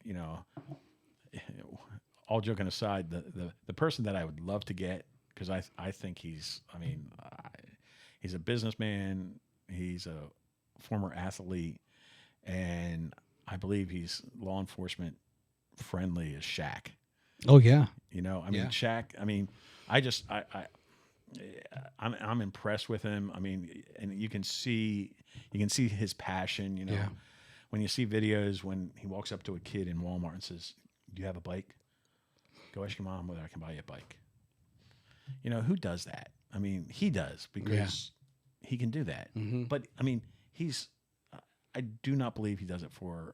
all joking aside, the person that I would love to get, because I think he's a businessman, he's a former athlete, and I believe he's law enforcement friendly, is Shaq. Oh yeah. Shaq, I'm impressed with him. And you can see his passion, Yeah. when you see videos when he walks up to a kid in Walmart and says, "Do you have a bike? Go ask your mom whether I can buy you a bike." You know, who does that? I mean, he does because he can do that. Mm-hmm. But I mean, I do not believe he does it for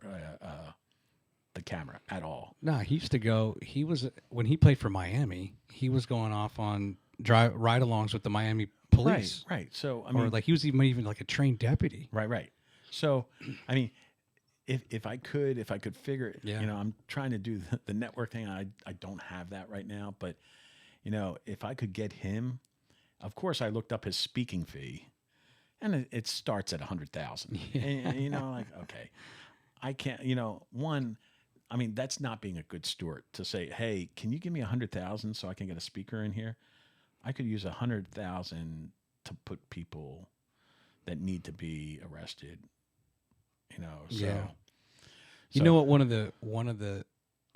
the camera at all. No, he used to go. He was when he played for Miami. He was going off on ride-alongs with the Miami police. Right. So I Or mean, like he was even like a trained deputy. right. So I mean, if I could figure it, Yeah. you know, I'm trying to do the network thing. I don't have that right now, but you know, if I could get him, of course, I looked up his speaking fee, and it starts at $100,000. And you know, like, okay, I can't. You know, I mean, that's not being a good steward to say, "Hey, can you give me $100,000 so I can get a speaker in here?" I could use $100,000 to put people that need to be arrested. You know, so. Yeah. You know what? One of the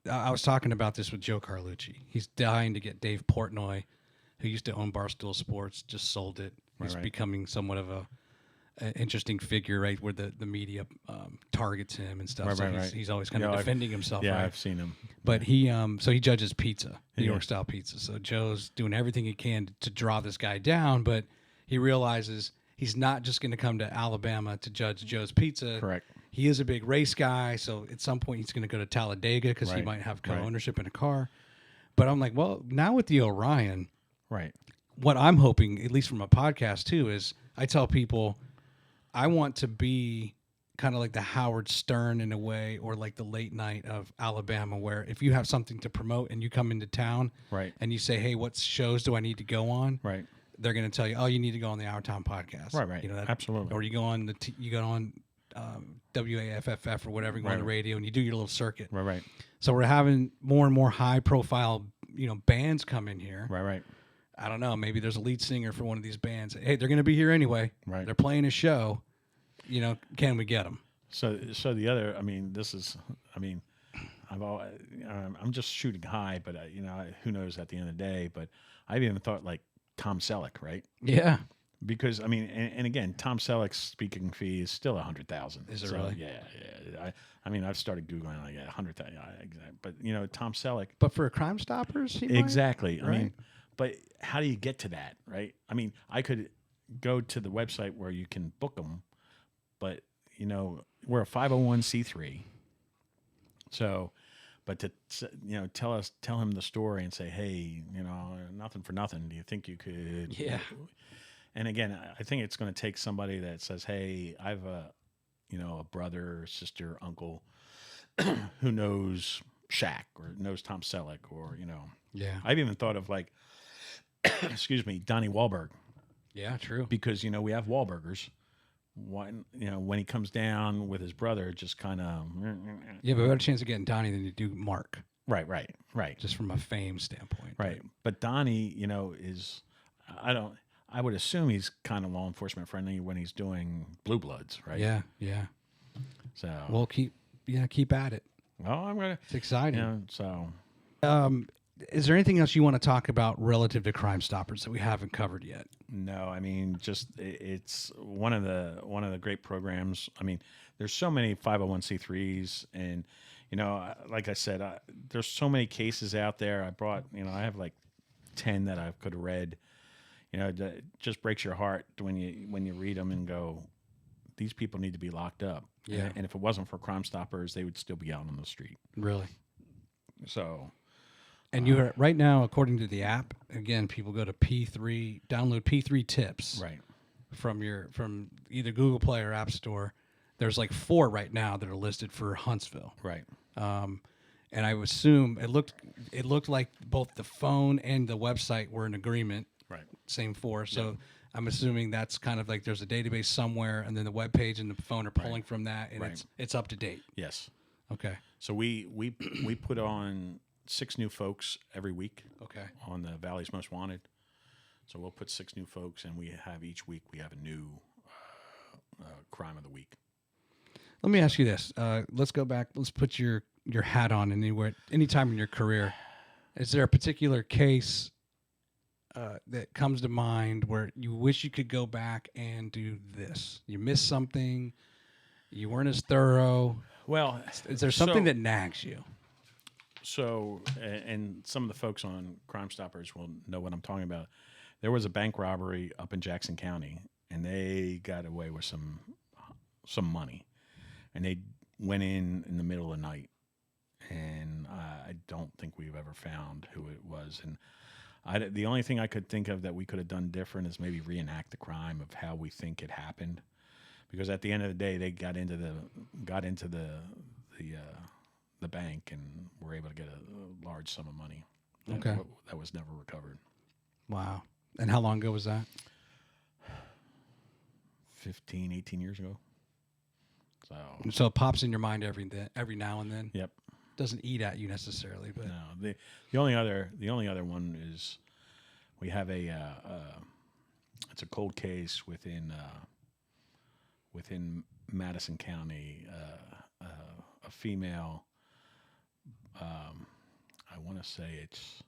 I was talking about this with Joe Carlucci. He's dying to get Dave Portnoy, who used to own Barstool Sports, just sold it. He's Right. becoming somewhat of an interesting figure, right? Where the media targets him and stuff. Right. He's always kind of defending himself. Yeah, right? I've seen him. But he judges pizza, New Yeah. York style pizza. So Joe's doing everything he can to draw this guy down, but he realizes he's not just going to come to Alabama to judge Joe's pizza. Correct. He is a big race guy, so at some point he's going to go to Talladega because he Right. might have co-ownership in a car. But I'm like, well, now with the Orion, Right. what I'm hoping, at least from a podcast too, is I tell people I want to be kind of like the Howard Stern in a way, or like the late night of Alabama, where if you have something to promote and you come into town Right. and you say, hey, what shows do I need to go on? Right. They're going to tell you, oh, you need to go on the Our Town podcast. Right. You know, Absolutely. or you go on WAFFF or whatever, you go on the Right. radio and you do your little circuit. Right. So we're having more and more high profile, bands come in here. Right. I don't know. Maybe there's a lead singer for one of these bands. Hey, they're going to be here anyway. Right. They're playing a show. Can we get them? So the other, I mean, I'm just shooting high, but who knows at the end of the day, but I've even thought like Tom Selleck, right? Yeah. Because I mean, and again, Tom Selleck's speaking fee is still $100,000. Is it really? Yeah. I mean, I've started Googling, like, yeah, $100,000. But Tom Selleck. But for Crime Stoppers, he might? Exactly. I Right. mean, but how do you get to that, right? I mean, I could go to the website where you can book them, but we're a 501c3. So, but to tell him the story and say, hey, nothing for nothing. Do you think you could? Yeah. And again, I think it's going to take somebody that says, hey, I have a brother, sister, uncle who knows Shaq or knows Tom Selleck or, Yeah. I've even thought of like, excuse me, Donnie Wahlberg. Yeah, true. Because, we have Wahlburgers. When he comes down with his brother, just kind of. Yeah, but we have a chance of getting Donnie than you do Mark. Right. Just from a fame standpoint. Right. But Donnie, is, I would assume he's kind of law enforcement friendly when he's doing Blue Bloods, right? Yeah. So. Well, keep at it. Well, I'm going to. It's exciting. So. Is there anything else you want to talk about relative to Crime Stoppers that we haven't covered yet? No, I mean, just it's one of the great programs. I mean, there's so many 501c3s, and like I said, there's so many cases out there. I brought, I have like 10 that I could have read. It just breaks your heart when you read them and go, these people need to be locked up. Yeah. And if it wasn't for Crime Stoppers, they would still be out on the street. Really? So. And you are right now, according to the app, again, people go to P3, download P3 tips Right. from either Google Play or App Store. There's like 4 right now that are listed for Huntsville. Right. And I would assume it looked like both the phone and the website were in agreement. Right. Same 4. So I'm assuming that's kind of like there's a database somewhere, and then the web page and the phone are pulling from that, and it's up to date. Yes. Okay. So we put on 6 new folks every week. Okay. On the Valley's Most Wanted. So we'll put 6 new folks, and we have each week we have a new crime of the week. Let me ask you this. Let's go back. Let's put your hat on anytime in your career. Is there a particular case that comes to mind where you wish you could go back and do this? You missed something, You weren't as thorough. Well, Is there something that nags you? So, and some of the folks on Crime Stoppers will know what I'm talking about. There was a bank robbery up in Jackson County, and they got away with some money, and they went in the middle of the night, and I don't think we've ever found who it was. And the only thing I could think of that we could have done different is maybe reenact the crime of how we think it happened, because at the end of the day, they got into the bank and were able to get a large sum of money. Okay. That was never recovered. Wow. And how long ago was that? 15, 18 years ago. So it pops in your mind every now and then. Yep. Doesn't eat at you necessarily, but no. The only other one is we have it's a cold case within Madison County. A female. I want to say it's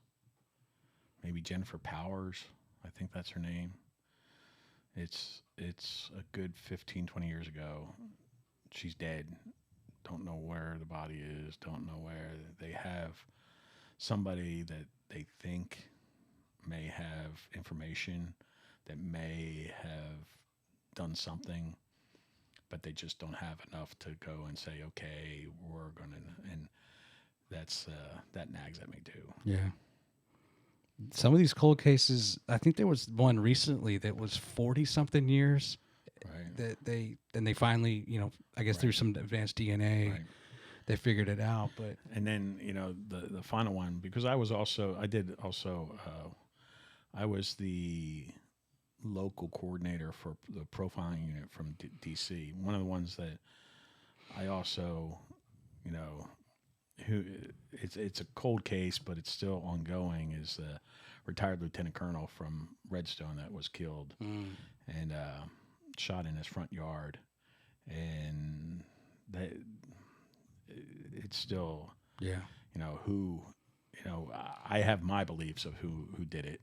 maybe Jennifer Powers. I think that's her name. It's a good 15, 20 years ago. She's dead. Don't know where the body is. Don't know where. They have somebody that they think may have information that may have done something, but they just don't have enough to go and say, okay, we're going to, and that nags at me too. yeah. Some of these cold cases, I think there was one recently that was 40-something years. Right. That they finally, I guess through some advanced DNA, Right. they figured it out. But And then, the final one, because I was the local coordinator for the profiling unit from DC. One of the ones that I also, who it's a cold case, but it's still ongoing, is the retired lieutenant colonel from Redstone that was killed and shot in his front yard, and that it's still I have my beliefs of who did it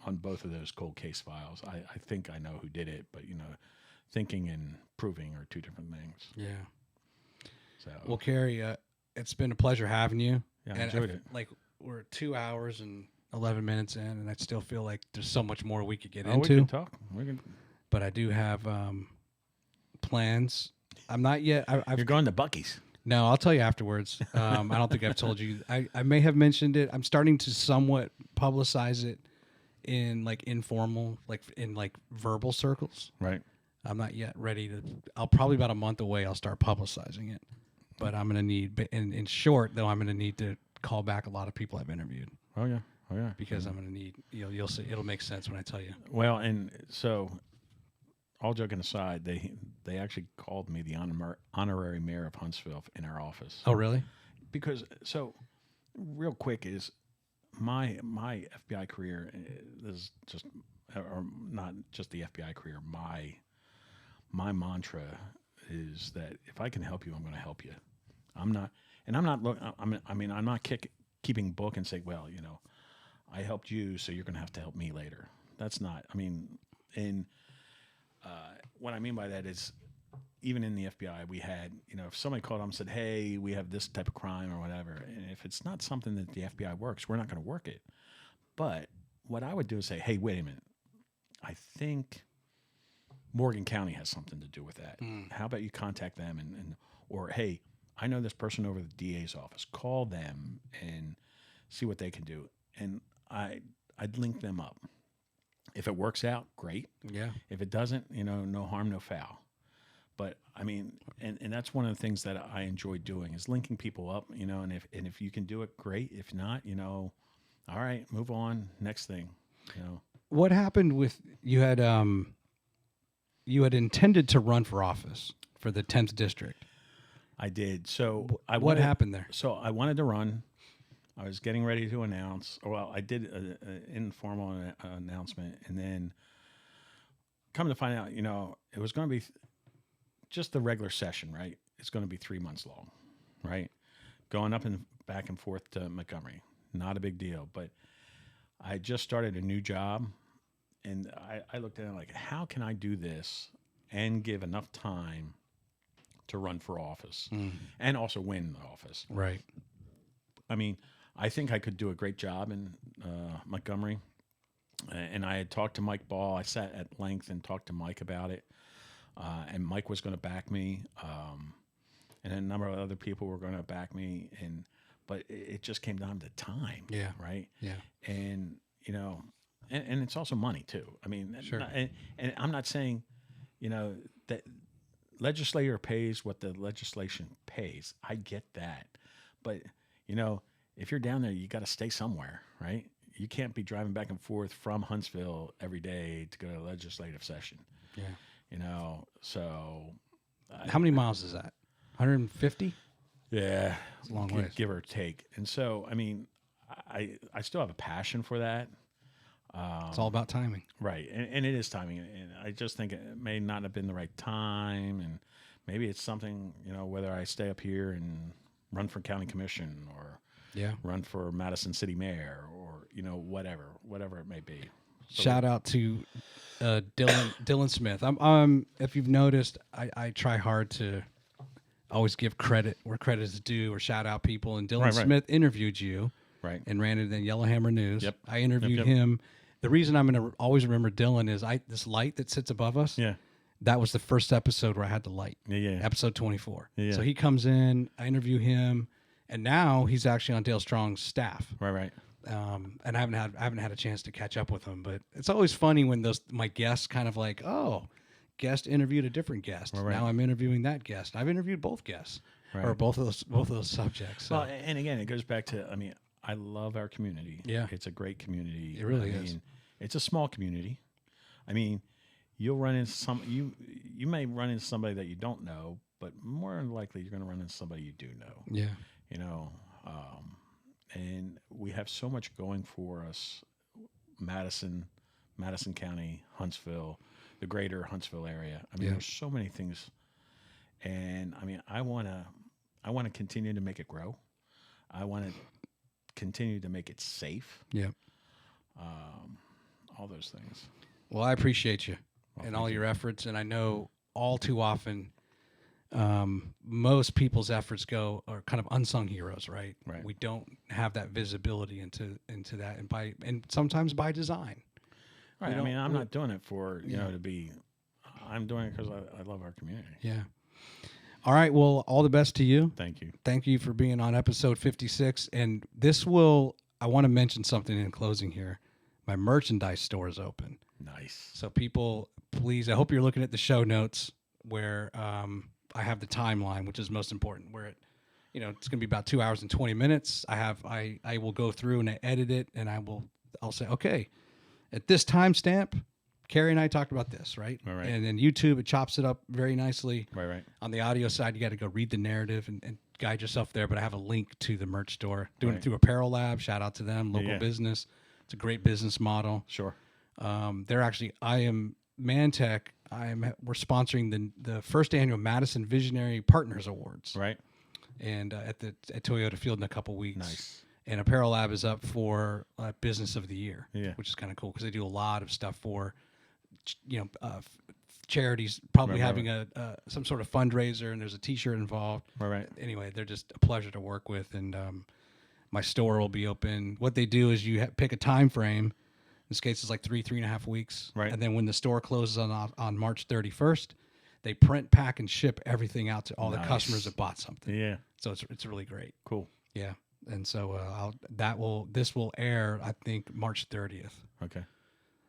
on both of those cold case files. I think I know who did it, but thinking and proving are two different things. yeah. So Well, Kerry, it's been a pleasure having you. yeah, I enjoyed it. Like we're 2 hours and 11 minutes in, and I still feel like there's so much more we could get We into. can talk. But I do have plans. I'm not yet. You're going to Buc-ee's. No, I'll tell you afterwards. I don't think I've told you. I may have mentioned it. I'm starting to somewhat publicize it in like informal, like in like verbal circles. Right. I'm not yet ready to. I'll probably about a month away. I'll start publicizing it. But I'm gonna need. In short, though, I'm gonna need to call back a lot of people I've interviewed. Oh yeah. Because I'm gonna need. You'll see. It'll make sense when I tell you. Well, and so, all joking aside, they actually called me the honorary mayor of Huntsville in our office. Oh, really? Because real quick is my FBI career is just, or not just the FBI career. My mantra is that if I can help you, I'm going to help you. I'm not keeping book and say, well, I helped you, so you're going to have to help me later. That's not. What I mean by that is, even in the FBI, we had, if somebody called up and said, hey, we have this type of crime or whatever, and if it's not something that the FBI works, we're not going to work it. But what I would do is say, hey, wait a minute. I think Morgan County has something to do with that. How about you contact them or, hey, I know this person over the DA's office. Call them and see what they can do. And I'd link them up. If it works out, great. Yeah. If it doesn't, no harm, no foul. But and that's one of the things that I enjoy doing is linking people up, and if you can do it, great. If not, all right, move on, next thing, What happened with you had intended to run for office for the 10th district. I did. So what happened there? So I wanted to run. I was getting ready to announce. Well, I did an informal announcement, and then come to find out, it was going to be just the regular session, right? It's going to be 3 months long, right? Going up and back and forth to Montgomery. Not a big deal. But I just started a new job, and I looked at it like, how can I do this and give enough time to run for office and also win the office. Right. I mean, I think I could do a great job in Montgomery. And I had talked to Mike Ball. I sat at length and talked to Mike about it. And Mike was going to back me. And a number of other people were going to back me. But it just came down to time. Yeah. Right? Yeah. And, you know, and it's also money, too. I mean, sure. And I'm not saying, you know, that legislator pays what the legislation pays. I get that. But, you know, if you're down there, you got to stay somewhere, right? You can't be driving back and forth from Huntsville every day to go to a legislative session. Yeah. You know, so. How many miles is that? 150? Yeah. It's a long way. Give or take. And so, I mean, I still have a passion for that. It's all about timing. Right. And it is timing. And I just think it may not have been the right time. And maybe it's something, you know, whether I stay up here and run for county commission or run for Madison City Mayor or, you know, whatever it may be. So shout out to Dylan Smith. I'm if you've noticed, I try hard to always give credit where credit is due or shout out people. And Dylan Smith interviewed you and ran it in Yellowhammer News. Yep. I interviewed him. The reason I'm going to always remember Dylan is this light that sits above us. Yeah. That was the first episode where I had the light. Yeah. Episode 24. Yeah. So he comes in, I interview him, and now he's actually on Dale Strong's staff. Right. And I haven't had a chance to catch up with him, but it's always funny when my guests kind of like, guest interviewed a different guest. Right. Now I'm interviewing that guest. I've interviewed both guests or both of those subjects. So. Well, and again, it goes back to, I mean, I love our community. Yeah. It's a great community. It really is. It's a small community. I mean, you'll run into you may run into somebody that you don't know, but more than likely you're going to run into somebody you do know. Yeah. You know, and we have so much going for us. Madison County, Huntsville, the greater Huntsville area. I mean, there's so many things. And I mean, I want to continue to make it grow. I want to continue to make it safe. Yeah. All those things. Well, I appreciate you and all your efforts. And I know all too often, most people's efforts are kind of unsung heroes, right? Right. We don't have that visibility into that, and sometimes by design. Right. I mean, I'm not doing it for to be. I'm doing it because I love our community. Yeah. All right. Well, all the best to you. Thank you. Thank you for being on episode 56. And I want to mention something in closing here. My merchandise store is open. Nice. So people, please, I hope you're looking at the show notes where I have the timeline, which is most important, where it's going to be about 2 hours and 20 minutes. I will go through and I edit it, and I'll say, okay, at this timestamp, Kerry and I talked about this, right? Right. And then YouTube, it chops it up very nicely. Right. On the audio side, you got to go read the narrative and guide yourself there. But I have a link to the merch store. Doing it through Apparel Lab. Shout out to them, local business. It's a great business model. Sure. Mantech. We're sponsoring the first annual Madison Visionary Partners Awards. Right. And at Toyota Field in a couple weeks. Nice. And Apparel Lab is up for Business of the Year. Yeah. Which is kind of cool because they do a lot of stuff for, charities. Probably having some sort of fundraiser, and there's a T-shirt involved. Right. Anyway, they're just a pleasure to work with, and my store will be open. What they do is you pick a time frame. In this case, it's like 3.5 weeks. Right. And then when the store closes on March 31st, they print, pack, and ship everything out to all the customers that bought something. Yeah. So it's really great. Cool. Yeah. And so this will air, I think, March 30th. Okay.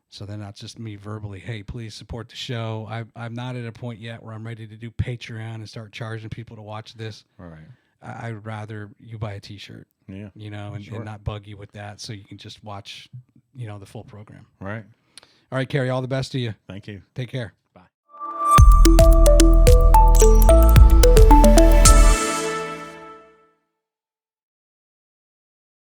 So then that's just me verbally, hey, please support the show. I'm not at a point yet where I'm ready to do Patreon and start charging people to watch this. All right. I'd rather you buy a T-shirt. Yeah. And not bug you with that, so you can just watch, the full program. Right. All right, Kerry, all the best to you. Thank you. Take care. Bye.